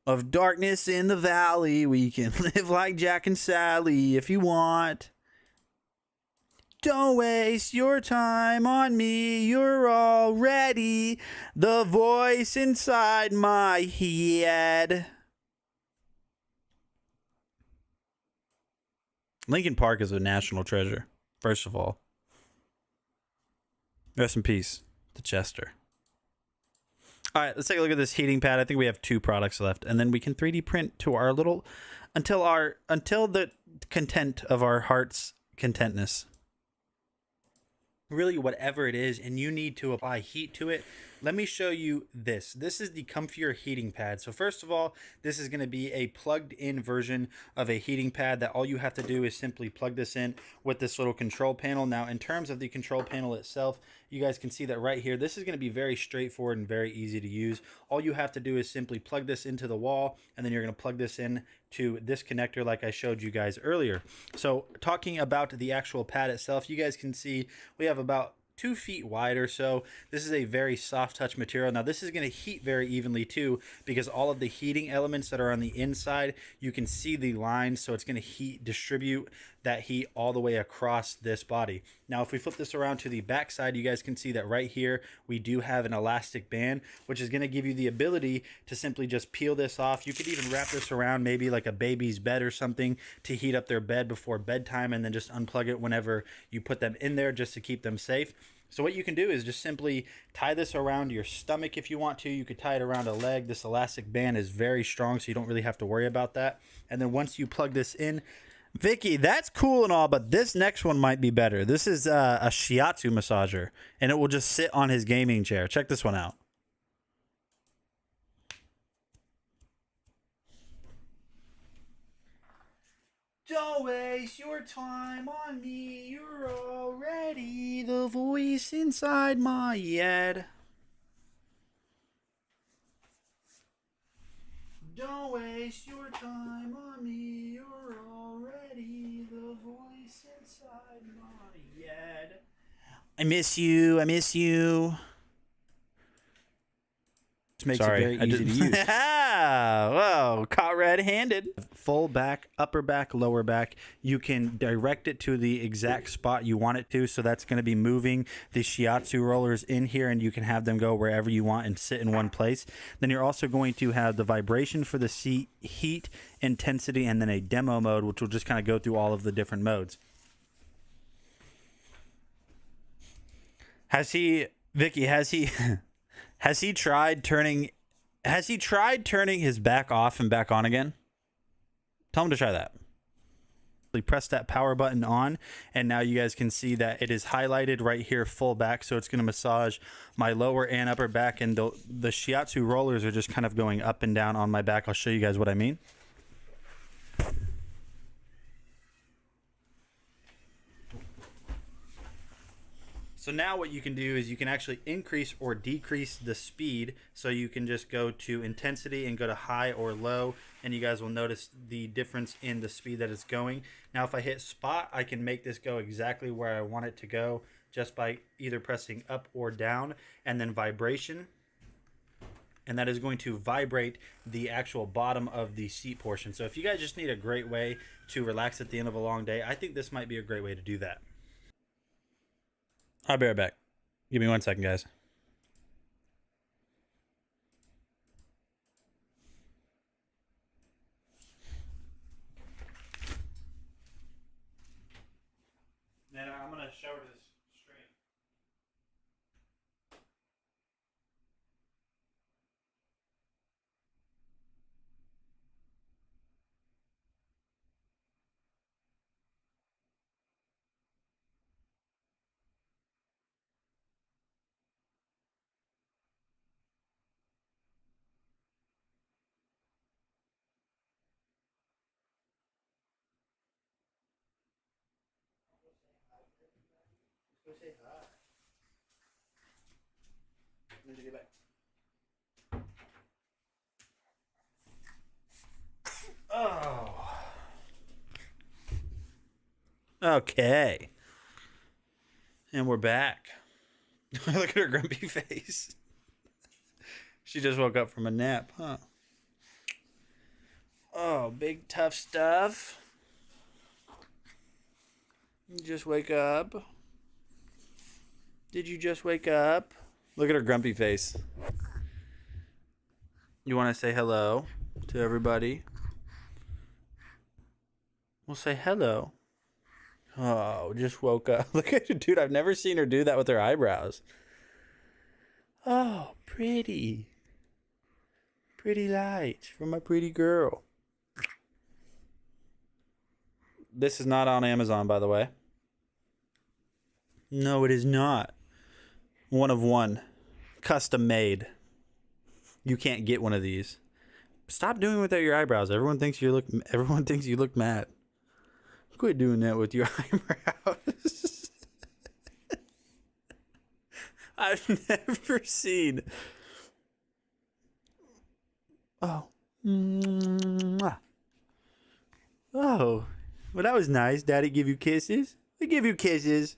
of darkness in the valley. We can live like Jack and Sally if you want. Don't waste your time on me. You're already the voice inside my head. Linkin Park is a national treasure, first of all. Rest in peace to Chester. All right, let's take a look at this heating pad. I think we have 2 products left, and then we can 3D print to our little until the content of our heart's contentness. Really, whatever it is, and you need to apply heat to it. Let me show you this. This is the Comfier heating pad. So first of all, this is going to be a plugged in version of a heating pad that all you have to do is simply plug this in with this little control panel. Now, in terms of the control panel itself, you guys can see that right here. This is going to be very straightforward and very easy to use. All you have to do is simply plug this into the wall, and then you're going to plug this in to this connector like I showed you guys earlier. So talking about the actual pad itself, you guys can see we have about 2 feet wide or so. This is a very soft touch material. Now this is going to heat very evenly too, because all of the heating elements that are on the inside, you can see the lines, so it's going to distribute that heat all the way across this body. Now if we flip this around to the back side, you guys can see that right here we do have an elastic band, which is going to give you the ability to simply just peel this off. You could even wrap this around maybe like a baby's bed or something to heat up their bed before bedtime, and then just unplug it whenever you put them in there, just to keep them safe. So what you can do is just simply tie this around your stomach if you want to. You could tie it around a leg. This elastic band is very strong, so you don't really have to worry about that. And then once you plug this in, Vicky, that's cool and all, but this next one might be better. This is a shiatsu massager, and it will just sit on his gaming chair. Check this one out. Don't waste your time on me. You're already the voice inside my head. Don't waste your time on me. You're already the voice inside my head. I miss you. I miss you. Makes it very easy to use. Whoa, caught red-handed. Full back, upper back, lower back. You can direct it to the exact spot you want it to. So that's going to be moving the shiatsu rollers in here, and you can have them go wherever you want and sit in one place. Then you're also going to have the vibration for the seat, heat, intensity, and then a demo mode, which will just kind of go through all of the different modes. Vicky, has he tried turning his back off and back on again? Tell him to try that. Press that power button on, and now you guys can see that it is highlighted right here, full back. So it's going to massage my lower and upper back, and the shiatsu rollers are just kind of going up and down on my back. I'll show you guys what I mean. So now what you can do is you can actually increase or decrease the speed. So you can just go to intensity and go to high or low, and you guys will notice the difference in the speed that it's going. Now if I hit spot, I can make this go exactly where I want it to go just by either pressing up or down, and then vibration. And that is going to vibrate the actual bottom of the seat portion. So if you guys just need a great way to relax at the end of a long day, I think this might be a great way to do that. I'll be right back. Give me 1 second, guys. Then I'm going to show her this stream. Go say hi. When did you get back? Oh. Okay. And we're back. Look at her grumpy face. She just woke up from a nap, huh? Oh, big tough stuff. You just wake up. Did you just wake up? Look at her grumpy face. You want to say hello to everybody? We'll say hello. Oh, just woke up. Look at her, dude. I've never seen her do that with her eyebrows. Oh, pretty. Pretty light from my pretty girl. This is not on Amazon, by the way. No, it is not. One of one. Custom made. You can't get one of these. Stop doing it without your eyebrows. Everyone thinks you look mad. Quit doing that with your eyebrows. I've never seen. Oh. Mwah. Oh. Well, that was nice. Daddy give you kisses? I give you kisses.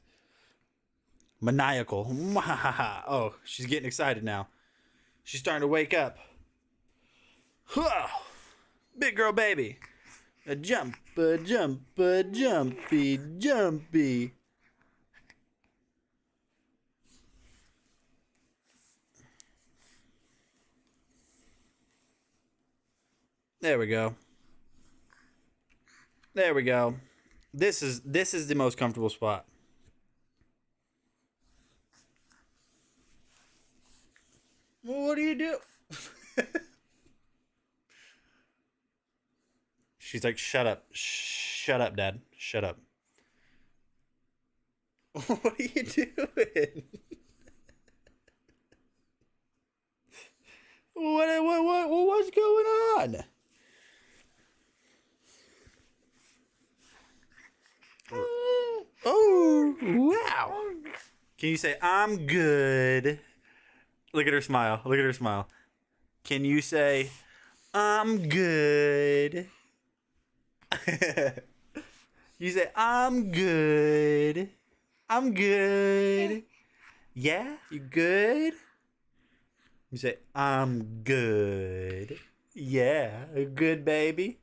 Maniacal. Oh, she's getting excited now. She's starting to wake up. Big girl baby. A jump, a jump, a jumpy, jumpy. There we go. There we go. This is the most comfortable spot. Well, what do you do? She's like, shut up. Shut up, Dad. Shut up. What are you doing? What's going on? Oh, wow. Can you say, I'm good? Look at her smile. Look at her smile. Can you say, I'm good? You say, I'm good. I'm good. Yeah? You good? You say, I'm good. Yeah. A good baby.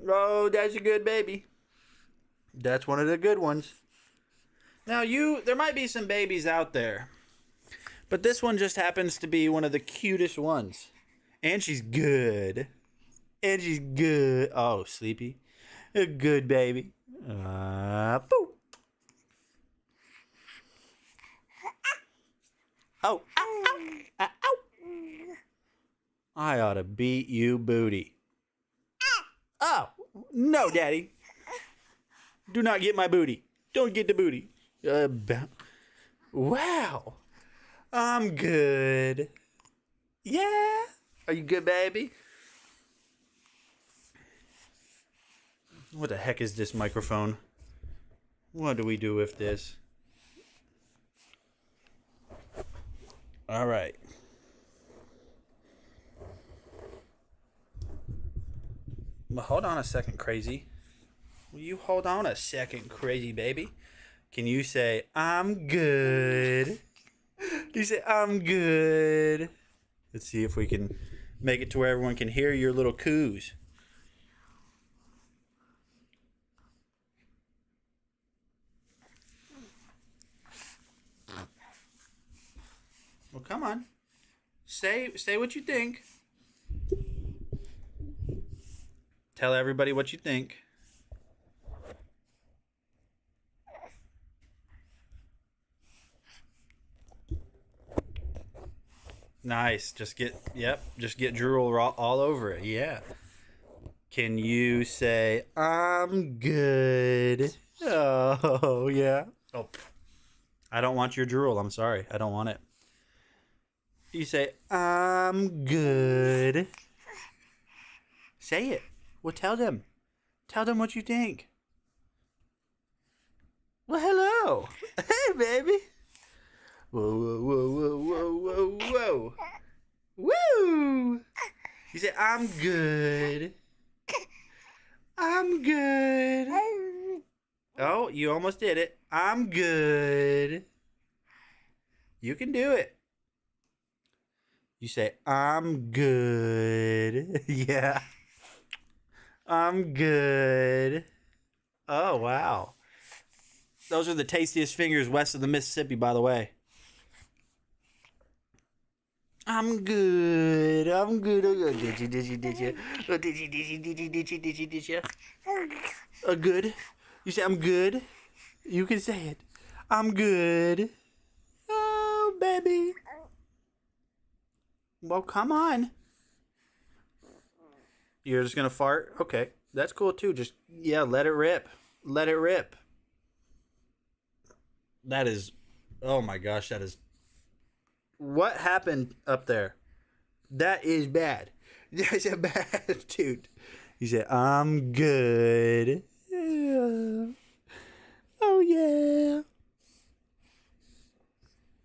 Oh, that's a good baby. That's one of the good ones. Now there might be some babies out there, but this one just happens to be one of the cutest ones. And she's good. And she's good. Oh, sleepy. A good baby. Boop. Oh, ow, ow, ow. I ought to beat you booty. Oh, no, Daddy. Do not get my booty. Don't get the booty. Wow. I'm good. Yeah. Are you good, baby? What the heck is this microphone? What do we do with this? All right. Well, hold on a second, crazy. Will you hold on a second, crazy baby? Can you say, I'm good? You say, I'm good. Let's see if we can make it to where everyone can hear your little coos. Well, come on. Say what you think. Tell everybody what you think. Nice. Just get drool all over it. Yeah. Can you say, I'm good? Oh, yeah. Oh, I don't want your drool. I'm sorry. I don't want it. You say, I'm good. Say it. Well, tell them. Tell them what you think. Well, hello. Hey, baby. Whoa, whoa, whoa, whoa, whoa, whoa, whoa. Woo! You say, I'm good. I'm good. Oh, you almost did it. I'm good. You can do it. You say, I'm good. Yeah. I'm good. Oh, wow. Those are the tastiest fingers west of the Mississippi, by the way. I'm good. I'm good. Oh, did you? Oh, did you? Good. You say I'm good? You can say it. I'm good. Oh, baby. Well, come on. You're just gonna fart? Okay. That's cool too. Just, yeah, let it rip. Let it rip. That is, oh my gosh, that is, what happened up there? That is bad. That's a bad attitude. He said, I'm good. Yeah. Oh, yeah.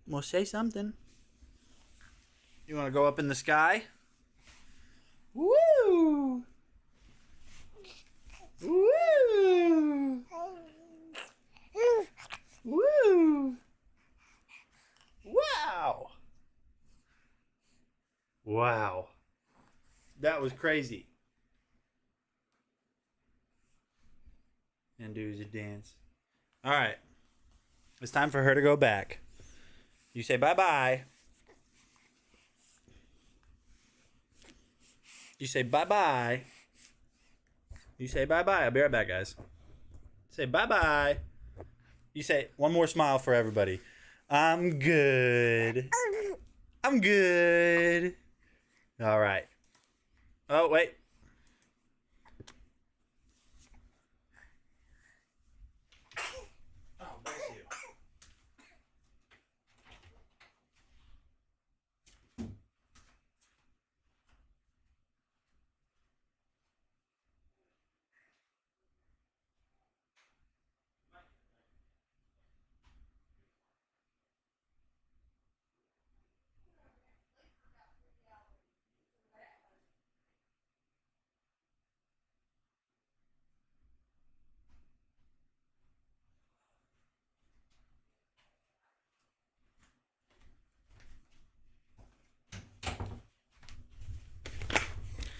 Well, say something. You want to go up in the sky? Woo! Woo! Woo! Wow! Wow. That was crazy. And do the dance. All right. It's time for her to go back. You say bye-bye. You say bye-bye. You say bye-bye. I'll be right back, guys. Say bye-bye. You say one more smile for everybody. I'm good. I'm good. All right. Oh, wait. Oh, bless you.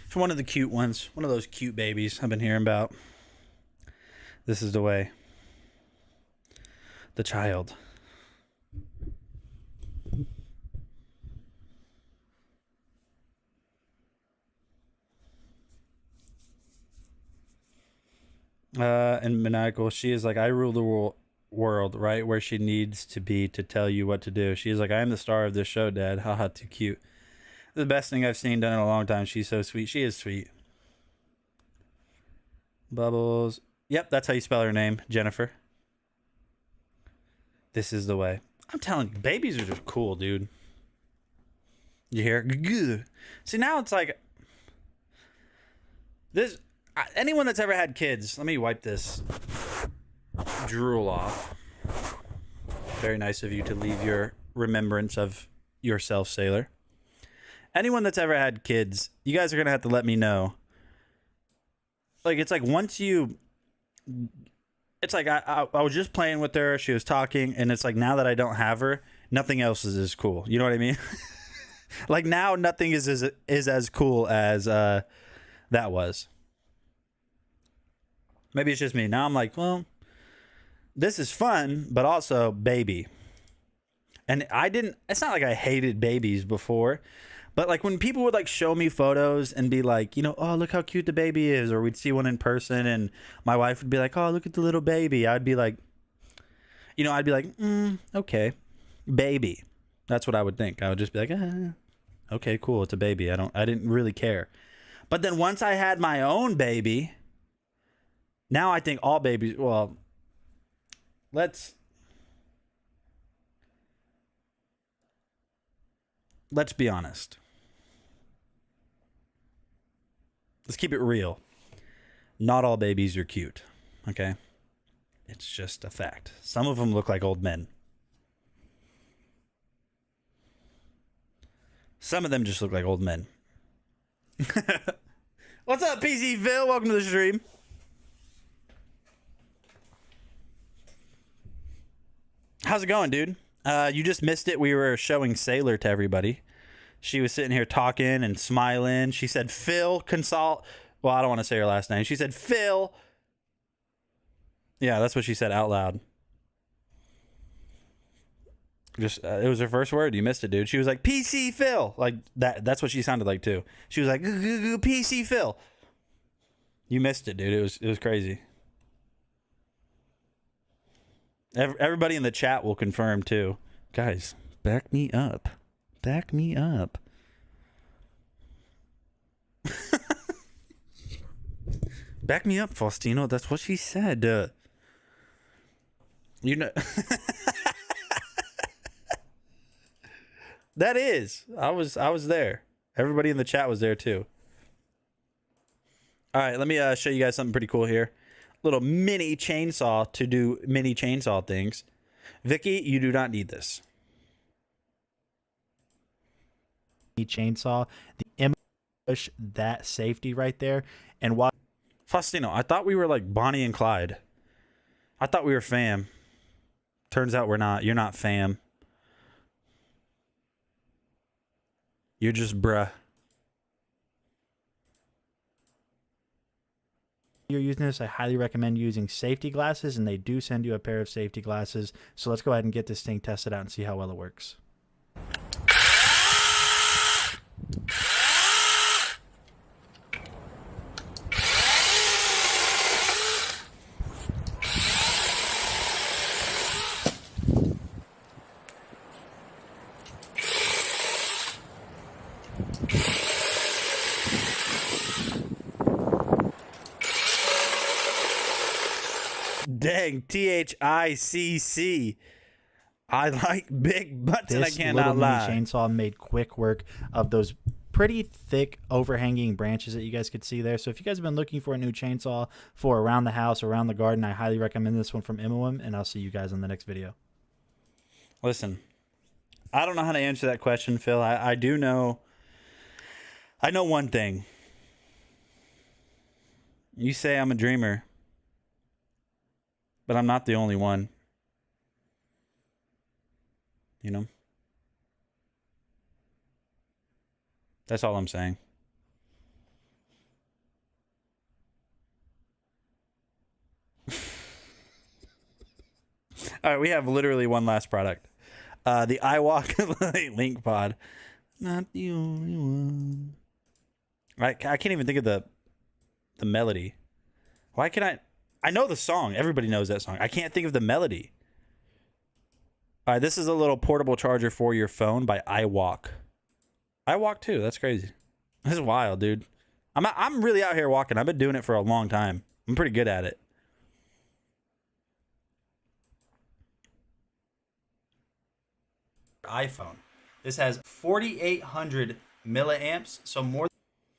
It's one of the cute ones. One of those cute babies I've been hearing about. This is the way. The child. And maniacal, she is like, I rule the world, right where she needs to be to tell you what to do. She is like, I am the star of this show, Dad. Haha, too cute. The best thing I've seen done in a long time. She's so sweet. She is sweet. Bubbles. Yep, that's how you spell her name, Jennifer. This is the way. I'm telling you, babies are just cool, dude. You hear? Good. See, now it's like this. Anyone that's ever had kids, let me wipe this drool off. Very nice of you to leave your remembrance of yourself, Sailor. Anyone that's ever had kids, you guys are going to have to let me know. Like, it's like once you... It's like I was just playing with her. She was talking. And it's like now that I don't have her, nothing else is as cool. You know what I mean? Like now nothing is as cool as that was. Maybe it's just me. Now I'm like, well, this is fun, but also baby. And it's not like I hated babies before, but like when people would like show me photos and be like, you know, oh, look how cute the baby is. Or we'd see one in person and my wife would be like, oh, look at the little baby. I'd be like, okay, baby. That's what I would think. I would just be like, okay, cool. It's a baby. I didn't really care. But then once I had my own baby, now I think all babies, well, let's be honest. Let's keep it real. Not all babies are cute, okay? It's just a fact. Some of them look like old men. Some of them just look like old men. What's up, PC Phil? Welcome to the stream. How's it going, dude? You just missed it. We were showing Sailor to everybody. She was sitting here talking and smiling. She said, Phil, consult Well, I don't want to say her last name. She said Phil. Yeah, that's what she said out loud. Just it was her first word. You missed it, dude. She was like PC Phil, like that. That's what she sounded like too. She was like PC Phil. You missed it, dude. It was crazy. Everybody in the chat will confirm too. Guys, back me up. Back me up. Back me up, Faustino. That's what she said. You know. That is. I was there. Everybody in the chat was there too. All right, let me show you guys something pretty cool here. Little mini chainsaw to do mini chainsaw things. Vicky, you do not need this. Chainsaw, the push that safety right there, and while Faustino, I thought we were like Bonnie and Clyde. I thought we were fam. Turns out we're not. You're not fam. You're just bruh. you're using this, I highly recommend using safety glasses, and they do send you a pair of safety glasses. So let's go ahead and get this thing tested out and see how well it works. Dang, THICC. I like big butts, and I This cannot little lie. mini chainsaw made quick work of those pretty thick overhanging branches that you guys could see there. So if you guys have been looking for a new chainsaw for around the house, around the garden, I highly recommend this one from Imawim, and I'll see you guys on the next video. Listen, I don't know how to answer that question, Phil. I do know. I know one thing. You say I'm a dreamer, but I'm not the only one. You know? That's all I'm saying. All right, we have literally one last product. The iWalk Link Pod. Not the only one. I can't even think of the melody. Why can I know the song. Everybody knows that song. I can't think of the melody. All right, this is a little portable charger for your phone by iWalk. iWalk too. That's crazy. This is wild, dude. I'm really out here walking. I've been doing it for a long time. I'm pretty good at it. iPhone. This has 4,800 milliamps, so more.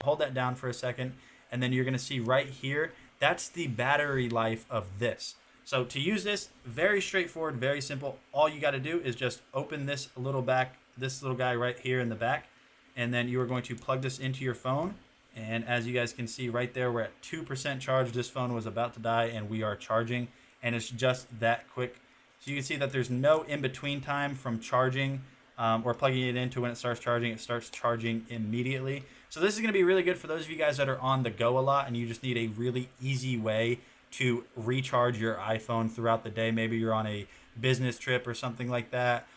Hold that down for a second, and then you're going to see right here, that's the battery life of this. So to use this, very straightforward, very simple. All you got to do is just open this little guy right here in the back, and then you are going to plug this into your phone. And as you guys can see right there, we're at 2% charge. This phone was about to die, and we are charging, and it's just that quick. So you can see that there's no in-between time from charging or plugging it into when it starts charging. It starts charging immediately. So this is going to be really good for those of you guys that are on the go a lot and you just need a really easy way to recharge your iPhone throughout the day. Maybe you're on a business trip or something like that.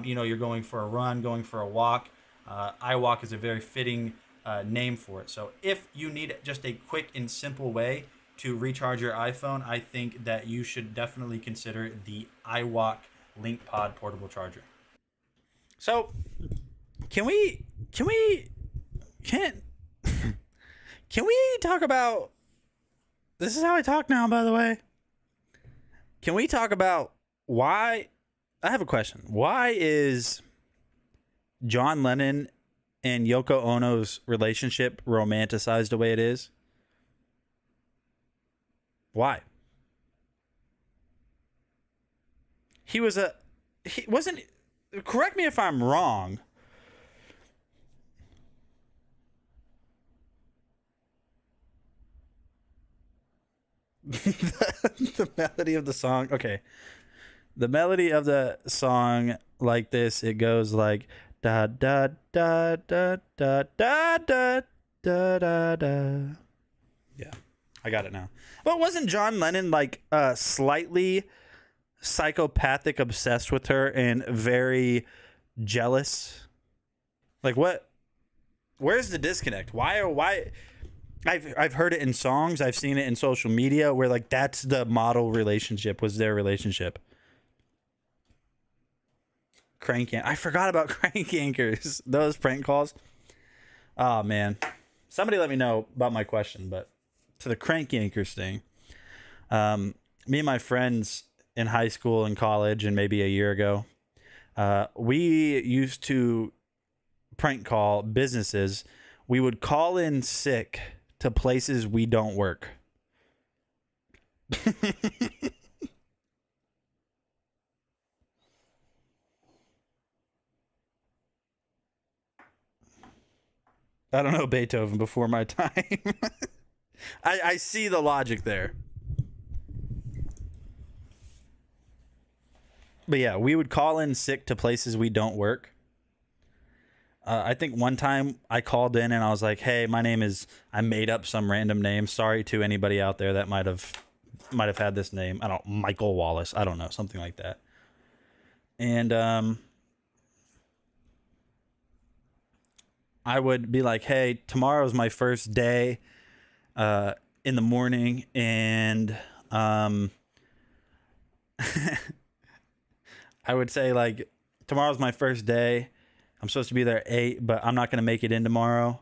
You're going for a run, going for a walk. iWalk is a very fitting name for it. So if you need just a quick and simple way to recharge your iPhone, I think that you should definitely consider the iWalk Link Pod portable charger. So can we talk about, this is how I talk now, by the way. Can we talk about why, I have a question. Why is John Lennon and Yoko Ono's relationship romanticized the way it is? Why? He wasn't, correct me if I'm wrong. The melody of the song. Okay. The melody of the song like this, it goes like da da da da da da da da da da. Yeah, I got it now. But wasn't John Lennon like slightly psychopathic, obsessed with her, and very jealous? Like what? Where's the disconnect? Why? I've heard it in songs. I've seen it in social media where like that's the model relationship, was their relationship. I forgot about crank anchors. Those prank calls. Oh man, somebody let me know about my question. But to the crank anchors thing, me and my friends in high school and college, and maybe a year ago, we used to prank call businesses. We would call in sick to places we don't work. I don't know Beethoven before my time. I see the logic there. But yeah, we would call in sick to places we don't work. I think one time I called in and I was like, "Hey, my name is." I made up some random name. Sorry to anybody out there that might have had this name. I don't Michael Wallace. I don't know, something like that. And I would be like, "Hey, tomorrow's my first day in the morning, and I would say like tomorrow's my first day. I'm supposed to be there at 8, but I'm not going to make it in tomorrow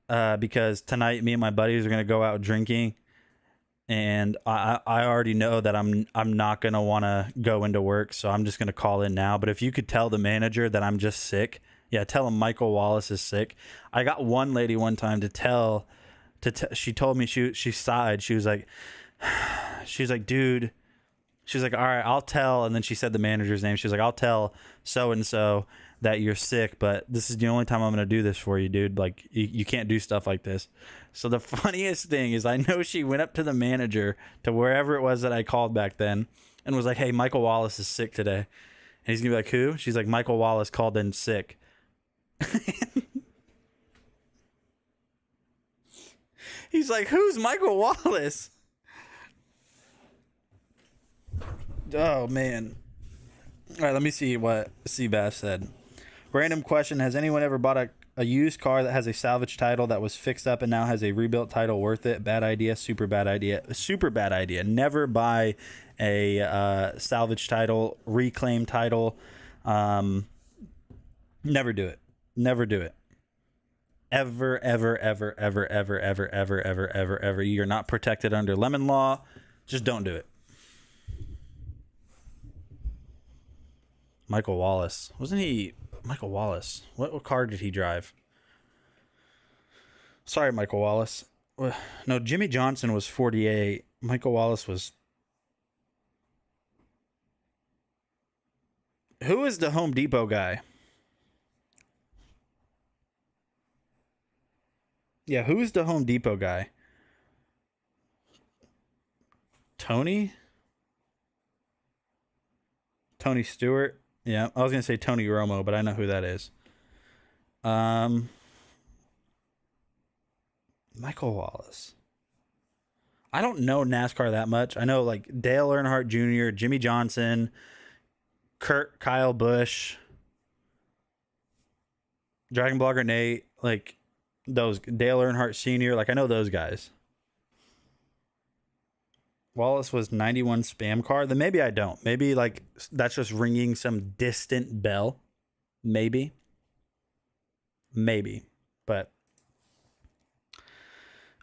because tonight me and my buddies are going to go out drinking, and I already know that I'm not going to want to go into work, so I'm just going to call in now. But if you could tell the manager that I'm just sick, yeah, tell him Michael Wallace is sick." I got one lady one time she told me, she sighed. She was like, "Dude," she's like, "All right, I'll tell." And then she said the manager's name. She was like, "I'll tell so-and-so that you're sick, but this is the only time I'm going to do this for you, dude. Like, you can't do stuff like this." So the funniest thing is I know she went up to the manager, to wherever it was that I called back then, and was like, "Hey, Michael Wallace is sick today." And he's going to be like, "Who?" She's like, "Michael Wallace called in sick." He's like, "Who's Michael Wallace?" Oh, man. All right, let me see what Seabass said. Random question. Has anyone ever bought a used car that has a salvage title that was fixed up and now has a rebuilt title? Worth it? Bad idea? Super bad idea? Super bad idea. Never buy a salvage title, reclaim title. Never do it. Never do it. Ever, ever, ever, ever, ever, ever, ever, ever, ever, ever. You're not protected under lemon law. Just don't do it. Michael Wallace. Wasn't he Michael Wallace? What car did he drive? Sorry, Michael Wallace. No, Jimmy Johnson was 48. Michael Wallace was... Who is the Home Depot guy? Yeah, who's the Home Depot guy? Tony Stewart? Yeah, I was going to say Tony Romo, but I know who that is. Michael Wallace. I don't know NASCAR that much. I know like Dale Earnhardt Jr., Jimmy Johnson, Kyle Busch, Dragon Blogger Nate, like those, Dale Earnhardt Sr., like I know those guys. Wallace was 91 spam car. Then maybe I don't. Maybe like that's just ringing some distant bell. Maybe. But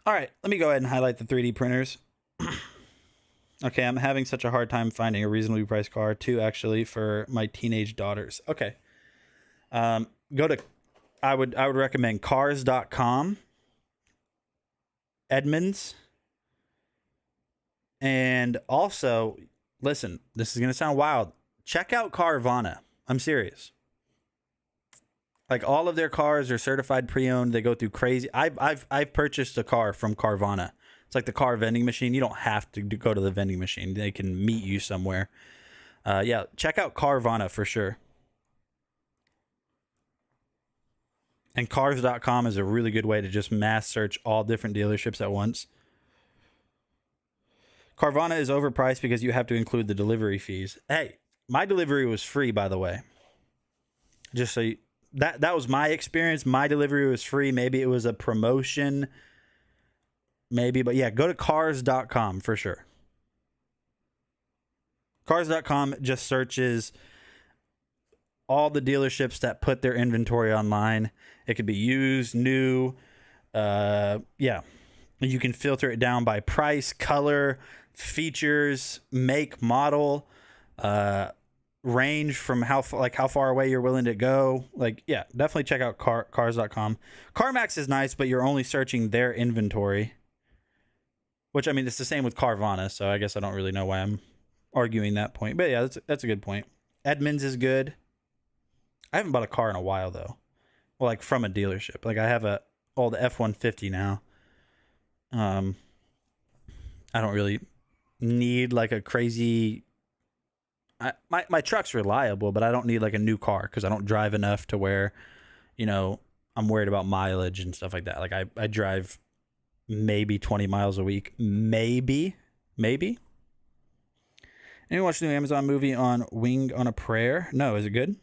all right, let me go ahead and highlight the 3D printers. Okay, I'm having such a hard time finding a reasonably priced car too, actually, for my teenage daughters. Okay. I would recommend cars.com, Edmunds, and also, listen, this is going to sound wild. Check out Carvana. I'm serious. Like all of their cars are certified pre-owned. They go through crazy. I've purchased a car from Carvana. It's like the car vending machine. You don't have to go to the vending machine. They can meet you somewhere. Yeah, check out Carvana for sure. And cars.com is a really good way to just mass search all different dealerships at once. Carvana is overpriced because you have to include the delivery fees. Hey, my delivery was free, by the way. Just so you, that was my experience. My delivery was free. Maybe it was a promotion. Maybe, but yeah, go to cars.com for sure. Cars.com just searches all the dealerships that put their inventory online. It could be used, new. Yeah. You can filter it down by price, color, features, make, model, range from how far away you're willing to go. Like, yeah, definitely check out cars.com. CarMax is nice, but you're only searching their inventory. Which, I mean, it's the same with Carvana, so I guess I don't really know why I'm arguing that point. But yeah, that's a good point. Edmunds is good. I haven't bought a car in a while, though. Well, like from a dealership. Like, I have a old F-150 now. I don't really need like a crazy... My truck's reliable, but I don't need like a new car because I don't drive enough to where, you know, I'm worried about mileage and stuff like that. Like, I drive maybe 20 miles a week. Maybe. Anyone watch the new Amazon movie on Wing on a Prayer? No, is it good?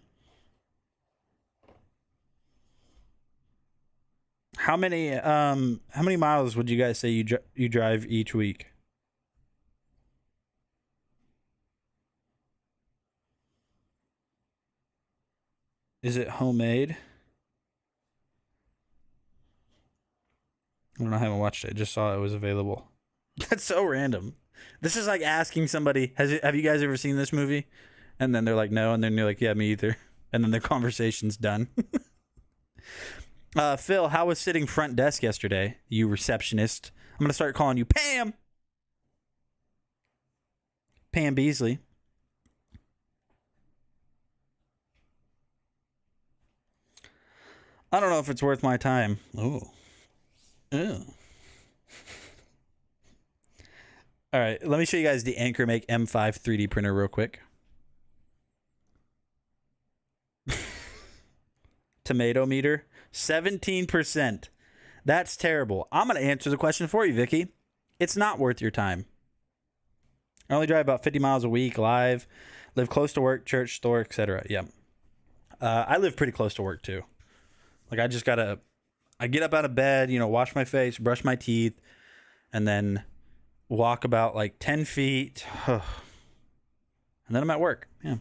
How many miles would you guys say you drive each week? Is it homemade? I don't know. I haven't watched it. I just saw it was available. That's so random. This is like asking somebody, have you guys ever seen this movie? And then they're like, no. And then you're like, yeah, me either. And then their conversation's done. Phil, how was sitting front desk yesterday, you receptionist? I'm going to start calling you Pam. Pam Beasley. I don't know if it's worth my time. Oh. All right, let me show you guys the Anchor Make M5 3D printer real quick. Tomato meter, 17%. That's terrible. I'm going to answer the question for you, Vicky. It's not worth your time. I only drive about 50 miles a week, live, live close to work, church, store, etc. Yeah. I live pretty close to work, too. Like, I get up out of bed, you know, wash my face, brush my teeth, and then walk about like 10 feet. And then I'm at work. Yeah.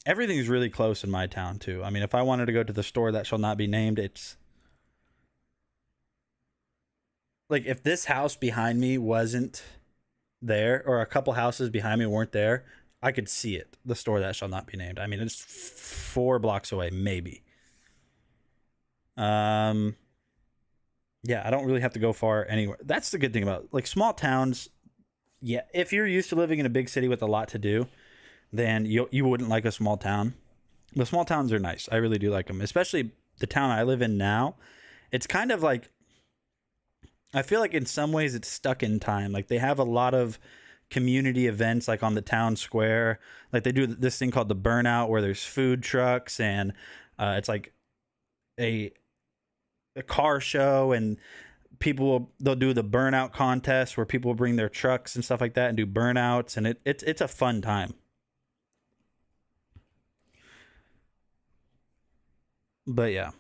Everything's really close in my town, too. I mean, if I wanted to go to the store that shall not be named, it's like if this house behind me wasn't there, or a couple houses behind me weren't there, I could see it. The store that shall not be named. I mean, it's 4 blocks away, maybe. Yeah, I don't really have to go far anywhere. That's the good thing about like small towns. Yeah, if you're used to living in a big city with a lot to do, then you wouldn't like a small town. The small towns are nice. I really do like them, especially the town I live in now. It's kind of like, I feel like in some ways it's stuck in time. Like they have a lot of community events like on the town square. Like they do this thing called the Burnout where there's food trucks and it's like a car show, and they'll do the burnout contest where people will bring their trucks and stuff like that and do burnouts, and it's a fun time. But yeah.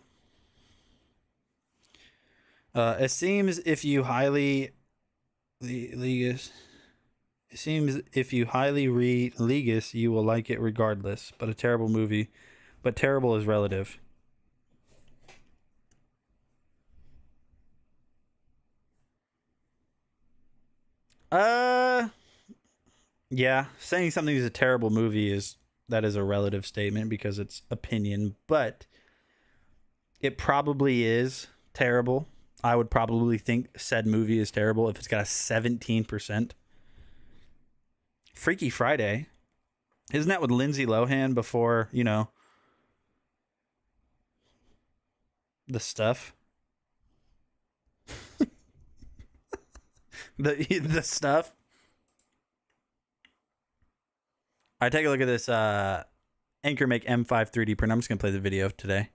It seems if you highly read Legis, you will like it regardless. But a terrible movie. But terrible is relative. Yeah, saying something is a terrible movie is a relative statement because it's opinion, but it probably is terrible. I would probably think said movie is terrible if it's got a 17%. Freaky Friday. Isn't that with Lindsay Lohan before, you know, the stuff? the stuff. I take a look at this Anchor Make M5 3D printer. I'm just going to play the video today.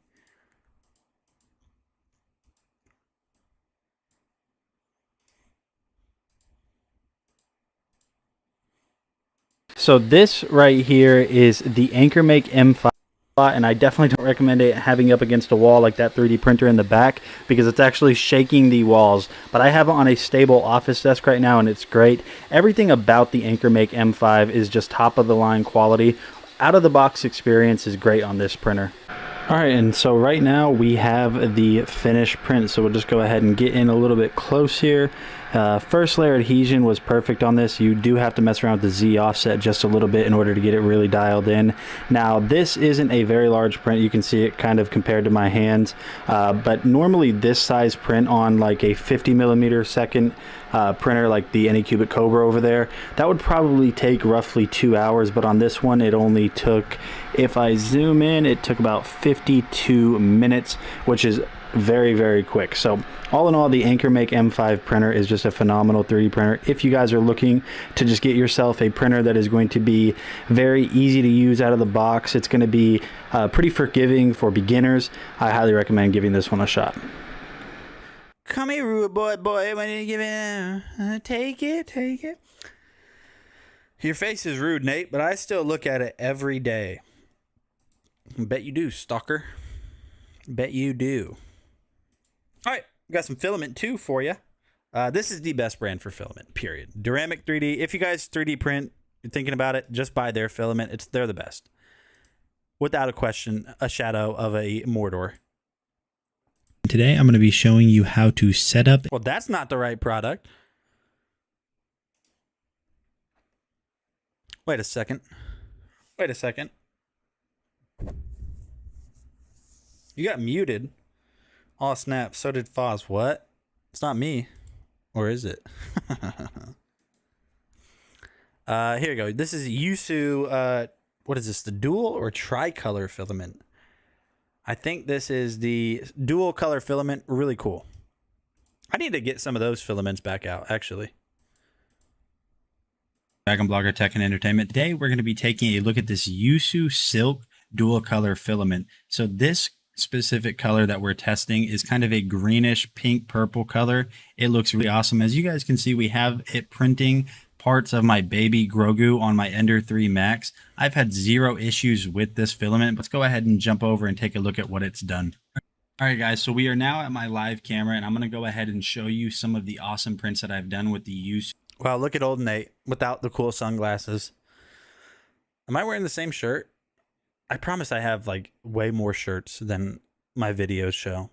So this right here is the Anchor Make M5, and I definitely don't recommend it having up against a wall like that 3D printer in the back because it's actually shaking the walls. But I have it on a stable office desk right now, and it's great. Everything about the Anchor Make M5 is just top of the line quality. Out of the box experience is great on this printer. All right, and so right now we have the finished print, so we'll just go ahead and get in a little bit close here. First layer adhesion was perfect on this. You do have to mess around with the Z offset just a little bit in order to get it really dialed in. Now, this isn't a very large print. You can see it kind of compared to my hands, but normally this size print on like a 50mm second printer like the Anycubic Cobra over there, that would probably take roughly 2 hours, but on this one it only took, if I zoom in, it took about 52 minutes, which is very, very quick. So all in all, the Anchor Make M5 printer is just a phenomenal 3D printer. If you guys are looking to just get yourself a printer that is going to be very easy to use out of the box, it's going to be pretty forgiving for beginners, I highly recommend giving this one a shot. Come here, rude boy, when you give it, take it. Your face is rude, Nate, but I still look at it every day. Bet you do, stalker. Bet you do. All right, got some filament too for you. This is the best brand for filament, period. Duramic 3D. If you guys 3D print, you're thinking about it, just buy their filament. They're the best. Without a question, a shadow of a Mordor. Today, I'm going to be showing you how to set up. Well, that's not the right product. Wait a second. You got muted. Oh, snap. So did Foz. What? It's not me. Or is it? Here we go. This is Yusu. What is this? The dual or tricolor filament? I think this is the dual color filament. Really cool. I need to get some of those filaments back out, actually. Dragon Blogger Tech and Entertainment. Today, we're going to be taking a look at this Yusu Silk dual color filament. So this specific color that we're testing is kind of a greenish pink purple color. It looks really awesome. As you guys can see, we have it printing parts of my baby Grogu on my Ender 3 Max. I've had zero issues with this filament. Let's go ahead and jump over and take a look at what it's done. All right, guys, so we are now at my live camera, and I'm going to go ahead and show you some of the awesome prints that I've done with the Yusu. Wow, look at old Nate without the cool sunglasses. Am I wearing the same shirt? I promise I have like way more shirts than my videos show.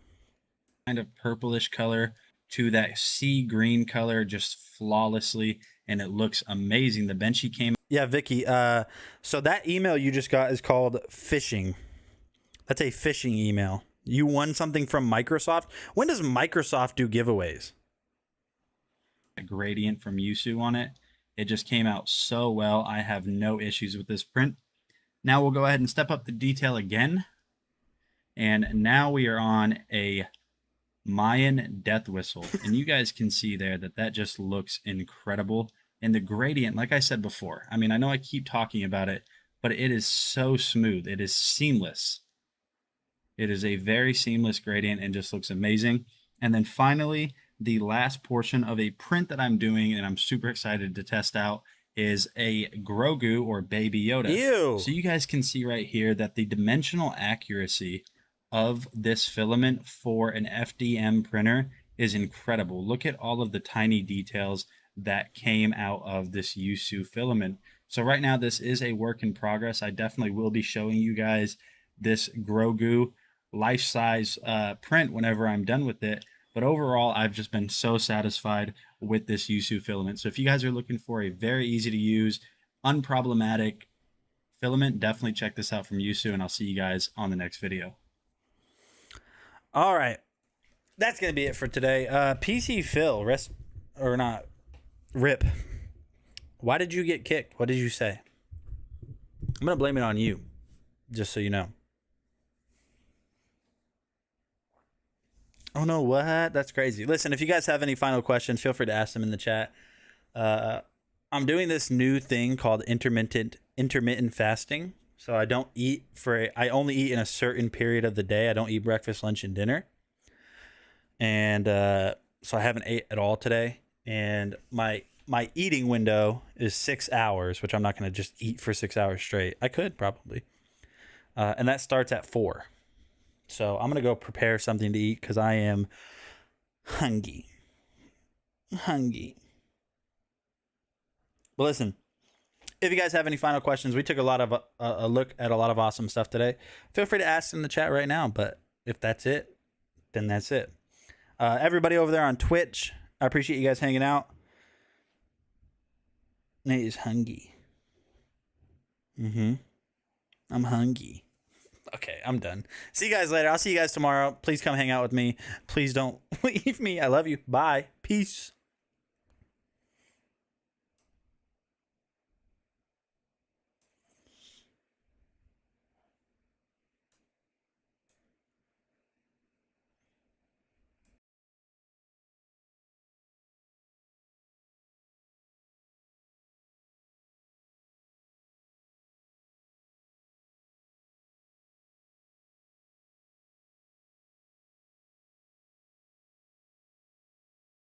Kind of purplish color to that sea green color just flawlessly, and it looks amazing. The Benchy came. Yeah, Vicky. So that email you just got is called phishing. That's a phishing email. You won something from Microsoft. When does Microsoft do giveaways? A gradient from Yusu on it. It just came out so well. I have no issues with this print. Now we'll go ahead and step up the detail again. And now we are on a Mayan death whistle. And you guys can see there that that just looks incredible. And the gradient, like I said before, I mean, I know I keep talking about it, but it is so smooth. It is seamless. It is a very seamless gradient and just looks amazing. And then finally, the last portion of a print that I'm doing and I'm super excited to test out is a Grogu or Baby Yoda. Ew. So you guys can see right here that the dimensional accuracy of this filament for an FDM printer is incredible. Look at all of the tiny details that came out of this Yusu filament. So right now this is a work in progress. I definitely will be showing you guys this Grogu life-size print whenever I'm done with it. But overall, I've just been so satisfied with this Yusu filament. So if you guys are looking for a very easy to use, unproblematic filament, definitely check this out from Yusu, and I'll see you guys on the next video. All right. That's going to be it for today. PC Phil, rest or not, rip. Why did you get kicked? What did you say? I'm going to blame it on you, just so you know. Oh, no, what? That's crazy. Listen, if you guys have any final questions, feel free to ask them in the chat. I'm doing this new thing called intermittent fasting. So I don't eat I only eat in a certain period of the day. I don't eat breakfast, lunch, and dinner. And so I haven't ate at all today. And my eating window is 6 hours, which I'm not going to just eat for 6 hours straight. I could probably. And that starts at 4. So I'm going to go prepare something to eat because I am hungry. Hungry. But listen, if you guys have any final questions, we took a look at a lot of awesome stuff today. Feel free to ask in the chat right now. But if that's it, then that's it. Everybody over there on Twitch, I appreciate you guys hanging out. Nate is hungry. I'm hungry. Okay, I'm done. See you guys later. I'll see you guys tomorrow. Please come hang out with me. Please don't leave me. I love you. Bye. Peace.